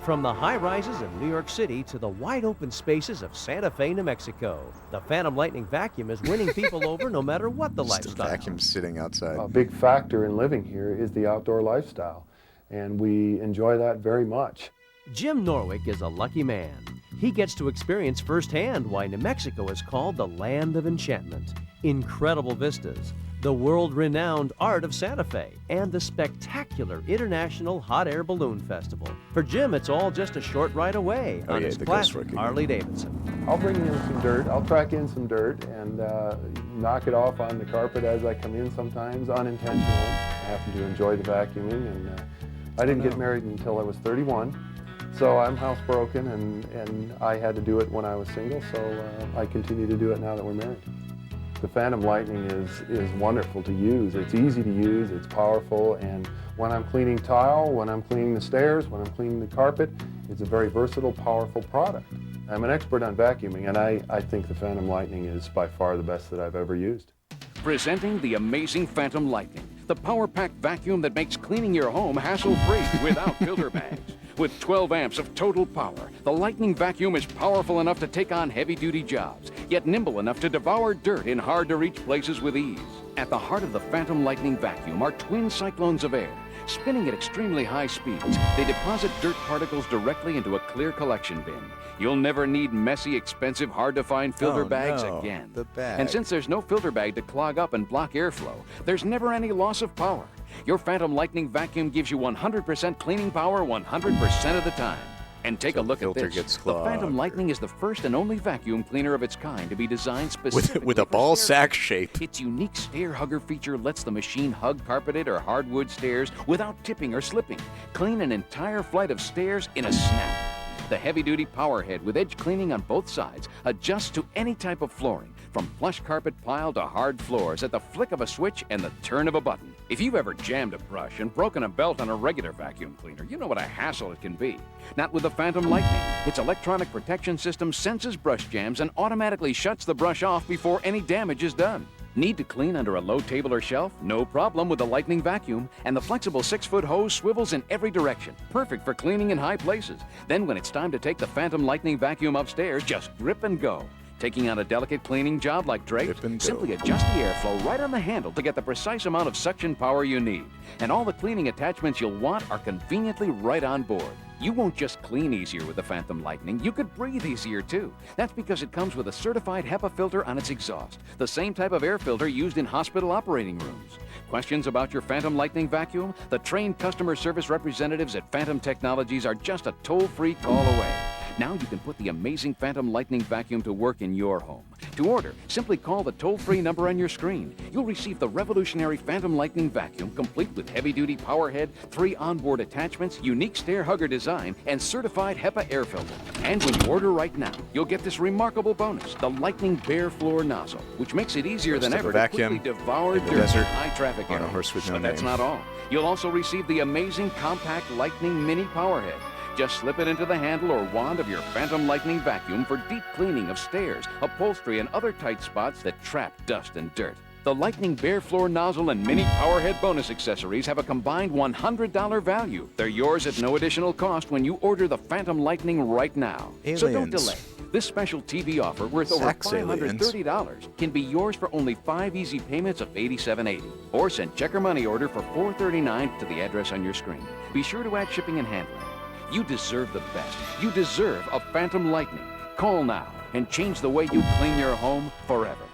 From the high rises of New York City to the wide open spaces of Santa Fe, New Mexico, the Fantom Lightning vacuum is winning people over no matter what the Just a lifestyle. vacuum sitting outside. A big factor in living here is the outdoor lifestyle, and we enjoy that very much. Jim Norwick is a lucky man. He gets to experience firsthand why New Mexico is called the land of enchantment. Incredible vistas, the world-renowned art of Santa Fe, and the spectacular International Hot Air Balloon Festival. For Jim, it's all just a short ride away on his classic Harley Davidson. I'll bring in some dirt, I'll track in some dirt and knock it off on the carpet as I come in sometimes, unintentionally. I happen to enjoy the vacuuming, and I didn't get married until I was 31. So I'm housebroken, and I had to do it when I was single, so I continue to do it now that we're married. The Fantom Lightning is wonderful to use. It's easy to use, it's powerful, and when I'm cleaning tile, when I'm cleaning the stairs, when I'm cleaning the carpet, it's a very versatile, powerful product. I'm an expert on vacuuming, and I think the Fantom Lightning is by far the best that I've ever used. Presenting the amazing Fantom Lightning, the power-packed vacuum that makes cleaning your home hassle-free without filter bags. With 12 amps of total power, the Lightning vacuum is powerful enough to take on heavy-duty jobs, yet nimble enough to devour dirt in hard-to-reach places with ease. At the heart of the Fantom Lightning vacuum are twin cyclones of air. Spinning at extremely high speeds, they deposit dirt particles directly into a clear collection bin. You'll never need messy, expensive, hard-to-find filter bags again. The bag. And since there's no filter bag to clog up and block airflow, there's never any loss of power. Your Fantom Lightning vacuum gives you 100% cleaning power 100% of the time. And take So a look the at filter this. gets The clogged Fantom Lightning is the first and only vacuum cleaner of its kind to be designed specifically with a for ball stair sack cleaning. shape. Its unique stair hugger feature lets the machine hug carpeted or hardwood stairs without tipping or slipping. Clean an entire flight of stairs in a snap. The heavy-duty power head with edge cleaning on both sides adjusts to any type of flooring, from plush carpet pile to hard floors at the flick of a switch and the turn of a button. If you've ever jammed a brush and broken a belt on a regular vacuum cleaner, you know what a hassle it can be. Not with the Fantom Lightning. Its electronic protection system senses brush jams and automatically shuts the brush off before any damage is done. Need to clean under a low table or shelf? No problem with the Lightning vacuum. And the flexible 6-foot hose swivels in every direction. Perfect for cleaning in high places. Then when it's time to take the Fantom Lightning vacuum upstairs, just grip and go. Taking on a delicate cleaning job like drapes? Simply adjust the airflow right on the handle to get the precise amount of suction power you need. And all the cleaning attachments you'll want are conveniently right on board. You won't just clean easier with the Fantom Lightning, you could breathe easier too. That's because it comes with a certified HEPA filter on its exhaust, the same type of air filter used in hospital operating rooms. Questions about your Fantom Lightning vacuum? The trained customer service representatives at Fantom Technologies are just a toll-free call away. Now you can put the amazing Fantom Lightning vacuum to work in your home. To order, simply call the toll-free number on your screen. You'll receive the revolutionary Fantom Lightning vacuum, complete with heavy-duty power head, 3 onboard attachments, unique stair hugger design, and certified HEPA air filter. And when you order right now, you'll get this remarkable bonus, the Lightning bare floor nozzle, which makes it easier than ever to quickly devour dirt in high-traffic areas. On a horse with no But that's name. not all. You'll also receive the amazing compact Lightning mini power head. Just slip it into the handle or wand of your Fantom Lightning vacuum for deep cleaning of stairs, upholstery, and other tight spots that trap dust and dirt. The Lightning bare floor nozzle and mini power head bonus accessories have a combined $100 value. They're yours at no additional cost when you order the Fantom Lightning right now. So don't Aliens. delay. This special TV offer worth over Sex aliens. $530 can be yours for only 5 easy payments of $87.80. Or send check or money order for $439 to the address on your screen. Be sure to add shipping and handling. You deserve the best. You deserve a Fantom Lightning. Call now and change the way you clean your home forever.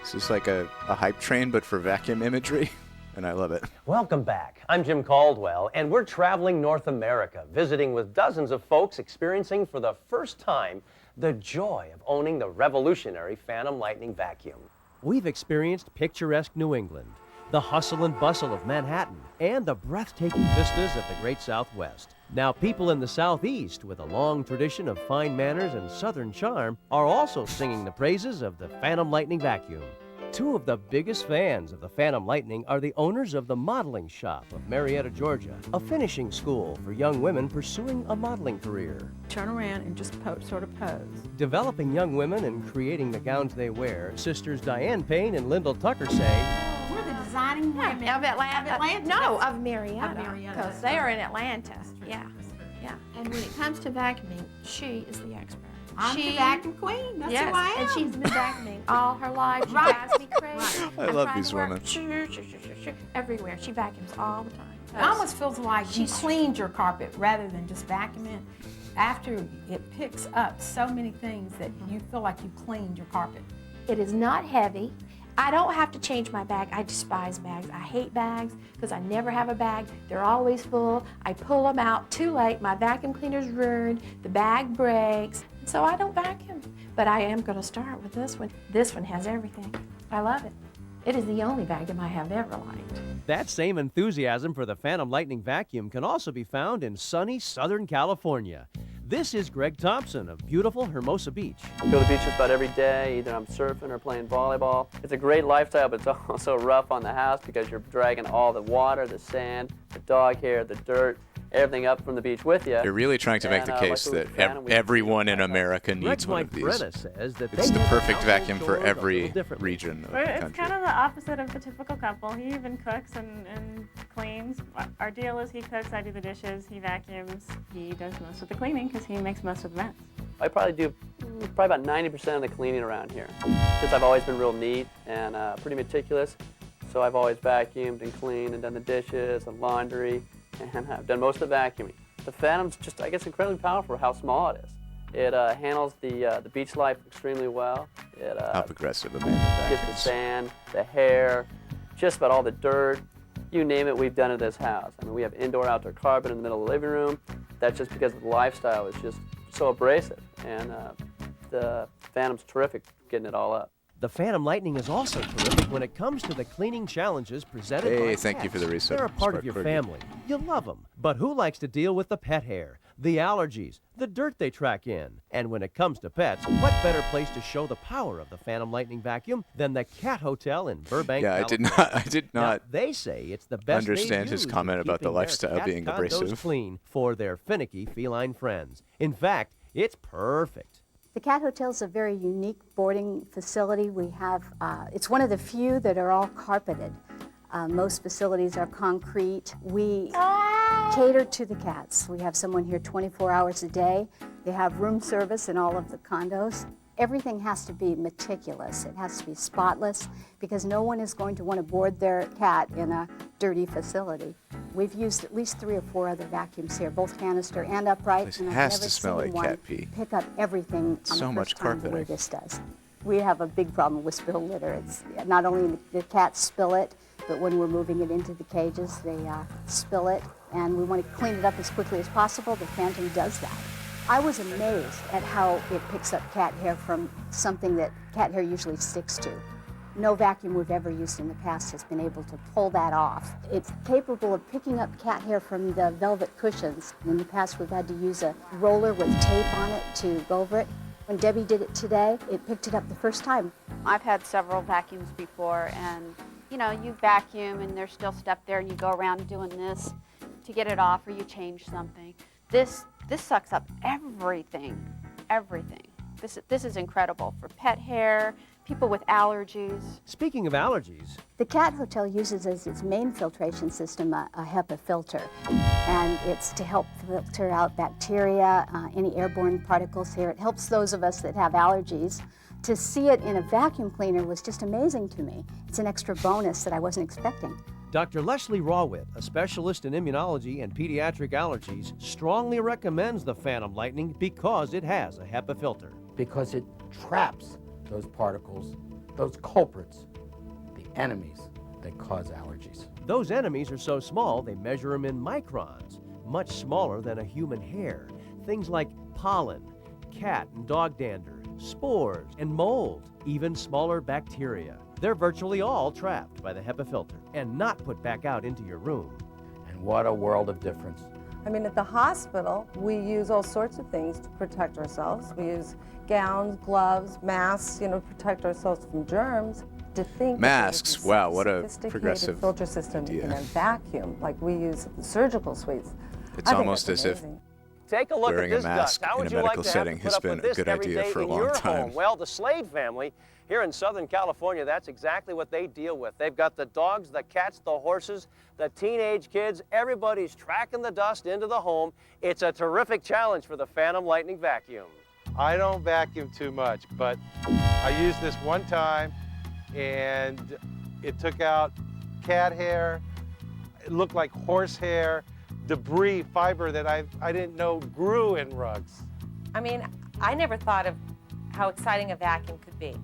This is like a hype train, but for vacuum imagery, and I love it. Welcome back. I'm Jim Caldwell, and we're traveling North America, visiting with dozens of folks experiencing for the first time the joy of owning the revolutionary Fantom Lightning vacuum. We've experienced picturesque New England, the hustle and bustle of Manhattan, and the breathtaking vistas of the Great Southwest. Now, people in the Southeast, with a long tradition of fine manners and Southern charm, are also singing the praises of the Fantom Lightning vacuum. Two of the biggest fans of the Fantom Lightning are the owners of the Modeling Shop of Marietta, Georgia, a finishing school for young women pursuing a modeling career. Turn around and just sort of pose. Developing young women and creating the gowns they wear, sisters Diane Payne and Lyndall Tucker say, We're the designing women Of Atlanta. No, of Marietta. Of Marietta. Because they are in Atlanta. Yeah. Yeah. And when it comes to vacuuming, she is the expert. I'm the vacuum queen. That's yes, who I am. and she's been vacuuming all her life. She drives me crazy. I love these women. Everywhere. She vacuums all the time. It almost feels like you cleaned your carpet rather than just vacuuming. After it picks up so many things that you feel like you cleaned your carpet. It is not heavy. I don't have to change my bag. I despise bags. I hate bags because I never have a bag. They're always full. I pull them out too late. My vacuum cleaner's ruined. The bag breaks. So I don't vacuum. But I am going to start with this one. This one has everything. I love it. It is the only vacuum I have ever liked. that same enthusiasm for the Fantom Lightning vacuum can also be found in sunny Southern California. This is Greg Thompson of beautiful Hermosa Beach. I go to the beach just about every day, either I'm surfing or playing volleyball. It's a great lifestyle, but it's also rough on the house because you're dragging all the water, the sand, the dog hair, the dirt, everything up from the beach with you. You're really trying to make the case that everyone in America needs one of these. Says that it's the perfect vacuum for every region of the It's country. kind of the opposite of the typical couple. He even cooks and cleans. Our deal is he cooks, I do the dishes, he vacuums, he does most of the cleaning because he makes most of the mess. I probably do about 90% of the cleaning around here. Since I've always been real neat and pretty meticulous, so I've always vacuumed and cleaned and done the dishes and laundry, and I've done most of the vacuuming. The Fantom's just, I guess, incredibly powerful for how small it is. It handles the beach life extremely well. It How progressive a man gets the sand, the hair, just about all the dirt. You name it, we've done in this house. I mean, we have indoor-outdoor carpet in the middle of the living room. that's just because the lifestyle is just so abrasive, and the Fantom's terrific getting it all up. The Fantom Lightning is also terrific when it comes to the cleaning challenges presented by Hey, thank you for the reset. They're a part of Smart your Corgi. family. You love them. But who likes to deal with the pet hair, the allergies, the dirt they track in? And when it comes to pets, what better place to show the power of the Fantom Lightning vacuum than the Cat Hotel in Burbank, Yeah, California? I did not Now, they say it's the best they've understand his used comment in about the keeping their lifestyle cat being condos abrasive. clean for their finicky feline friends. In fact, it's perfect. The Cat Hotel is a very unique boarding facility. We have, it's one of the few that are all carpeted. Most facilities are concrete. We cater to the cats. We have someone here 24 hours a day. They have room service in all of the condos. Everything has to be meticulous. It has to be spotless because no one is going to want to board their cat in a dirty facility. We've used at least 3 or 4 other vacuums here, both canister and upright. This and I've has never to smell seen like cat one pee. pick up everything on So the much first time the way carpeting. this does. We have a big problem with spilled litter. It's not only the cats spill it, but when we're moving it into the cages, they spill it, and we want to clean it up as quickly as possible. The Fantom does that. I was amazed at how it picks up cat hair from something that cat hair usually sticks to. No vacuum we've ever used in the past has been able to pull that off. It's capable of picking up cat hair from the velvet cushions. In the past, we've had to use a roller with tape on it to go over it. When Debbie did it today, it picked it up the first time. I've had several vacuums before, and you know, you vacuum and there's still stuff there, and you go around doing this to get it off, or you change something. This sucks up everything. This is incredible for pet hair, people with allergies. Speaking of allergies, The Cat Hotel uses as its main filtration system a HEPA filter, and it's to help filter out bacteria, any airborne particles here. It helps those of us that have allergies. To see it in a vacuum cleaner was just amazing to me. It's an extra bonus that I wasn't expecting. Dr. Leslie Rawwitt, a specialist in immunology and pediatric allergies, strongly recommends the Fantom Lightning because it has a HEPA filter. Because it traps those particles, those culprits, the enemies that cause allergies. Those enemies are so small they measure them in microns, much smaller than a human hair. Things like pollen, cat and dog dander, spores, and mold, even smaller bacteria. They're virtually all trapped by the HEPA filter and not put back out into your room. And what a world of difference. I mean, at the hospital, we use all sorts of things to protect ourselves. We use gowns, gloves, masks, protect ourselves from germs. To think Masks, that wow, what a sophisticated progressive filter system idea. in a vacuum, like we use at the surgical suites. It's I think almost that's as if amazing. Take a look wearing at a this mask dust. How in would a you like medical to have setting to has put up been with a this good every idea day for a in long your time. home? Well, the Slade family here in Southern California, that's exactly what they deal with. They've got the dogs, the cats, the horses, the teenage kids. Everybody's tracking the dust into the home. It's a terrific challenge for the Fantom Lightning vacuum. I don't vacuum too much, but I used this one time and it took out cat hair. It looked like horse hair, debris, fiber that I didn't know grew in rugs. I mean, I never thought of how exciting a vacuum could be.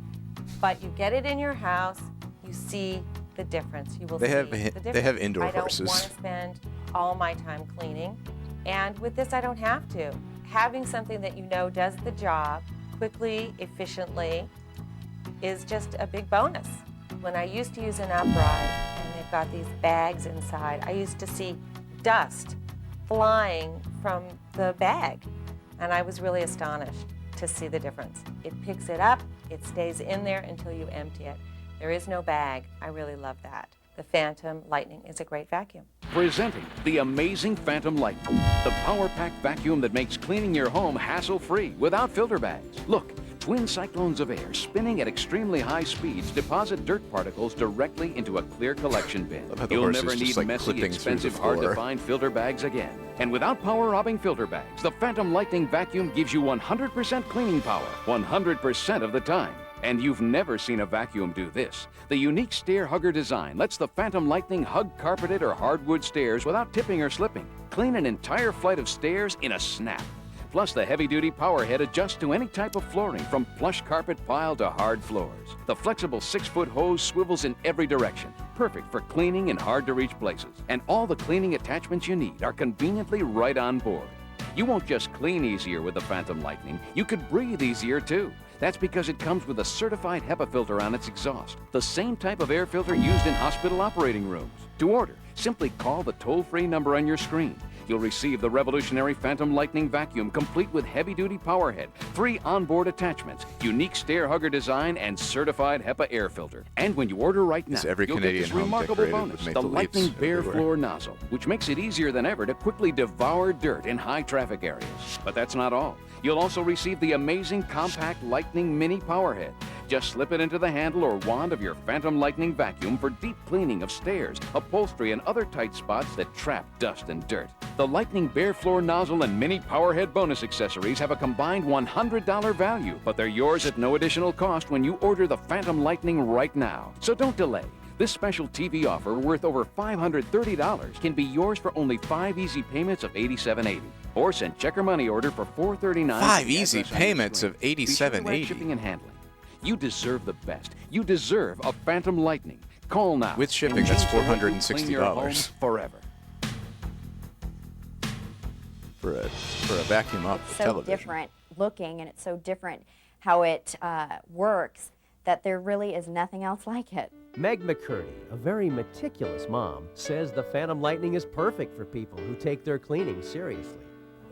But you get it in your house, you see the difference. You will They see have- the they difference. have indoor I don't horses. want to spend all my time cleaning. And with this, I don't have to. Having something that you know does the job quickly, efficiently, is just a big bonus. When I used to use an upright, and they've got these bags inside, I used to see dust flying from the bag. And I was really astonished to see the difference. It picks it up, it stays in there until you empty it. There is no bag. I really love that. The Fantom Lightning is a great vacuum. Presenting the amazing Fantom Lightning, the power-packed vacuum that makes cleaning your home hassle-free without filter bags. Look, twin cyclones of air spinning at extremely high speeds deposit dirt particles directly into a clear collection bin. Love how the You'll horse is never just, need like, messy, clipping through the expensive, floor. hard-to-find filter bags again. And without power-robbing filter bags, the Fantom Lightning vacuum gives you 100% cleaning power, 100% of the time. And you've never seen a vacuum do this. The unique stair hugger design lets the Fantom Lightning hug carpeted or hardwood stairs without tipping or slipping. Clean an entire flight of stairs in a snap. Plus, the heavy-duty power head adjusts to any type of flooring, from plush carpet pile to hard floors. The flexible 6-foot hose swivels in every direction, perfect for cleaning in hard-to-reach places. And all the cleaning attachments you need are conveniently right on board. You won't just clean easier with the Fantom Lightning, you could breathe easier too. That's because it comes with a certified HEPA filter on its exhaust, the same type of air filter used in hospital operating rooms. To order, simply call the toll-free number on your screen. You'll receive the revolutionary Fantom Lightning vacuum complete with heavy-duty power head, 3 onboard attachments, unique stair hugger design, and certified HEPA air filter. And when you order right now, every you'll Canadian get this home remarkable decorated bonus, with the maple leaves Lightning bare everywhere. floor nozzle, which makes it easier than ever to quickly devour dirt in high traffic areas. But that's not all. You'll also receive the amazing compact Lightning mini power head. Just slip it into the handle or wand of your Fantom Lightning vacuum for deep cleaning of stairs, upholstery, and other tight spots that trap dust and dirt. The Lightning bare floor nozzle and mini powerhead bonus accessories have a combined $100 value, but they're yours at no additional cost when you order the Fantom Lightning right now. So don't delay. This special TV offer worth over $530 can be yours for only 5 easy payments of $87.80. Or send check or money order for $439. 5 easy payments of $87.80. Shipping and handling. You deserve the best. You deserve a Fantom Lightning. Call now. With shipping, and that's change the way you clean your home $460 forever. for a vacuum up So television. different looking, and it's so different how it works that there really is nothing else like it. Meg McCurdy, a very meticulous mom, says the Fantom Lightning is perfect for people who take their cleaning seriously.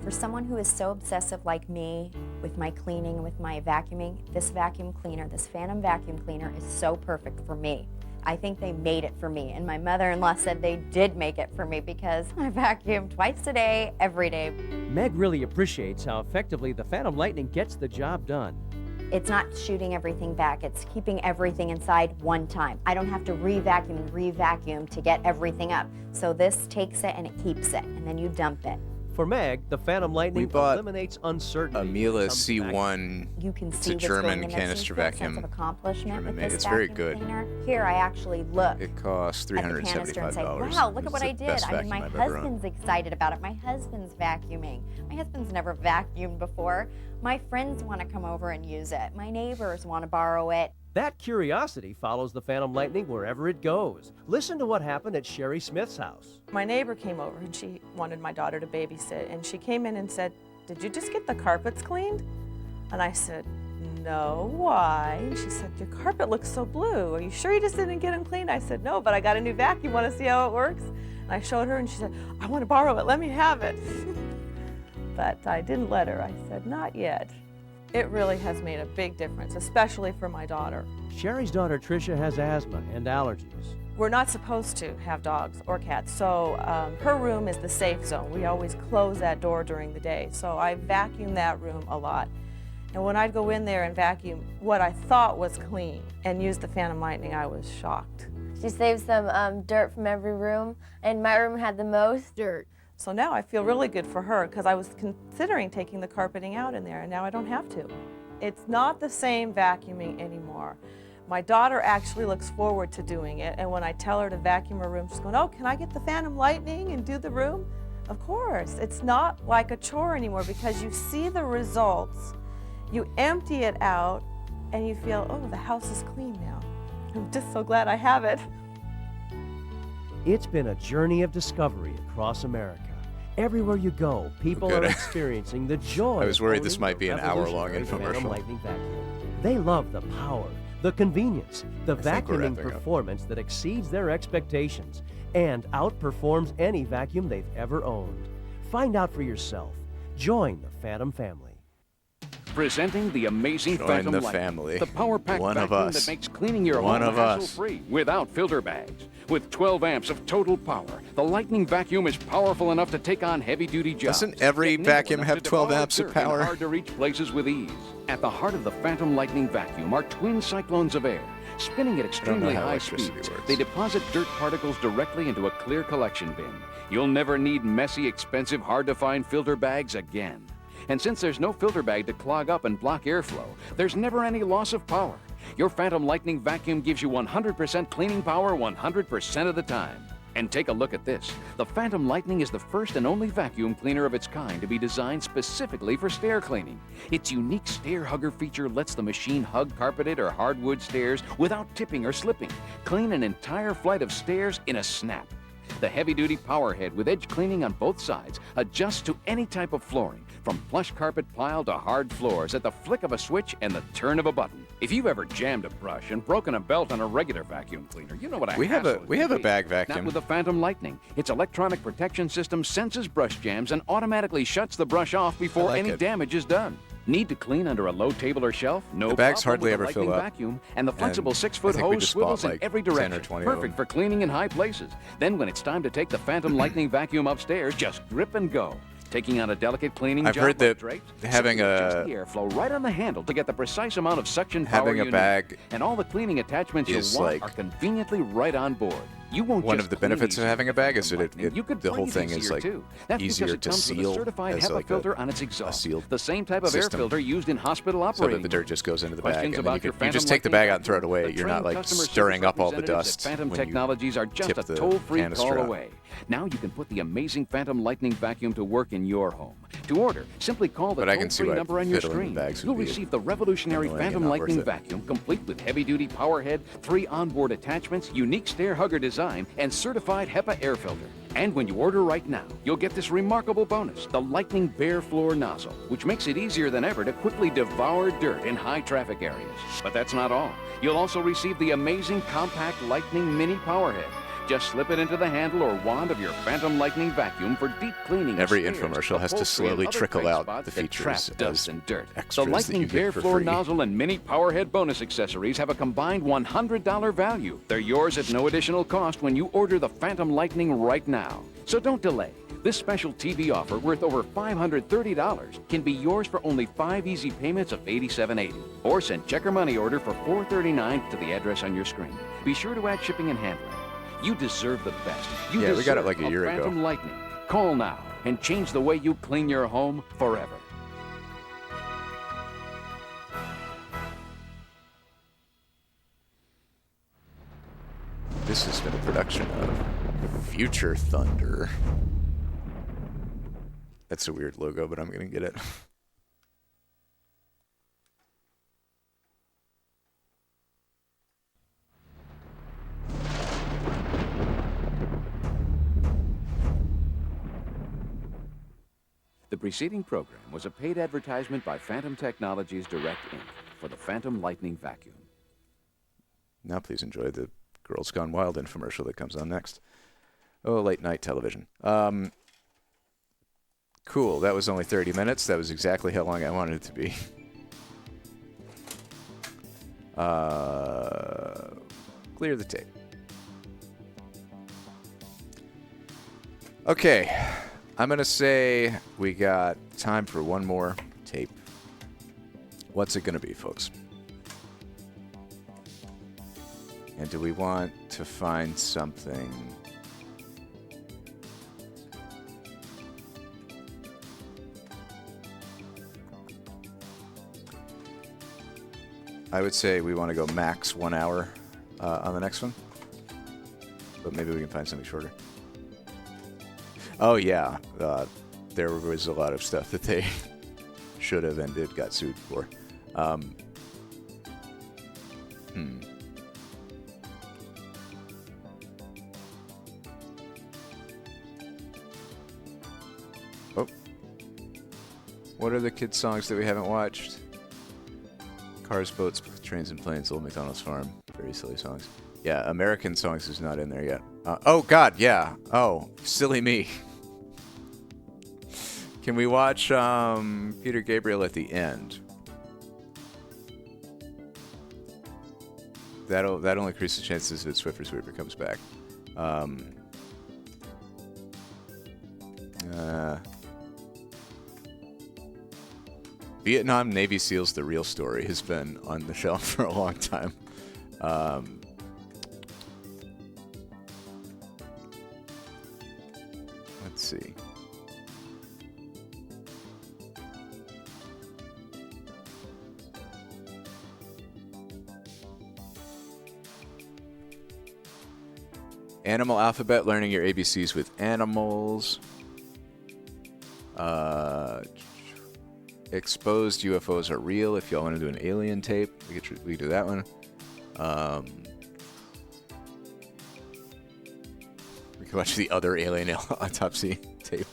For someone who is so obsessive like me with my cleaning, with my vacuuming, this vacuum cleaner, this Fantom vacuum cleaner is so perfect for me. I think they made it for me, and my mother-in-law said they did make it for me because I vacuum twice a day, every day. Meg really appreciates how effectively the Fantom Lightning gets the job done. It's not shooting everything back, it's keeping everything inside one time. I don't have to re-vacuum and re-vacuum to get everything up. So this takes it and it keeps it, and then you dump it. For Meg, the Fantom Lightning eliminates uncertainty. A Miele C1. You can It's see a what's going German in there, canister so you feel a sense vacuum. of accomplishment with this It's very vacuum good. cleaner. Here, I actually look It costs at the canister and say, $375. wow, look at It's what the I did. best I mean, my vacuum I've ever owned. husband's excited about it. My husband's vacuuming. My husband's never vacuumed before. My friends want to come over and use it. My neighbors want to borrow it. That curiosity follows the Fantom Lightning wherever it goes. Listen to what happened at Sherry Smith's house. My neighbor came over and she wanted my daughter to babysit, and she came in and said, "Did you just get the carpets cleaned?" And I said, "No, why?" And she said, "Your carpet looks so blue. Are you sure you just didn't get them cleaned?" I said, "No, but I got a new vacuum. Want to see how it works?" And I showed her and she said, "I want to borrow it. Let me have it." But I didn't let her. I said, "Not yet." It really has made a big difference, especially for my daughter. Sherry's daughter Tricia has asthma and allergies. We're not supposed to have dogs or cats, so her room is the safe zone. We always close that door during the day, so I vacuum that room a lot. And when I'd go in there and vacuum what I thought was clean and use the Fantom Lightning, I was shocked. She saved some dirt from every room, and my room had the most dirt. So now I feel really good for her because I was considering taking the carpeting out in there, and now I don't have to. It's not the same vacuuming anymore. My daughter actually looks forward to doing it, and when I tell her to vacuum her room, she's going, "Oh, can I get the Fantom Lightning and do the room?" Of course. It's not like a chore anymore because you see the results, you empty it out, and you feel, "Oh, the house is clean now." I'm just so glad I have it. It's been a journey of discovery across America. Everywhere you go, people Good. are experiencing the joy. I was of worried this owning might the be an hour-long revolutionary Fantom infomercial. Lightning vacuum. They love the power, the convenience, the think we're vacuuming wrapping up. performance that exceeds their expectations and outperforms any vacuum they've ever owned. Find out for yourself. Join the Fantom family. Presenting the amazing Join Fantom the Lightning, family. the power-packed One of vacuum us. that makes cleaning your One home of us. hassle-free without filter bags. With 12 amps of total power, the Lightning vacuum is powerful enough to take on heavy-duty jobs. Doesn't every yet nimble vacuum enough have to 12 devour amps of dirt in power? hard-to-reach places with ease. At the heart of the Fantom Lightning vacuum are twin cyclones of air. Spinning at extremely how high electricity speeds, works. they deposit dirt particles directly into a clear collection bin. You'll never need messy, expensive, hard-to-find filter bags again. And since there's no filter bag to clog up and block airflow, there's never any loss of power. Your Fantom Lightning vacuum gives you 100% cleaning power 100% of the time. And take a look at this. The Fantom Lightning is the first and only vacuum cleaner of its kind to be designed specifically for stair cleaning. Its unique stair hugger feature lets the machine hug carpeted or hardwood stairs without tipping or slipping. Clean an entire flight of stairs in a snap. The heavy-duty power head with edge cleaning on both sides adjusts to any type of flooring, from plush carpet pile to hard floors at the flick of a switch and the turn of a button. If you've ever jammed a brush and broken a belt on a regular vacuum cleaner, you know what We have a bag vacuum. Not with the Fantom Lightning. Its electronic protection system senses brush jams and automatically shuts the brush off before any damage is done. Need to clean under a low table or shelf? No The bags problem hardly with ever the fill Lightning up. vacuum, and the flexible And 6-foot I think we hose just swivels bought, in like, every 10 or direction. 20 of Perfect them. for cleaning in high places. Then when it's time to take the Fantom Lightning vacuum upstairs, just grip and go. Taking on a delicate cleaning I've job heard that like drapes, having simply adjust a- the airflow right on the handle to get the precise amount of suction power Having you a need. bag And all the cleaning attachments you is want like- are conveniently right on board. You won't One just of the clean benefits of easier having a with bag is that Lightning. You could the whole breathe thing is easier, like too. That's easier because it to comes with a seal certified as HEPA like filter a on its exhaust. sealed The same type of system. air filter used in hospital so operating that the dirt just goes into the bag, Questions and then about your you just Fantom take the Lightning bag out and throw it away. The You're not trained like customer stirring up all the representatives dust at Fantom when you Technologies are just tip a the toll-free canister call out. away. Now you can put the amazing Fantom Lightning vacuum to work in your home. To order, simply call the But I can see toll-free why number on your fiddling with screen. bags would You'll be receive the revolutionary annoying and Fantom not Lightning worth it. vacuum, complete with heavy-duty power head, 3 onboard attachments, unique stair hugger design, and certified HEPA air filter. And when you order right now, you'll get this remarkable bonus, the Lightning Bare Floor Nozzle, which makes it easier than ever to quickly devour dirt in high-traffic areas. But that's not all. You'll also receive the amazing compact Lightning Mini Power Head. Just slip it into the handle or wand of your Fantom Lightning vacuum for deep cleaning. of Every stairs, infomercial has to upholstery, and slowly other trickle tight out spots the that trap features dust as and dirt. extras The that Lightning you get Bare for Floor free. Nozzle and Mini Powerhead bonus accessories have a combined $100 value. They're yours at no additional cost when you order the Fantom Lightning right now. So don't delay. This special TV offer worth over $530 can be yours for only 5 easy payments of $87.80. Or send check or money order for $439 to the address on your screen. Be sure to add shipping and handling. You deserve the best. You Yeah, we got it deserve like a year ago. Fantom Lightning. Call now and change the way you clean your home forever. This has been a production of Future Thunder. That's a weird logo, but I'm going to get it. The preceding program was a paid advertisement by Fantom Technologies Direct Inc. for the Fantom Lightning Vacuum. Now please enjoy the Girls Gone Wild infomercial that comes on next. Oh, late night television. Cool. That was only 30 minutes. That was exactly how long I wanted it to be. Clear the tape. Okay. I'm going to say we got time for one more tape. What's it going to be, folks? And do we want to find something? I would say we want to go max 1 hour on the next one. But maybe we can find something shorter. Oh, yeah. There was a lot of stuff that they should have and did got sued for. Oh. What are the kids' songs that we haven't watched? Cars, Boats, Trains, and Planes, Old MacDonald's Farm. Very silly songs. Yeah, American Songs is not in there yet. Oh, God, yeah. Oh, silly me. Can we watch Peter Gabriel at the end? That'll increase the chances that Swiffer Sweeper comes back. Vietnam Navy SEALs: The Real Story has been on the shelf for a long time. Let's see. Animal Alphabet, learning your ABCs with animals. Exposed UFOs are real. If y'all want to do an alien tape, we could do that one. We can watch the other alien autopsy tape.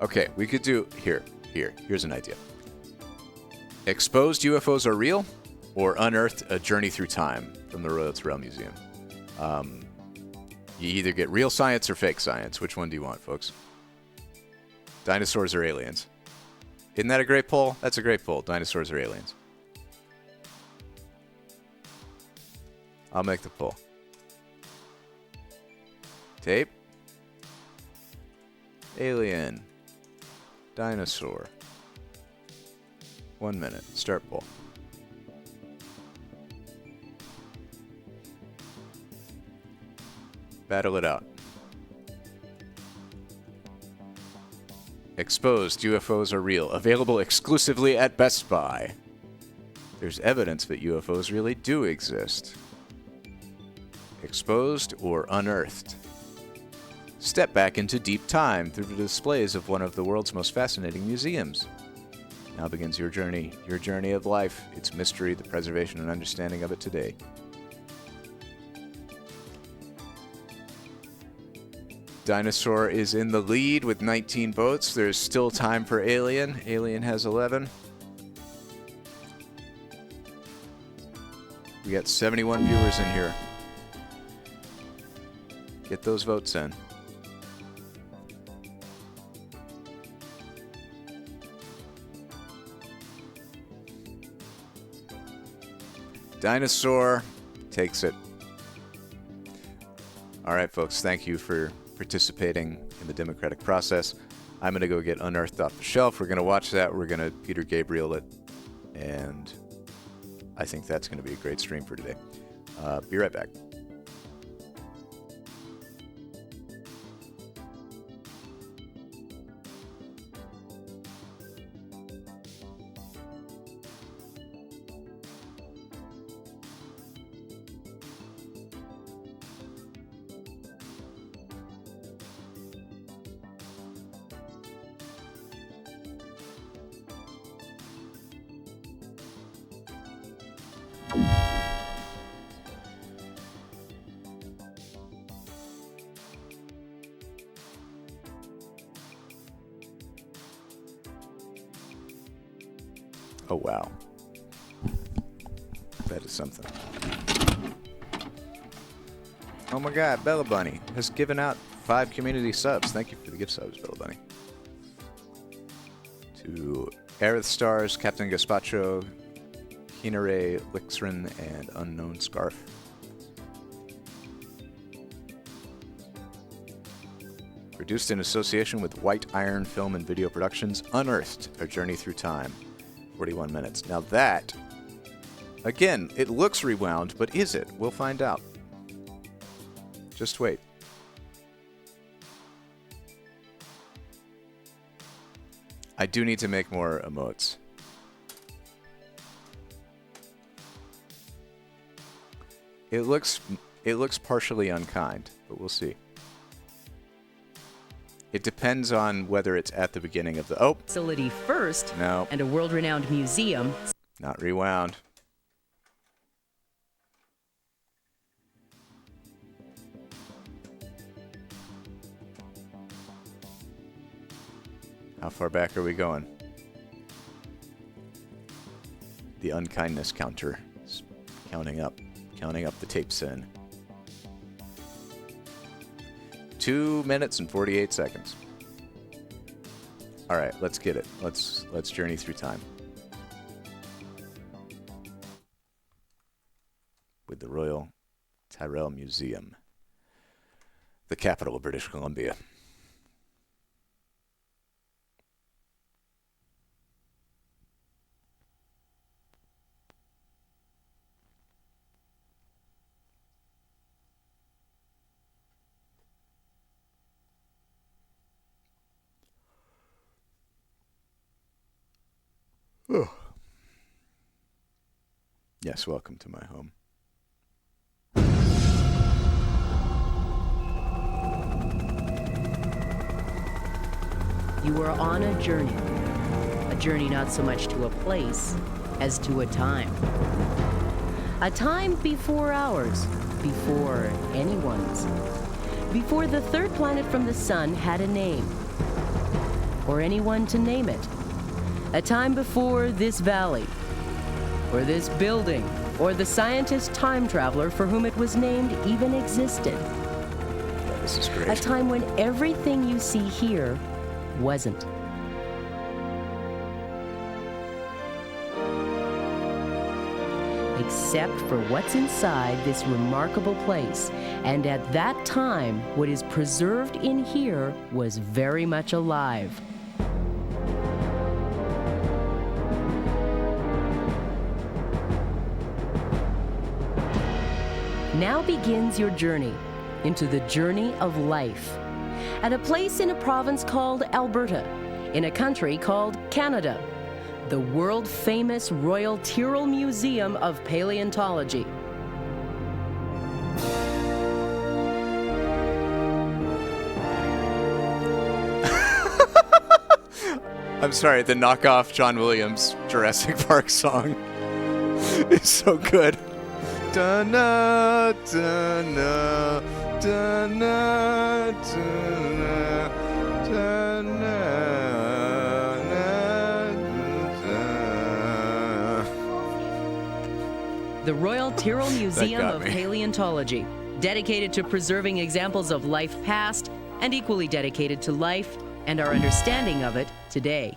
Okay, we could do here's an idea. Exposed UFOs are real, or Unearthed: A Journey Through Time from the Royal Tyrell Museum. You either get real science or fake science. Which one do you want, folks? Dinosaurs or aliens? Isn't that a great poll? That's a great poll. Dinosaurs or aliens? I'll make the poll. Tape. Alien. Dinosaur. 1 minute. Start poll. Battle it out. Exposed UFOs are real. Available exclusively at Best Buy. There's evidence that UFOs really do exist. Exposed or unearthed. Step back into deep time through the displays of one of the world's most fascinating museums. Now begins your journey of life, its mystery, the preservation and understanding of it today. Dinosaur is in the lead with 19 votes. There's still time for Alien. Alien has 11. We got 71 viewers in here. Get those votes in. Dinosaur takes it. All right, folks, thank you for participating in the democratic process. I'm going to go get Unearthed off the shelf. We're going to watch that. We're going to Peter Gabriel it. And I think that's going to be a great stream for today. Be right back. Oh, wow. That is something. Oh my God, Bella Bunny has given out 5 community subs. Thank you for the gift subs, Bella Bunny. To Aerith Stars, Captain Gaspacho, Hinare, Lixrin, and Unknown Scarf. Produced in association with White Iron Film and Video Productions, Unearthed: A Journey Through Time. 41 minutes. Now that, again, it looks rewound, but is it? We'll find out. Just wait. I do need to make more emotes. It looks partially unkind, but we'll see. It depends on whether it's at the beginning of the facility first. No. And a world-renowned museum. Not rewound. How far back are we going? The unkindness counter is counting up the tapes in. 2 minutes and 48 seconds. All right, let's get it. Let's journey through time with the Royal Tyrell Museum, the capital of British Columbia. Oh. Yes, welcome to my home. you are on a journey. A journey not so much to a place as to a time. A time before ours, before anyone's. Before the third planet from the sun had a name, or anyone to name it. A time before this valley, or this building, or the scientist time traveler for whom it was named even existed. This is great. A time when everything you see here wasn't. Except for what's inside this remarkable place. And at that time, what is preserved in here was very much alive. Now begins your journey into the journey of life. At a place in a province called Alberta, in a country called Canada, the world-famous Royal Tyrrell Museum of Paleontology. I'm sorry, the knockoff John Williams Jurassic Park song is so good. Da-na, da-na, da-na, da-na, da-na. The Royal Tyrrell Museum of me. Paleontology, dedicated to preserving examples of life past and equally dedicated to life and our understanding of it today.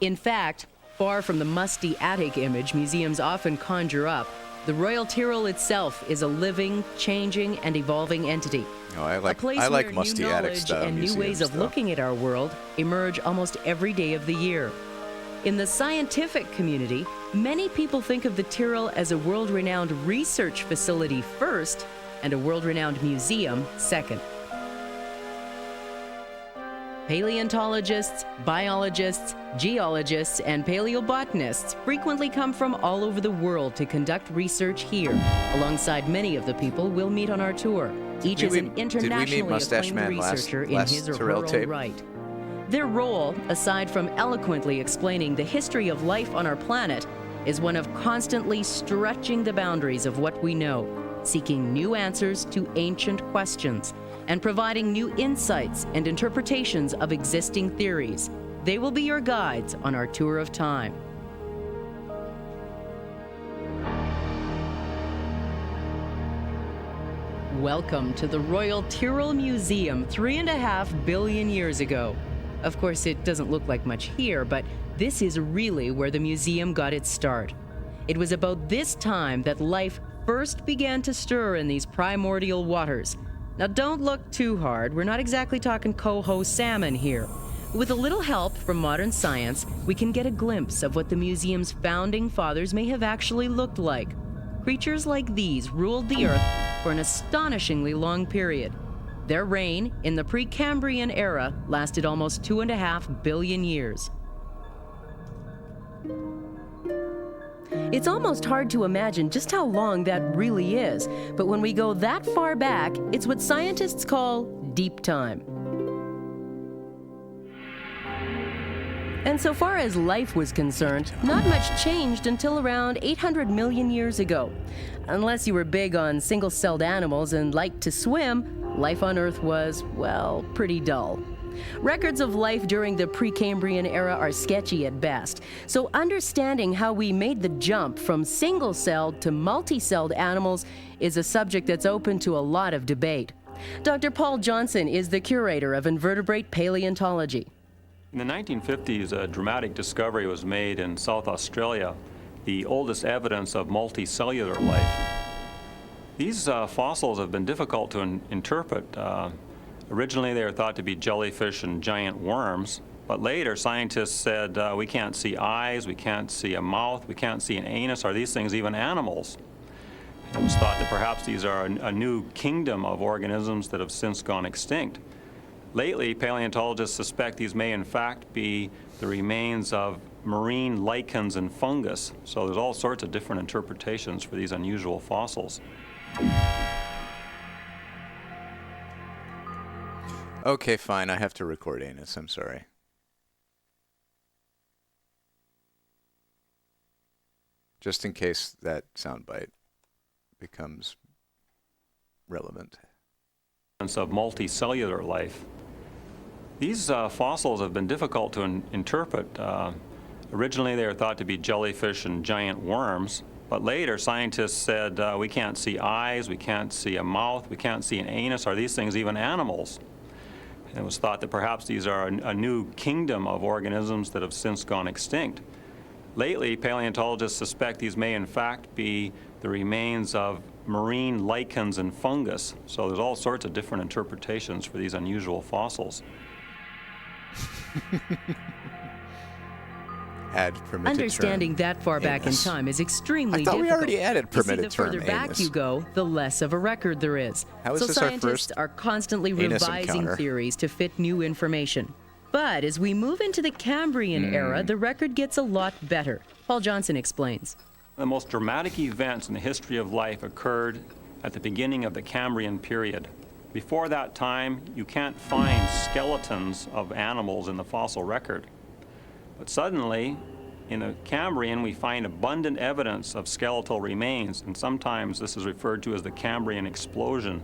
In fact, far from the musty attic image museums often conjure up, the Royal Tyrrell itself is a living, changing, and evolving entity. Oh, I like where musty new attic knowledge style and new museums, ways of though. looking at our world emerge almost every day of the year. In the scientific community, many people think of the Tyrrell as a world-renowned research facility first and a world-renowned museum second. Paleontologists, biologists, geologists, and paleobotanists frequently come from all over the world to conduct research here, alongside many of the people we'll meet on our tour. Each is an internationally acclaimed researcher in his or her own right. Their role, aside from eloquently explaining the history of life on our planet, is one of constantly stretching the boundaries of what we know, seeking new answers to ancient questions, and providing new insights and interpretations of existing theories. They will be your guides on our tour of time. Welcome to the Royal Tyrrell Museum 3.5 billion years ago. Of course, it doesn't look like much here, but this is really where the museum got its start. It was about this time that life first began to stir in these primordial waters. Now, don't look too hard. We're not exactly talking coho salmon here. With a little help from modern science, we can get a glimpse of what the museum's founding fathers may have actually looked like. Creatures like these ruled the Earth for an astonishingly long period. Their reign in the Precambrian era lasted almost 2.5 billion years. It's almost hard to imagine just how long that really is, but when we go that far back, it's what scientists call deep time. And so far as life was concerned, not much changed until around 800 million years ago. Unless you were big on single-celled animals and liked to swim, life on Earth was, well, pretty dull. Records of life during the Precambrian era are sketchy at best, so understanding how we made the jump from single-celled to multi-celled animals is a subject that's open to a lot of debate. Dr. Paul Johnson is the curator of invertebrate paleontology. In the 1950s, a dramatic discovery was made in South Australia, the oldest evidence of multicellular life. These fossils have been difficult to interpret. Originally, they were thought to be jellyfish and giant worms, but later scientists said, we can't see eyes, we can't see a mouth, we can't see an anus. Are these things even animals? It was thought that perhaps these are a new kingdom of organisms that have since gone extinct. Lately, paleontologists suspect these may in fact be the remains of marine lichens and fungus. So there's all sorts of different interpretations for these unusual fossils. Okay, fine. I have to record anus. I'm sorry. just in case that soundbite becomes relevant. Of multicellular life. These fossils have been difficult to interpret. Originally, they were thought to be jellyfish and giant worms, but later scientists said we can't see eyes, we can't see a mouth, we can't see an anus. Are these things even animals? And it was thought that perhaps these are a new kingdom of organisms that have since gone extinct. Lately, paleontologists suspect these may in fact be the remains of marine lichens and fungus. So there's all sorts of different interpretations for these unusual fossils. Add permitted Understanding term. that far back in Anus. time is extremely I thought difficult. we already added You see, permitted the further term, back anus. you go, the less of a record there is. How is So this our scientists first are constantly anus revising encounter? theories to fit new information. But as we move into the Cambrian era, the record gets a lot better. Paul Johnson explains. The most dramatic events in the history of life occurred at the beginning of the Cambrian period. Before that time, you can't find skeletons of animals in the fossil record. But suddenly, in the Cambrian, we find abundant evidence of skeletal remains, and sometimes this is referred to as the Cambrian explosion.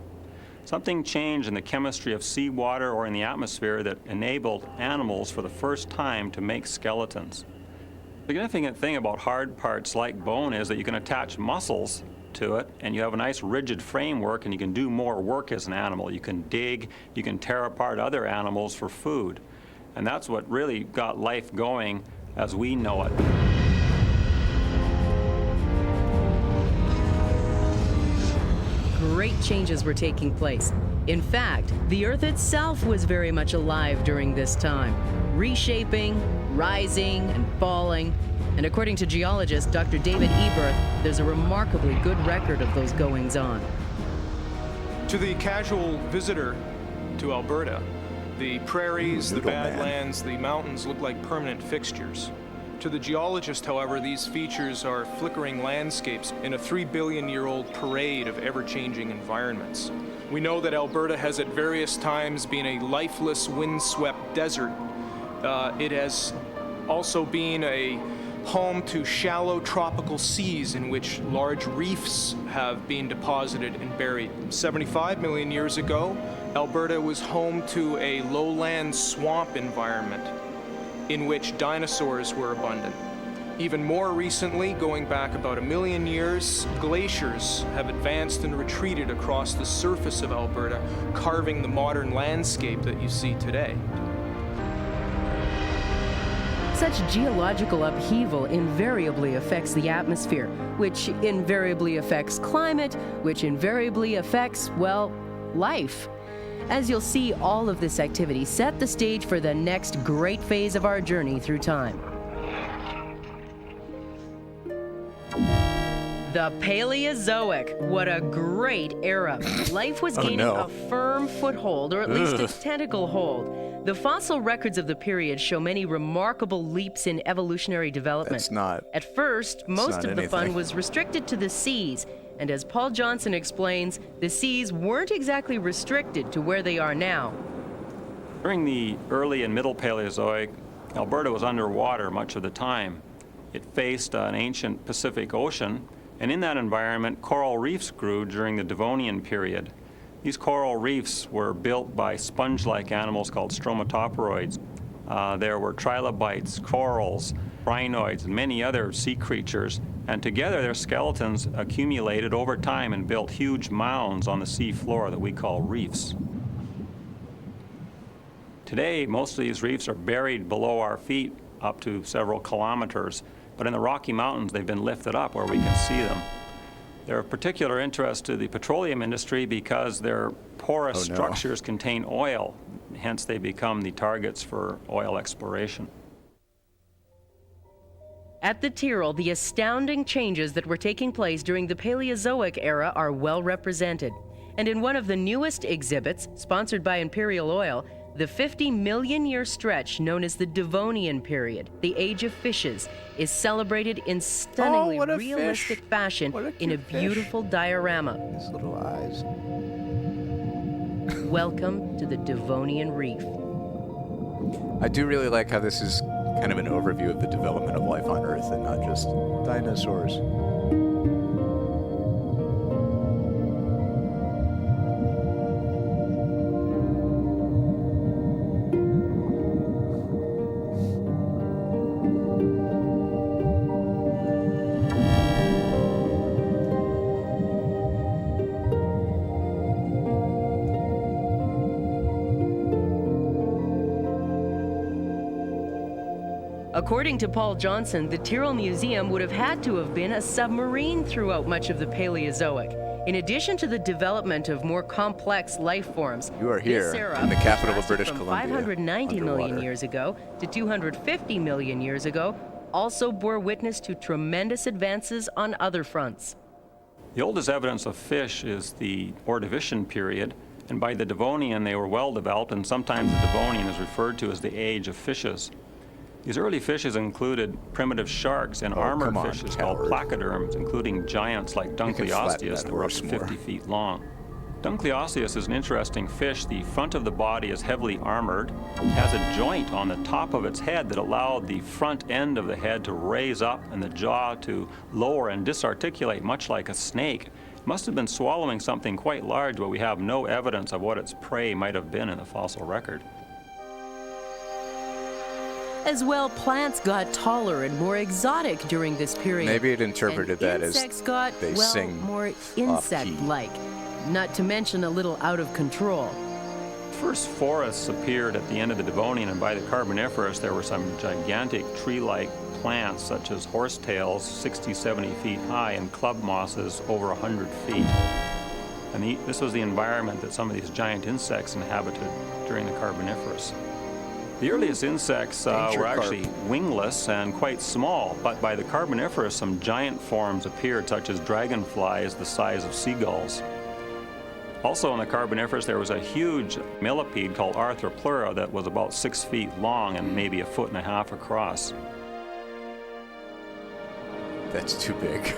Something changed in the chemistry of seawater or in the atmosphere that enabled animals for the first time to make skeletons. The significant thing about hard parts like bone is that you can attach muscles to it, and you have a nice rigid framework, and you can do more work as an animal. You can dig, you can tear apart other animals for food. And that's what really got life going as we know it. Great changes were taking place. In fact, the Earth itself was very much alive during this time, reshaping, rising, and falling. And according to geologist Dr. David Eberth, there's a remarkably good record of those goings-on. To the casual visitor to Alberta, the prairies, the badlands, the mountains look like permanent fixtures. To the geologist, however, these features are flickering landscapes in a 3-billion-year-old parade of ever-changing environments. We know that Alberta has at various times been a lifeless, windswept desert. It has also been a home to shallow tropical seas in which large reefs have been deposited and buried. 75 million years ago, Alberta was home to a lowland swamp environment in which dinosaurs were abundant. Even more recently, going back about 1 million years, glaciers have advanced and retreated across the surface of Alberta, carving the modern landscape that you see today. Such geological upheaval invariably affects the atmosphere, which invariably affects climate, which invariably affects, well, life. As you'll see, all of this activity set the stage for the next great phase of our journey through time. The Paleozoic. What a great era. Life was gaining a firm foothold, or at least a tentacle hold. The fossil records of the period show many remarkable leaps in evolutionary development. At first, most of the fun was restricted to the seas. And as Paul Johnson explains, the seas weren't exactly restricted to where they are now. During the early and middle Paleozoic, Alberta was underwater much of the time. It faced an ancient Pacific Ocean, and in that environment, coral reefs grew during the Devonian period. These coral reefs were built by sponge-like animals called stromatoporoids. There were trilobites, corals, rhinoids, and many other sea creatures, and together their skeletons accumulated over time and built huge mounds on the sea floor that we call reefs. Today, most of these reefs are buried below our feet up to several kilometers, but in the Rocky Mountains they've been lifted up where we can see them. They're of particular interest to the petroleum industry because their porous structures contain oil, hence they become the targets for oil exploration. At the Tyrell, the astounding changes that were taking place during the Paleozoic era are well represented. And in one of the newest exhibits, sponsored by Imperial Oil, the 50-million-year stretch known as the Devonian period, the Age of Fishes, is celebrated in stunningly realistic fashion in a beautiful diorama. His little eyes. Welcome to the Devonian Reef. I do really like how this is kind of an overview of the development of life on Earth and not just dinosaurs. According to Paul Johnson, the Tyrrell Museum would have had to have been a submarine throughout much of the Paleozoic. In addition to the development of more complex life forms, You are here this era, in the which capital of lasted British from Columbia, 590 million underwater. years ago to 250 million years ago, also bore witness to tremendous advances on other fronts. The oldest evidence of fish is the Ordovician period, and by the Devonian they were well developed, and sometimes the Devonian is referred to as the age of fishes. These early fishes included primitive sharks and armored come on, fishes called coward. placoderms, including giants like can flatten Dunkleosteus that that were up horse to more. 50 feet long. Dunkleosteus is an interesting fish. The front of the body is heavily armored. It has a joint on the top of its head that allowed the front end of the head to raise up and the jaw to lower and disarticulate, much like a snake. It must have been swallowing something quite large, but we have no evidence of what its prey might have been in the fossil record. As well, plants got taller and more exotic during this period. Maybe it interpreted and that as insects got, they well, sing more off-key. insect-like, not to mention a little out of control. First forests appeared at the end of the Devonian, and by the Carboniferous there were some gigantic tree-like plants such as horsetails 60, 70 feet high and club mosses over 100 feet. And this was the environment that some of these giant insects inhabited during the Carboniferous. The earliest insects were actually wingless and quite small, but by the Carboniferous some giant forms appeared, such as dragonflies the size of seagulls. Also in the Carboniferous there was a huge millipede called Arthropleura that was about 6 feet long and maybe 1.5 feet across. That's too big.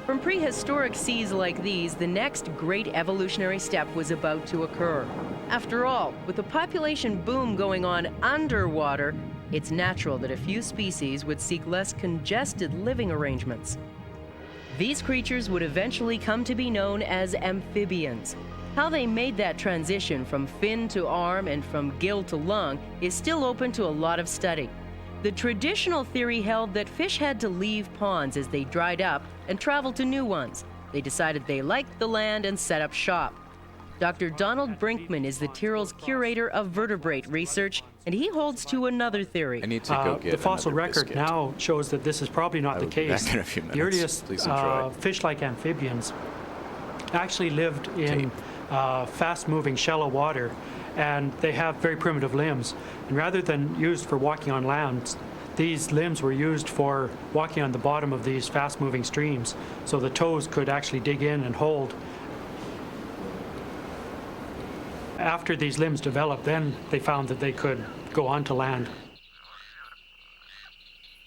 From prehistoric seas like these, the next great evolutionary step was about to occur. After all, with the population boom going on underwater, it's natural that a few species would seek less congested living arrangements. These creatures would eventually come to be known as amphibians. How they made that transition from fin to arm and from gill to lung is still open to a lot of study. The traditional theory held that fish had to leave ponds as they dried up and travel to new ones. They decided they liked the land and set up shop. Dr. Donald Brinkman is the Tyrrell's curator of vertebrate research, and he holds to another theory. I need to go get the fossil another record biscuit. now shows that this is probably not the will be case. back in a few minutes. The earliest Please enjoy. fish-like amphibians actually lived in fast-moving shallow water, and they have very primitive limbs. And rather than used for walking on land, these limbs were used for walking on the bottom of these fast-moving streams, so the toes could actually dig in and hold. After these limbs developed, then they found that they could go onto land.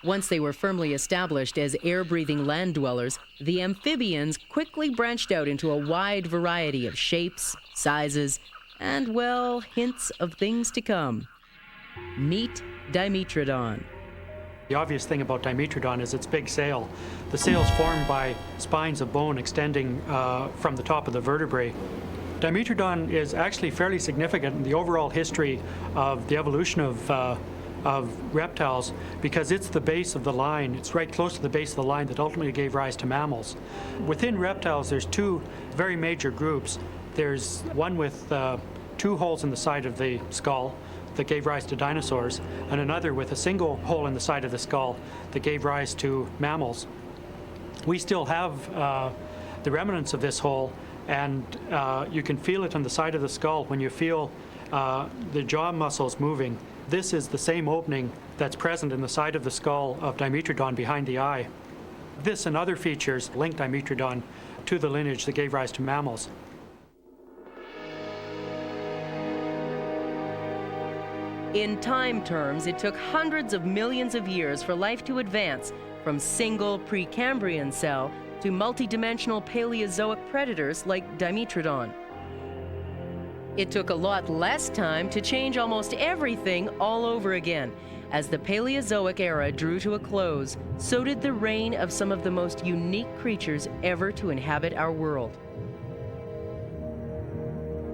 Once they were firmly established as air-breathing land dwellers, the amphibians quickly branched out into a wide variety of shapes, sizes, and, well, hints of things to come. Meet Dimetrodon. The obvious thing about Dimetrodon is its big sail. The sail is formed by spines of bone extending from the top of the vertebrae. Dimetrodon is actually fairly significant in the overall history of the evolution of reptiles because it's the base of the line. It's right close to the base of the line that ultimately gave rise to mammals. Within reptiles, there's two very major groups. There's one with 2 holes in the side of the skull that gave rise to dinosaurs, and another with a single hole in the side of the skull that gave rise to mammals. We still have the remnants of this hole, and you can feel it on the side of the skull when you feel the jaw muscles moving. This is the same opening that's present in the side of the skull of Dimetrodon behind the eye. This and other features link Dimetrodon to the lineage that gave rise to mammals. In time terms, it took hundreds of millions of years for life to advance from single Precambrian cell to multidimensional Paleozoic predators like Dimetrodon. It took a lot less time to change almost everything all over again. As the Paleozoic era drew to a close, so did the reign of some of the most unique creatures ever to inhabit our world.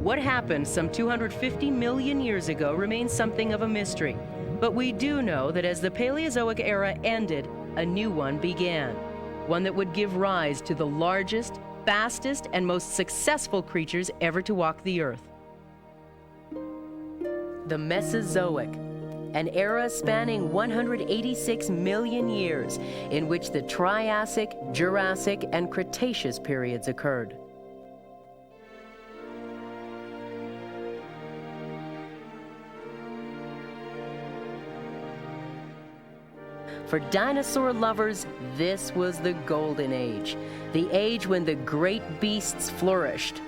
What happened some 250 million years ago remains something of a mystery. But we do know that as the Paleozoic era ended, a new one began. One that would give rise to the largest, fastest, and most successful creatures ever to walk the earth. The Mesozoic, an era spanning 186 million years in which the Triassic, Jurassic, and Cretaceous periods occurred. For dinosaur lovers, this was the golden age, the age when the great beasts flourished.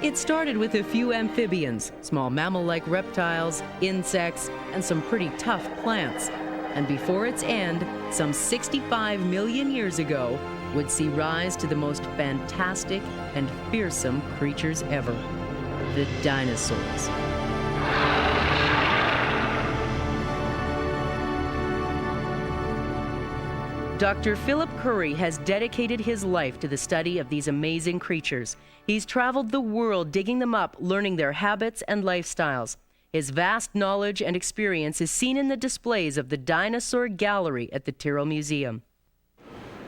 It started with a few amphibians, small mammal-like reptiles, insects, and some pretty tough plants. And before its end, some 65 million years ago, would see rise to the most fantastic and fearsome creatures ever, the dinosaurs. Dr. Philip Currie has dedicated his life to the study of these amazing creatures. He's traveled the world digging them up, learning their habits and lifestyles. His vast knowledge and experience is seen in the displays of the Dinosaur Gallery at the Tyrell Museum.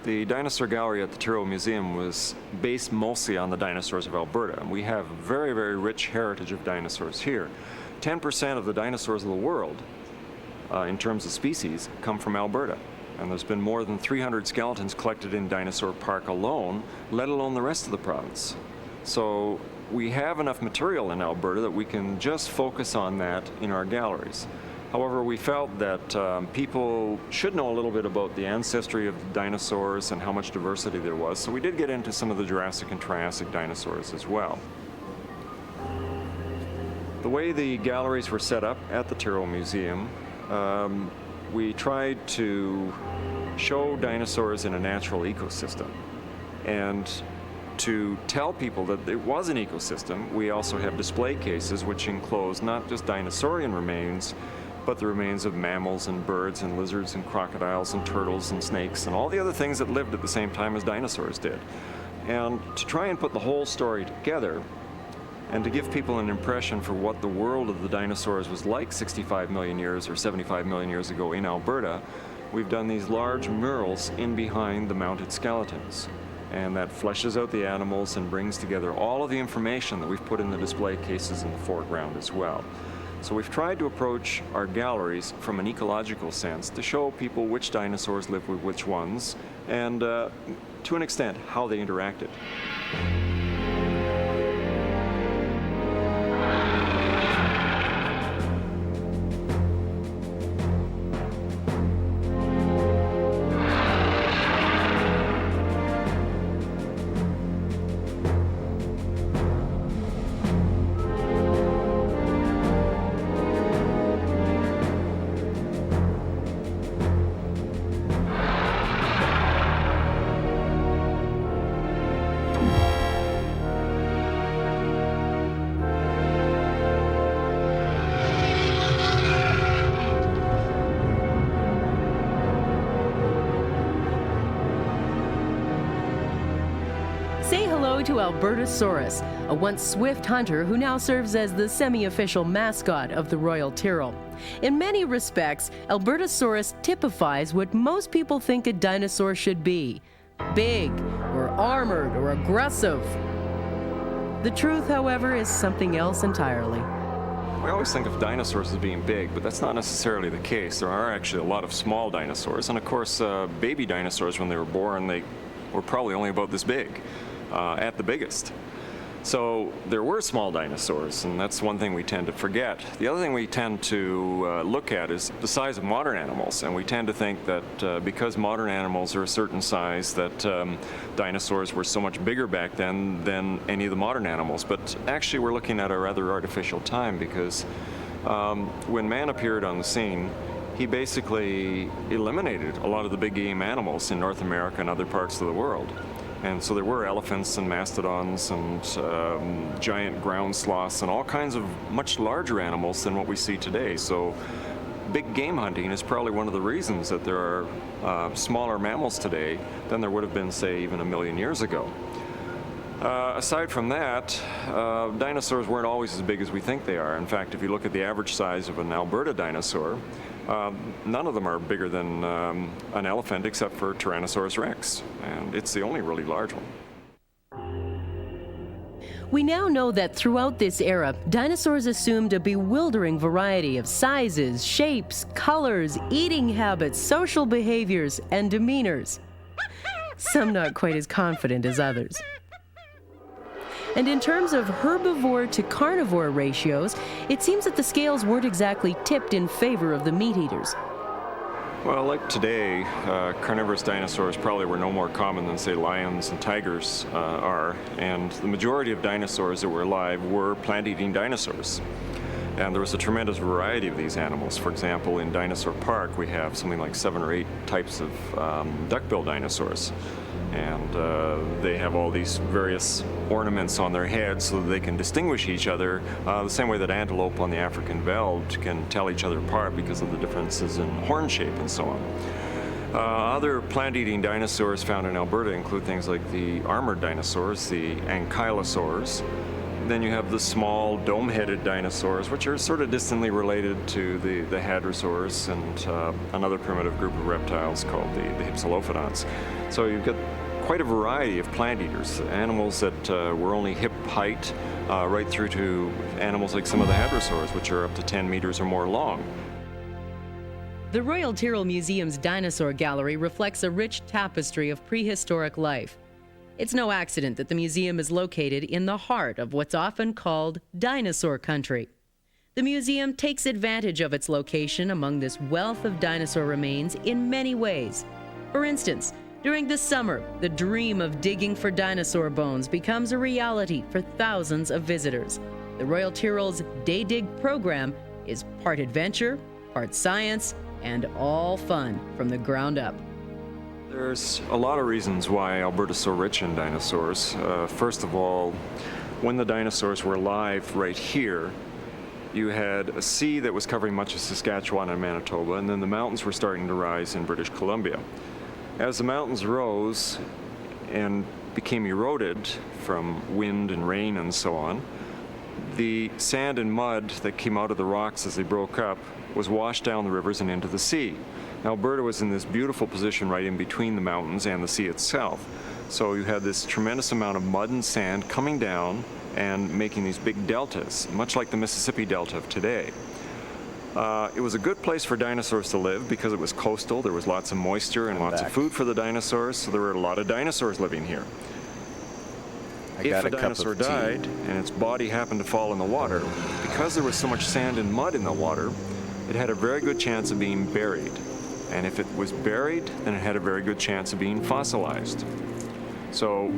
The Dinosaur Gallery at the Tyrell Museum was based mostly on the dinosaurs of Alberta. We have a very, very rich heritage of dinosaurs here. 10% of the dinosaurs of the world, in terms of species, come from Alberta. And there's been more than 300 skeletons collected in Dinosaur Park alone, let alone the rest of the province. So we have enough material in Alberta that we can just focus on that in our galleries. However, we felt that people should know a little bit about the ancestry of dinosaurs and how much diversity there was, so we did get into some of the Jurassic and Triassic dinosaurs as well. The way the galleries were set up at the Tyrell Museum, we tried to show dinosaurs in a natural ecosystem. And to tell people that it was an ecosystem, we also have display cases which enclose not just dinosaurian remains, but the remains of mammals and birds and lizards and crocodiles and turtles and snakes and all the other things that lived at the same time as dinosaurs did. And to try and put the whole story together, and to give people an impression for what the world of the dinosaurs was like 65 million years or 75 million years ago in Alberta, we've done these large murals in behind the mounted skeletons. And that fleshes out the animals and brings together all of the information that we've put in the display cases in the foreground as well. So we've tried to approach our galleries from an ecological sense to show people which dinosaurs lived with which ones and, to an extent, how they interacted. To Albertosaurus, a once swift hunter who now serves as the semi-official mascot of the Royal Tyrrell. In many respects, Albertosaurus typifies what most people think a dinosaur should be: big, or armored, or aggressive. The truth, however, is something else entirely. We always think of dinosaurs as being big, but that's not necessarily the case. There are actually a lot of small dinosaurs, and of course, baby dinosaurs, when they were born, they were probably only about this big. At the biggest. So there were small dinosaurs, and that's one thing we tend to forget. The other thing we tend to look at is the size of modern animals, and we tend to think that because modern animals are a certain size that dinosaurs were so much bigger back then than any of the modern animals. But actually we're looking at a rather artificial time, because when man appeared on the scene, he basically eliminated a lot of the big game animals in North America and other parts of the world. And so there were elephants and mastodons and giant ground sloths and all kinds of much larger animals than what we see today. So big game hunting is probably one of the reasons that there are smaller mammals today than there would have been, say, even 1 million years ago. Aside from that, dinosaurs weren't always as big as we think they are. In fact, if you look at the average size of an Alberta dinosaur, none of them are bigger than an elephant except for Tyrannosaurus rex, and it's the only really large one. We now know that throughout this era, dinosaurs assumed a bewildering variety of sizes, shapes, colors, eating habits, social behaviors, and demeanors. Some not quite as confident as others. And in terms of herbivore to carnivore ratios, it seems that the scales weren't exactly tipped in favor of the meat eaters. Well, like today, carnivorous dinosaurs probably were no more common than, say, lions and tigers are, and the majority of dinosaurs that were alive were plant-eating dinosaurs. And there was a tremendous variety of these animals. For example, in Dinosaur Park, we have something like 7 or 8 types of duck-billed dinosaurs. And they have all these various ornaments on their heads so that they can distinguish each other, the same way that antelope on the African veld can tell each other apart because of the differences in horn shape and so on. Other plant-eating dinosaurs found in Alberta include things like the armored dinosaurs, the ankylosaurs. Then you have the small dome-headed dinosaurs, which are sort of distantly related to the hadrosaurs and another primitive group of reptiles called the hypsilophodonts. So you've got quite a variety of plant eaters, animals that were only hip height, right through to animals like some of the hadrosaurs, which are up to 10 meters or more long. The Royal Tyrrell Museum's Dinosaur Gallery reflects a rich tapestry of prehistoric life. It's no accident that the museum is located in the heart of what's often called dinosaur country. The museum takes advantage of its location among this wealth of dinosaur remains in many ways. For instance, during the summer, the dream of digging for dinosaur bones becomes a reality for thousands of visitors. The Royal Tyrrell's Day Dig program is part adventure, part science, and all fun from the ground up. There's a lot of reasons why Alberta's so rich in dinosaurs. First of all, when the dinosaurs were alive right here, you had a sea that was covering much of Saskatchewan and Manitoba, and then the mountains were starting to rise in British Columbia. As the mountains rose and became eroded from wind and rain and so on, the sand and mud that came out of the rocks as they broke up was washed down the rivers and into the sea. Alberta was in this beautiful position right in between the mountains and the sea itself. So you had this tremendous amount of mud and sand coming down and making these big deltas, much like the Mississippi Delta of today. It was a good place for dinosaurs to live because it was coastal, there was lots of moisture and lots of food for the dinosaurs, so there were a lot of dinosaurs living here. If a dinosaur died and its body happened to fall in the water, because there was so much sand and mud in the water, it had a very good chance of being buried. And if it was buried, then it had a very good chance of being fossilized. So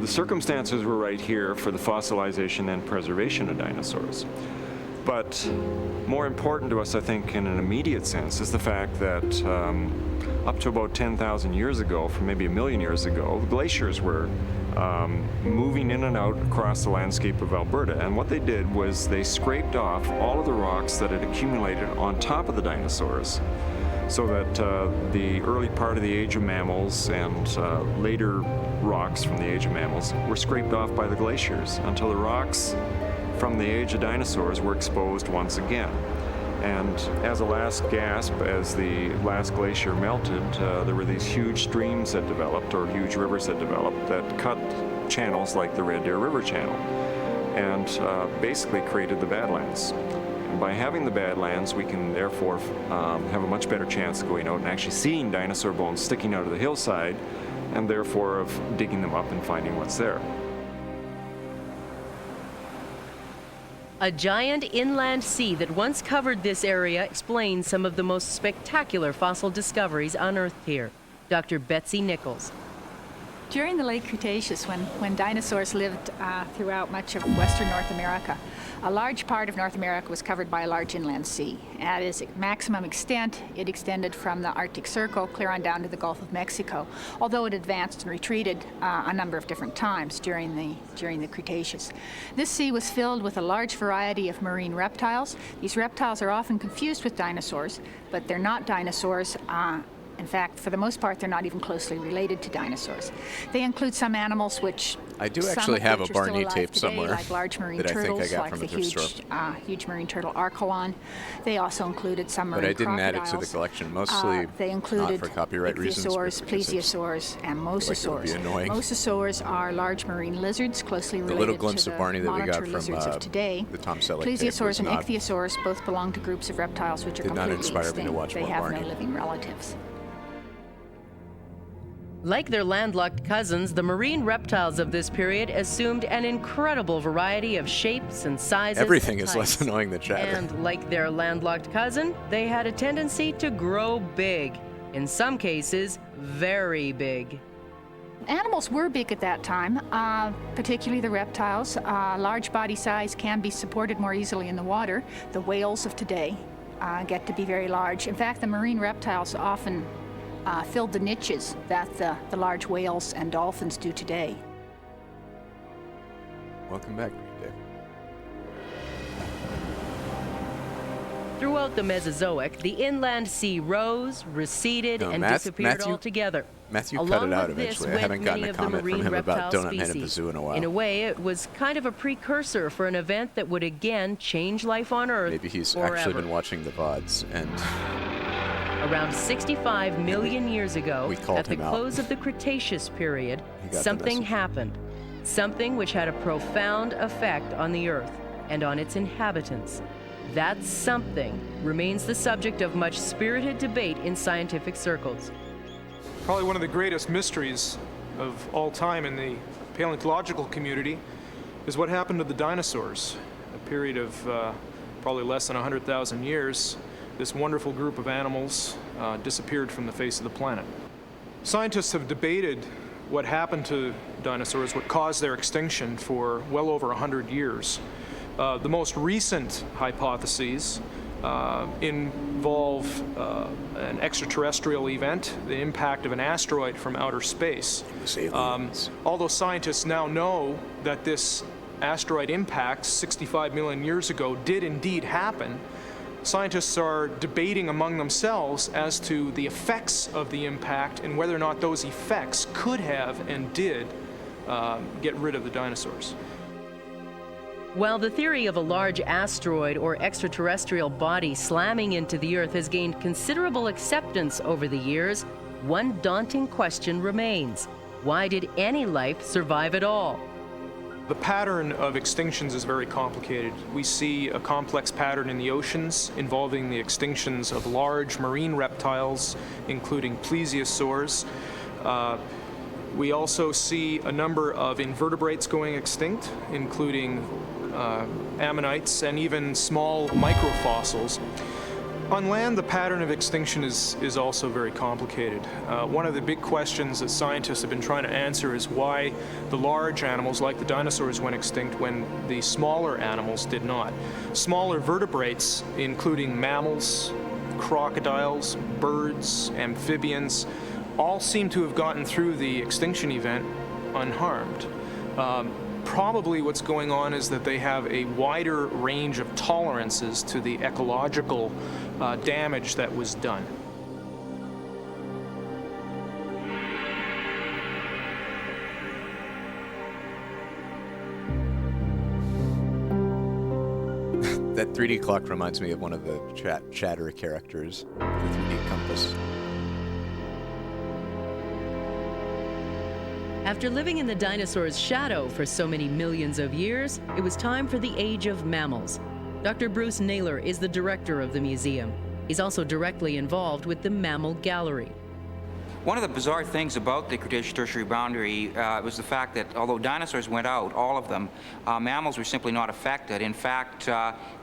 the circumstances were right here for the fossilization and preservation of dinosaurs. But more important to us, I think, in an immediate sense, is the fact that up to about 10,000 years ago, from maybe 1 million years ago, glaciers were moving in and out across the landscape of Alberta. And what they did was they scraped off all of the rocks that had accumulated on top of the dinosaurs, so that the early part of the age of mammals and later rocks from the age of mammals were scraped off by the glaciers until the rocks from the age of dinosaurs were exposed once again. And as a last gasp, as the last glacier melted, there were these huge streams that developed, or huge rivers that developed, that cut channels like the Red Deer River Channel, and basically created the Badlands. And by having the Badlands, we can therefore have a much better chance of going out and actually seeing dinosaur bones sticking out of the hillside, and therefore of digging them up and finding what's there. A giant inland sea that once covered this area explains some of the most spectacular fossil discoveries unearthed here. Dr. Betsy Nichols. During the late Cretaceous, when dinosaurs lived throughout much of western North America, A large part of North America was covered by a large inland sea. At its maximum extent, it extended from the Arctic Circle clear on down to the Gulf of Mexico, although it advanced and retreated a number of different times during the Cretaceous. This sea was filled with a large variety of marine reptiles. These reptiles are often confused with dinosaurs, but they're not dinosaurs. In fact, for the most part, they're not even closely related to dinosaurs. They include some animals which I do actually have a Barney tape today, somewhere like large marine that turtles, I think I got like from the a thrift store. huge marine turtle Archelon. They also included some marine But I didn't add it to the crocodiles. collection, mostly They included not for copyright reasons. ichthyosaurs, but because plesiosaurs, and like it would be mosasaurs. annoying. Mosasaurs are large marine lizards closely The related little glimpse to of the Barney that we got monitor from lizards of today. the Tom Selleck tape Plesiosaurs was and not, ichthyosaurs both belong to groups of reptiles which are did not completely inspire me to extinct. watch They more have Barney. no living relatives. Like their landlocked cousins, the marine reptiles of this period assumed an incredible variety of shapes and sizes. Everything and is less types. annoying than chatter. And like their landlocked cousin, they had a tendency to grow big. In some cases, very big. Animals were big at that time, particularly the reptiles. Large body size can be supported more easily in the water. The whales of today get to be very large. In fact, the marine reptiles often filled the niches that the large whales and dolphins do today. Welcome back, Dave. Throughout the Mesozoic, the inland sea rose, receded, and disappeared altogether. Matthew cut Along it out with this eventually. I went haven't gotten many a of the comment from marine him about reptile Donut Man and species. Bazoo in a while. In a way, it was kind of a precursor for an event that would again change life on Earth. Maybe he's forever. actually been watching the VODs and Around 65 million years ago, called at the him out. close of the Cretaceous period, He got the something message. happened. Something which had a profound effect on the Earth and on its inhabitants. That something remains the subject of much spirited debate in scientific circles. Probably one of the greatest mysteries of all time in the paleontological community is what happened to the dinosaurs. A period of probably less than 100,000 years, this wonderful group of animals disappeared from the face of the planet. Scientists have debated what happened to dinosaurs, what caused their extinction for well over 100 years. The most recent hypotheses involve an extraterrestrial event, the impact of an asteroid from outer space. Although scientists now know that this asteroid impact 65 million years ago did indeed happen, scientists are debating among themselves as to the effects of the impact and whether or not those effects could have and did get rid of the dinosaurs. While the theory of a large asteroid or extraterrestrial body slamming into the Earth has gained considerable acceptance over the years, one daunting question remains. Why did any life survive at all? The pattern of extinctions is very complicated. We see a complex pattern in the oceans involving the extinctions of large marine reptiles, including plesiosaurs. We also see a number of invertebrates going extinct, including ammonites and even small microfossils. On land, the pattern of extinction is also very complicated. One of the big questions that scientists have been trying to answer is why the large animals, like the dinosaurs, went extinct when the smaller animals did not. Smaller vertebrates, including mammals, crocodiles, birds, amphibians, all seem to have gotten through the extinction event unharmed. Probably what's going on is that they have a wider range of tolerances to the ecological damage that was done. That 3D clock reminds me of one of the chatter characters, the 3D compass. After living in the dinosaur's shadow for so many millions of years, it was time for the age of mammals. Dr. Bruce Naylor is the director of the museum. He's also directly involved with the Mammal Gallery. One of the bizarre things about the Cretaceous-Tertiary boundary was the fact that although dinosaurs went out, all of them, mammals were simply not affected. In fact,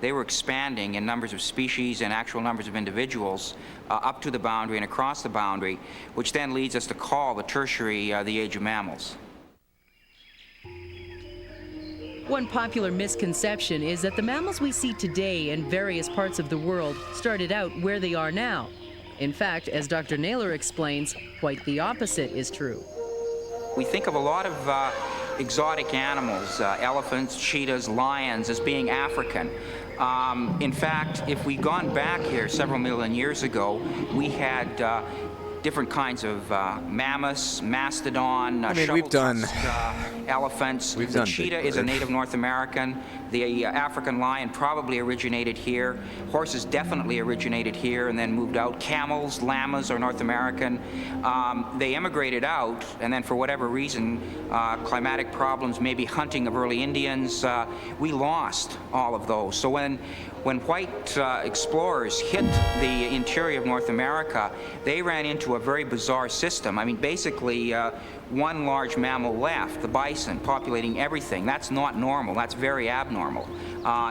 they were expanding in numbers of species and actual numbers of individuals up to the boundary and across the boundary, which then leads us to call the Tertiary the age of mammals. One popular misconception is that the mammals we see today in various parts of the world started out where they are now. In fact, as Dr. Naylor explains, quite the opposite is true. We think of a lot of exotic animals, elephants, cheetahs, lions, as being African. In fact, if we'd gone back here several million years ago, we had different kinds of mammoths, mastodon, elephants. The cheetah is a native North American. The African lion probably originated here. Horses definitely originated here and then moved out. Camels, llamas are North American. They emigrated out, and then for whatever reason, climatic problems, maybe hunting of early Indians, we lost all of those. So when white explorers hit the interior of North America, they ran into a very bizarre system. I mean, basically, one large mammal left, the bison, populating everything. That's not normal. That's very abnormal.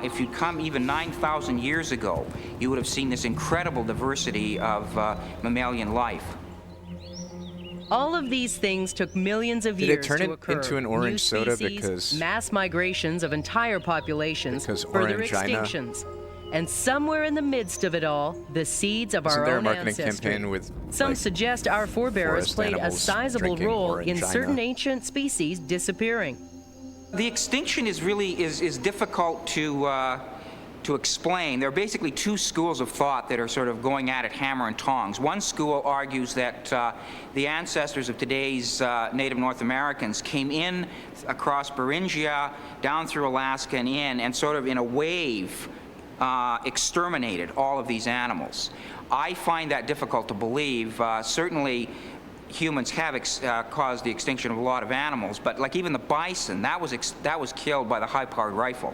If you'd come even 9,000 years ago, you would have seen this incredible diversity of mammalian life. All of these things took millions of years to occur. Did it turn it into an orange soda species, because... mass migrations of entire populations, further extinctions. And somewhere in the midst of it all, the seeds of our own ancestry. Some suggest our forebears played a sizable role in certain ancient species disappearing. The extinction is really difficult to explain. There are basically two schools of thought that are sort of going at it hammer and tongs. One school argues that the ancestors of today's native North Americans came in across Beringia, down through Alaska and in, and sort of in a wave exterminated all of these animals. I find that difficult to believe. Certainly humans have caused the extinction of a lot of animals, but like even the bison, that was killed by the high-powered rifle.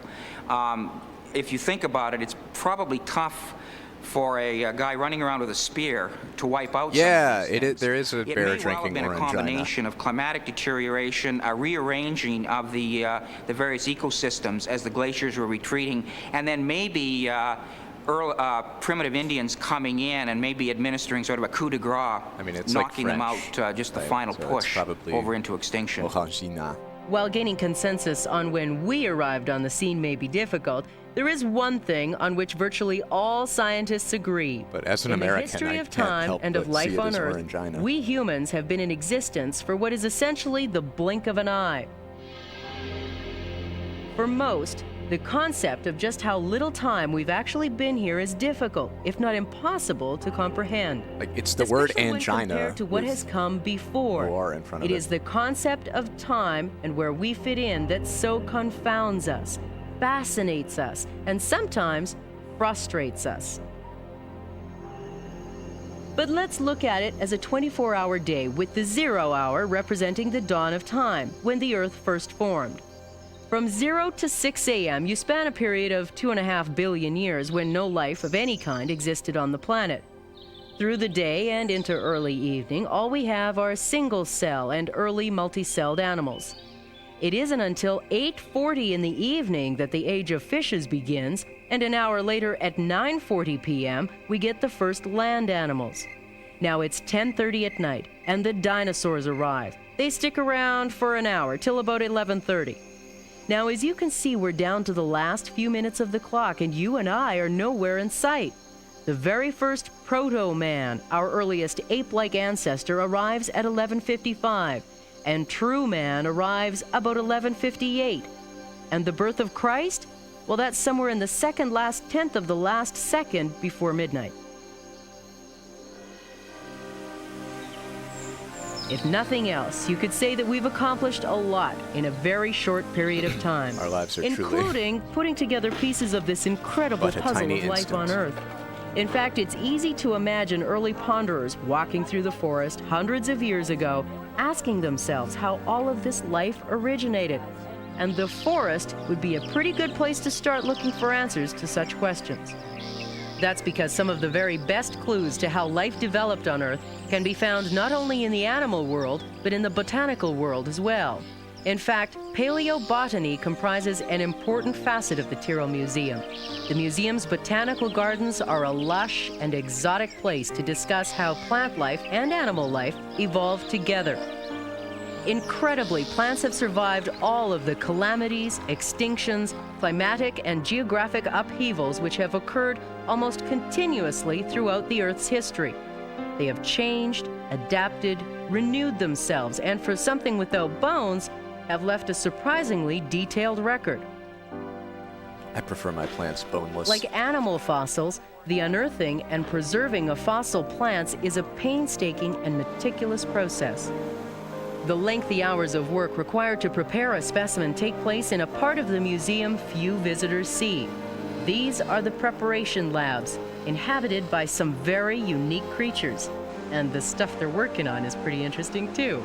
If you think about it, it's probably tough for a guy running around with a spear to wipe out some of these things. There is a bear drinking orangina. It may well have been a combination of climatic deterioration, a rearranging of the various ecosystems as the glaciers were retreating, and then maybe primitive Indians coming in and maybe administering sort of a coup de grace, knocking them out, just the final push over into extinction. While gaining consensus on when we arrived on the scene may be difficult, there is one thing on which virtually all scientists agree. But as an in American, the history I of can't time help and but of life see it on as Earth, orangina. we humans have been in existence for what is essentially the blink of an eye. For most, the concept of just how little time we've actually been here is difficult, if not impossible, to comprehend. Like, it's the word Especially when angina compared to what has come before. OR in front of It is the concept of time and where we fit in that so confounds us, fascinates us, and sometimes frustrates us. But let's look at it as a 24-hour day, with the 0 hour representing the dawn of time, when the Earth first formed. From 0 to 6 a.m., you span a period of 2.5 billion years when no life of any kind existed on the planet. Through the day and into early evening, all we have are single-cell and early multi-celled animals. It isn't until 8:40 in the evening that the age of fishes begins, and an hour later at 9:40 p.m., we get the first land animals. Now it's 10:30 at night, and the dinosaurs arrive. They stick around for an hour, till about 11:30. Now, as you can see, we're down to the last few minutes of the clock, and you and I are nowhere in sight. The very first proto-man, our earliest ape-like ancestor, arrives at 11:55, and true man arrives about 11:58. And the birth of Christ? Well, that's somewhere in the second last tenth of the last second before midnight. If nothing else, you could say that we've accomplished a lot in a very short period of time. Our lives are including putting together pieces of this incredible puzzle of life on Earth. In fact, it's easy to imagine early ponderers walking through the forest hundreds of years ago, asking themselves how all of this life originated. And the forest would be a pretty good place to start looking for answers to such questions. That's because some of the very best clues to how life developed on Earth can be found not only in the animal world, but in the botanical world as well. In fact, paleobotany comprises an important facet of the Tyrell Museum. The museum's botanical gardens are a lush and exotic place to discuss how plant life and animal life evolved together. Incredibly, plants have survived all of the calamities, extinctions, climatic and geographic upheavals which have occurred almost continuously throughout the Earth's history. They have changed, adapted, renewed themselves, and for something without bones, have left a surprisingly detailed record. I prefer my plants boneless. Like animal fossils, the unearthing and preserving of fossil plants is a painstaking and meticulous process. The lengthy hours of work required to prepare a specimen take place in a part of the museum few visitors see. These are the preparation labs, inhabited by some very unique creatures. And the stuff they're working on is pretty interesting too.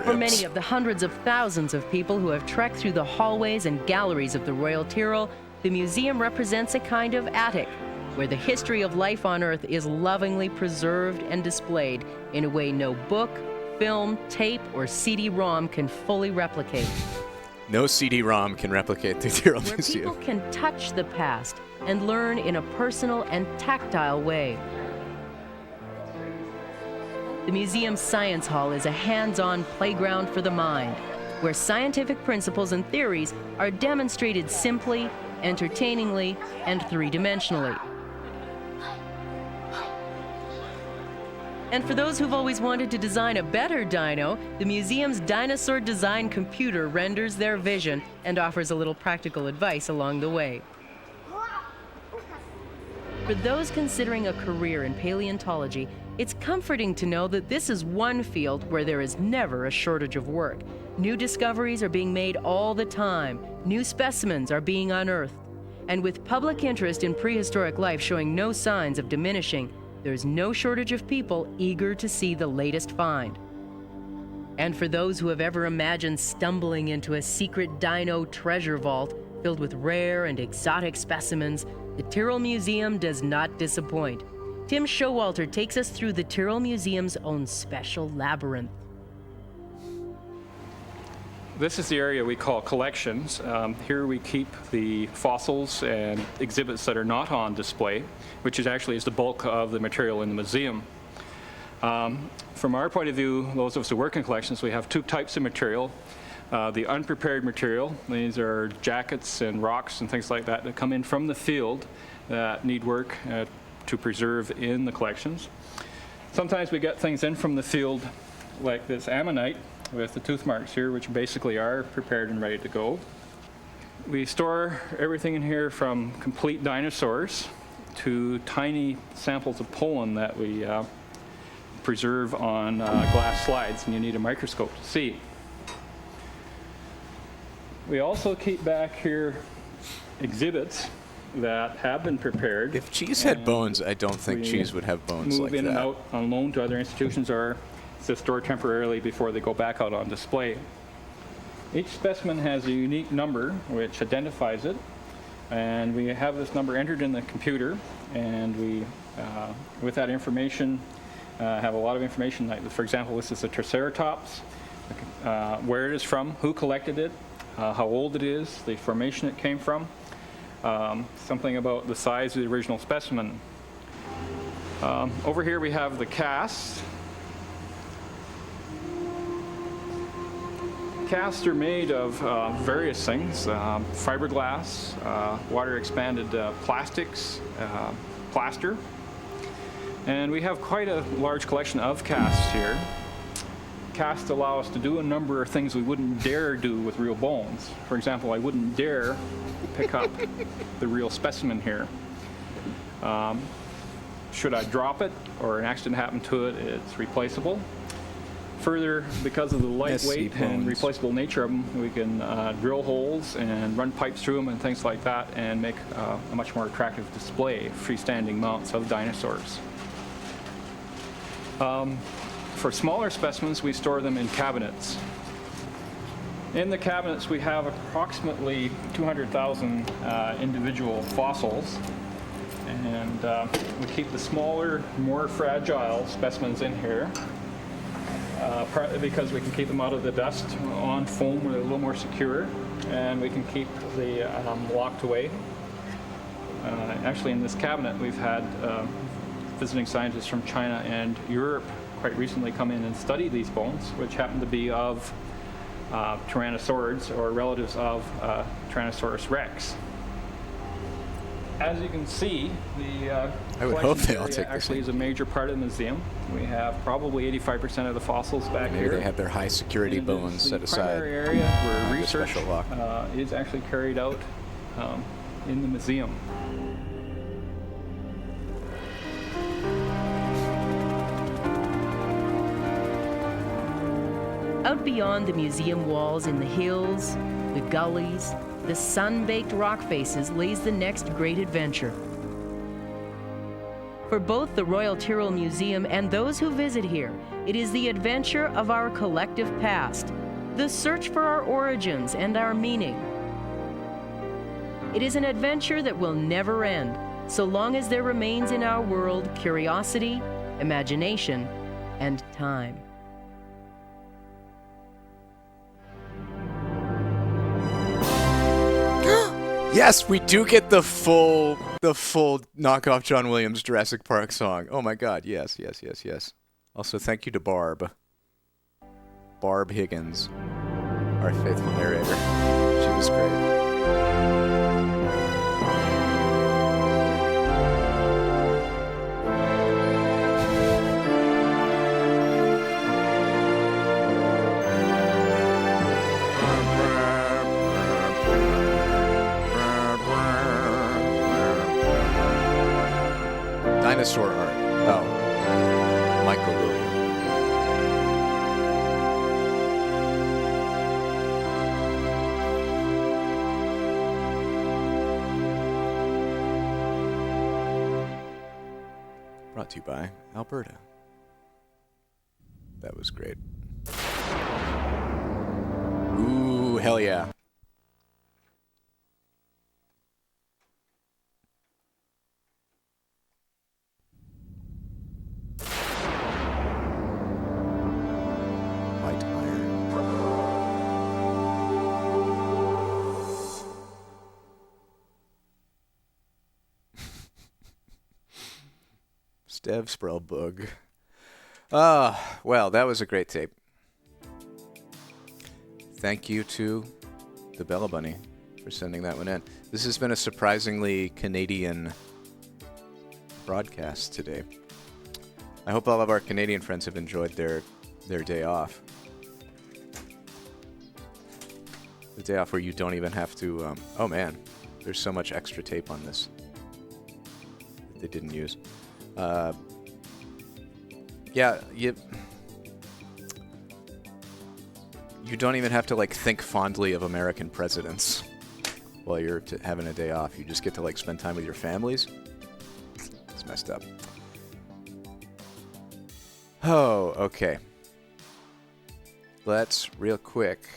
For many of the hundreds of thousands of people who have trekked through the hallways and galleries of the Royal Tyrrell, the museum represents a kind of attic, where the history of life on Earth is lovingly preserved and displayed in a way no book, film, tape, or CD-ROM can fully replicate. No CD-ROM can replicate the Tyrrell Where Museum. people can touch the past and learn in a personal and tactile way. The museum's science hall is a hands-on playground for the mind, where scientific principles and theories are demonstrated simply, entertainingly, and three-dimensionally. And for those who've always wanted to design a better dino, the museum's dinosaur design computer renders their vision and offers a little practical advice along the way. For those considering a career in paleontology, it's comforting to know that this is one field where there is never a shortage of work. New discoveries are being made all the time. New specimens are being unearthed. And with public interest in prehistoric life showing no signs of diminishing, there's no shortage of people eager to see the latest find. And for those who have ever imagined stumbling into a secret dino treasure vault filled with rare and exotic specimens, the Tyrrell Museum does not disappoint. Tim Showalter takes us through the Tyrrell Museum's own special labyrinth. This is the area we call collections. Here we keep the fossils and exhibits that are not on display, which is actually the bulk of the material in the museum. From our point of view, those of us who work in collections, we have two types of material. The unprepared material, these are jackets and rocks and things like that come in from the field that need work to preserve in the collections. Sometimes we get things in from the field like this ammonite with the tooth marks here, which basically are prepared and ready to go. We store everything in here from complete dinosaurs to tiny samples of pollen that we preserve on glass slides, and you need a microscope to see. We also keep back here exhibits that have been prepared. If cheese had bones, I don't think cheese would have bones like that. Move in and out on loan to other institutions or to store temporarily before they go back out on display. Each specimen has a unique number which identifies it, and we have this number entered in the computer, and we, with that information, have a lot of information. Like, for example, this is a Triceratops, where it is from, who collected it, how old it is, the formation it came from, something about the size of the original specimen. Over here we have the casts. Casts are made of various things, fiberglass, water expanded plastics, plaster. And we have quite a large collection of casts here. Casts allow us to do a number of things we wouldn't dare do with real bones. For example, I wouldn't dare pick up the real specimen here. Should I drop it or an accident happen to it, it's replaceable. Further, because of the lightweight and replaceable nature of them, we can drill holes and run pipes through them and things like that and make a much more attractive display, freestanding mounts of dinosaurs. For smaller specimens, we store them in cabinets. In the cabinets, we have approximately 200,000 individual fossils, and we keep the smaller, more fragile specimens in here. partly because we can keep them out of the dust. On foam, we're a little more secure, and we can keep the locked away. Actually, in this cabinet, we've had visiting scientists from China and Europe quite recently come in and study these bones, which happen to be of tyrannosaurids or relatives of Tyrannosaurus rex. As you can see, the collection area actually is a major part of the museum. We have probably 85% of the fossils back here. Maybe they have their high security bones set aside. The primary area where research is actually carried out in the museum. Out beyond the museum walls in the hills, the gullies, the sun-baked rock faces lays the next great adventure. For both the Royal Tyrrell Museum and those who visit here, it is the adventure of our collective past, the search for our origins and our meaning. It is an adventure that will never end, so long as there remains in our world curiosity, imagination, and time. Yes, we do get the full knockoff John Williams Jurassic Park song. Oh my God, yes. Also, thank you to Barb Higgins, our faithful narrator. She was great. Dinosaur art. Oh. Michael William. Brought to you by Alberta. That was great. Ooh, hell yeah. Stev Sprelbug. Well, that was a great tape. Thank you to the Bella Bunny for sending that one in. This has been a surprisingly Canadian broadcast today. I hope all of our Canadian friends have enjoyed their day off. The day off where you don't even have to... oh man, there's so much extra tape on this that they didn't use. Yeah, you don't even have to like think fondly of American presidents while you're having a day off. You just get to like spend time with your families. It's messed up. Oh, okay. Let's real quick.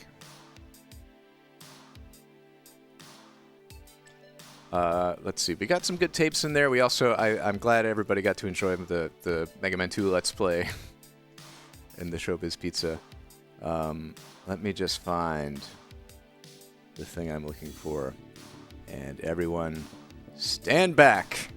Let's see. We got some good tapes in there. We also, I'm glad everybody got to enjoy the Mega Man 2 Let's Play in the Showbiz Pizza. Let me just find the thing I'm looking for. And everyone, stand back.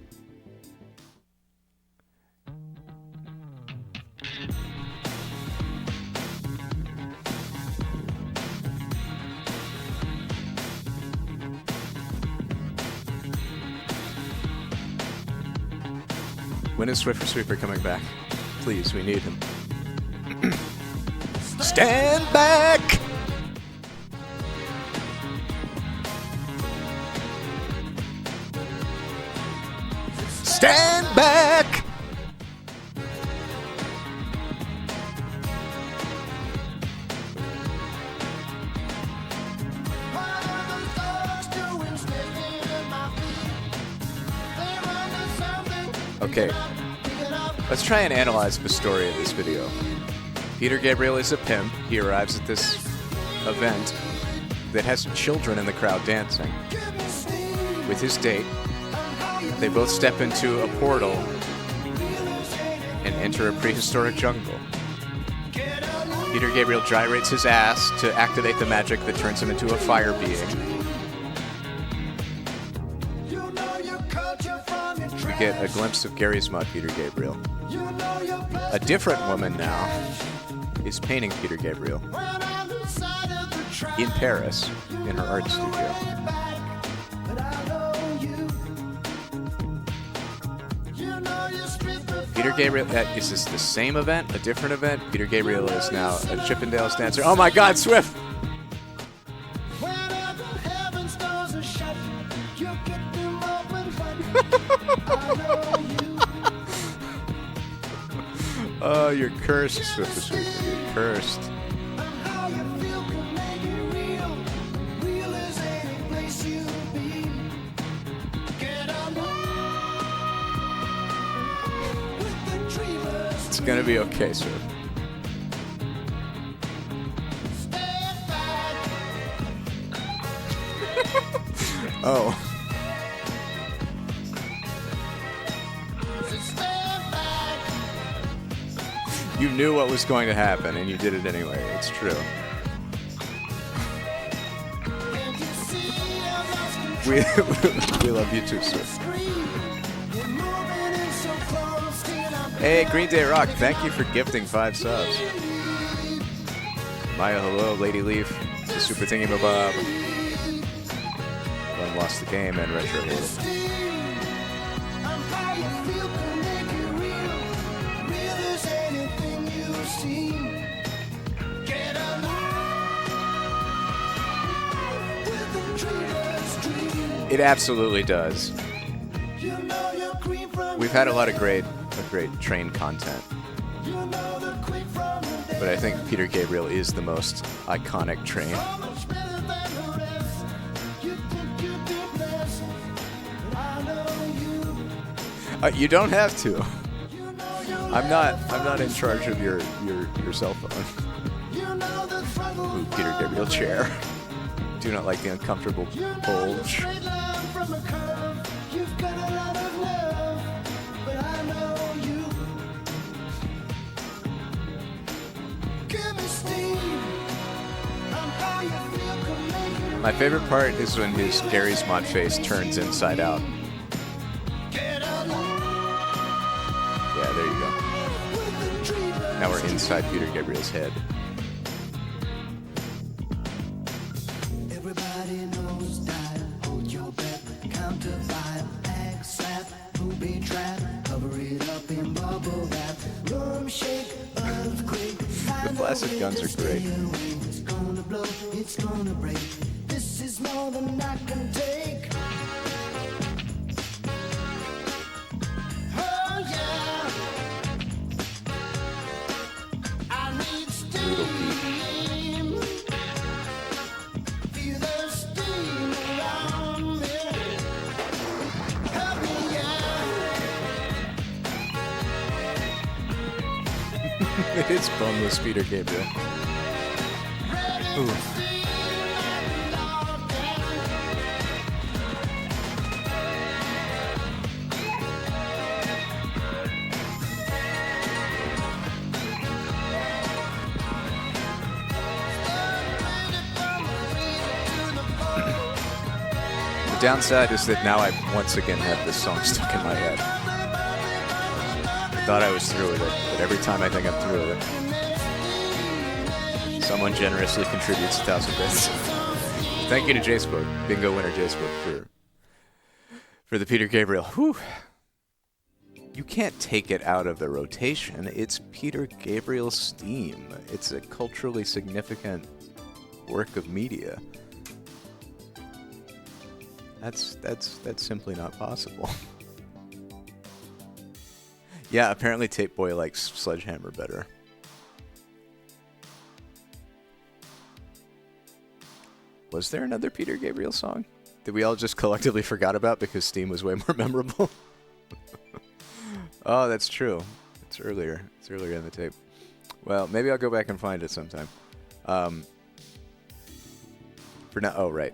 When is Swiffer Sweeper coming back? Please, we need him. Stand back! Stand back! Okay, let's try and analyze the story of this video. Peter Gabriel is a pimp. He arrives at this event that has children in the crowd dancing. With his date, they both step into a portal and enter a prehistoric jungle. Peter Gabriel gyrates his ass to activate the magic that turns him into a fire being. We get a glimpse of Gary's mod Peter Gabriel. A different woman now is painting Peter Gabriel in Paris in her art studio. Peter Gabriel, is this the same event, a different event? Peter Gabriel is now a Chippendales dancer. Oh my God, Swift! Oh, you're cursed, Swift the Sweet. You're cursed. It's gonna be okay, sir. Oh. You knew what was going to happen, and you did it anyway. It's true. We love you too, sir. Hey, Green Day Rock, thank you for gifting 5 subs. Maya, hello, Lady Leaf, the Super Thingy Bob. One lost the game, and Retro Halo. It absolutely does. We've had a lot of great train content, but I think Peter Gabriel is the most iconic train. You don't have to. I'm not in charge of your cell phone. Ooh, Peter Gabriel chair. Do not like the uncomfortable bulge. My favorite part is when his Gary's mod face turns inside out. Yeah, there you go. Now we're inside Peter Gabriel's head. The Flaccid Guns are great. It's gonna break. This is more than I can take. Oh yeah. I need steam. Feel the steam around me. Help me, yeah. It's boneless Peter Gabriel. Ooh. The downside is that now I once again have this song stuck in my head. I thought I was through with it, but every time I think I'm through with it, someone generously contributes 1,000 bits. Thank you to J-Spoke, bingo winner J-Spoke, for the Peter Gabriel. Whew. You can't take it out of the rotation. It's Peter Gabriel's theme. It's a culturally significant work of media. That's simply not possible. Yeah, apparently Tape Boy likes Sledgehammer better. Was there another Peter Gabriel song that we all just collectively forgot about because Steam was way more memorable? Oh, that's true. It's earlier. It's earlier in the tape. Well, maybe I'll go back and find it sometime. For now, oh, right.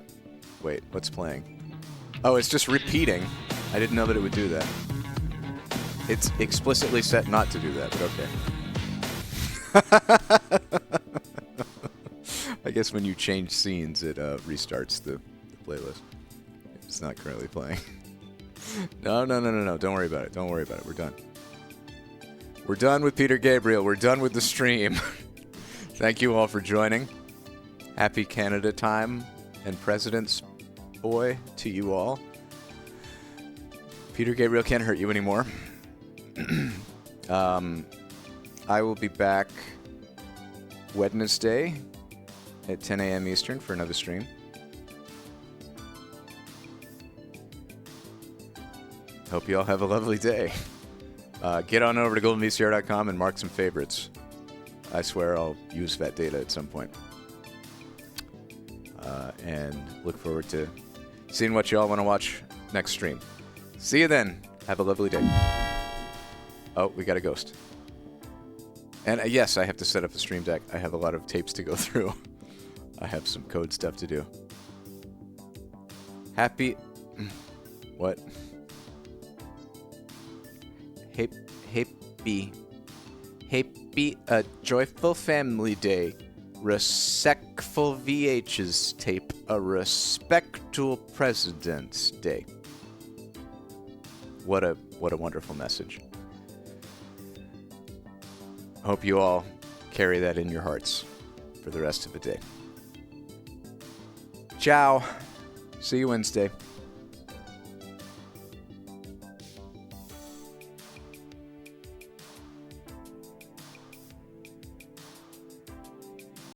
Wait, what's playing? Oh, it's just repeating. I didn't know that it would do that. It's explicitly set not to do that, but okay. guess when you change scenes, it restarts the playlist. It's not currently playing. No. Don't worry about it. Don't worry about it. We're done. We're done with Peter Gabriel. We're done with the stream. Thank you all for joining. Happy Canada time and President's Boy to you all. Peter Gabriel can't hurt you anymore. I will be back Wednesday at 10 a.m. Eastern for another stream. Hope you all have a lovely day. Get on over to goldenvcr.com and mark some favorites. I swear I'll use that data at some point. And look forward to seeing what you all want to watch next stream. See you then. Have a lovely day. Oh, we got a ghost. And yes, I have to set up the stream deck. I have a lot of tapes to go through. I have some code stuff to do. Happy... What? Happy a joyful family day. Respectful VH's tape. A respectful President's Day. What a wonderful message. Hope you all carry that in your hearts for the rest of the day. Ciao. See you Wednesday.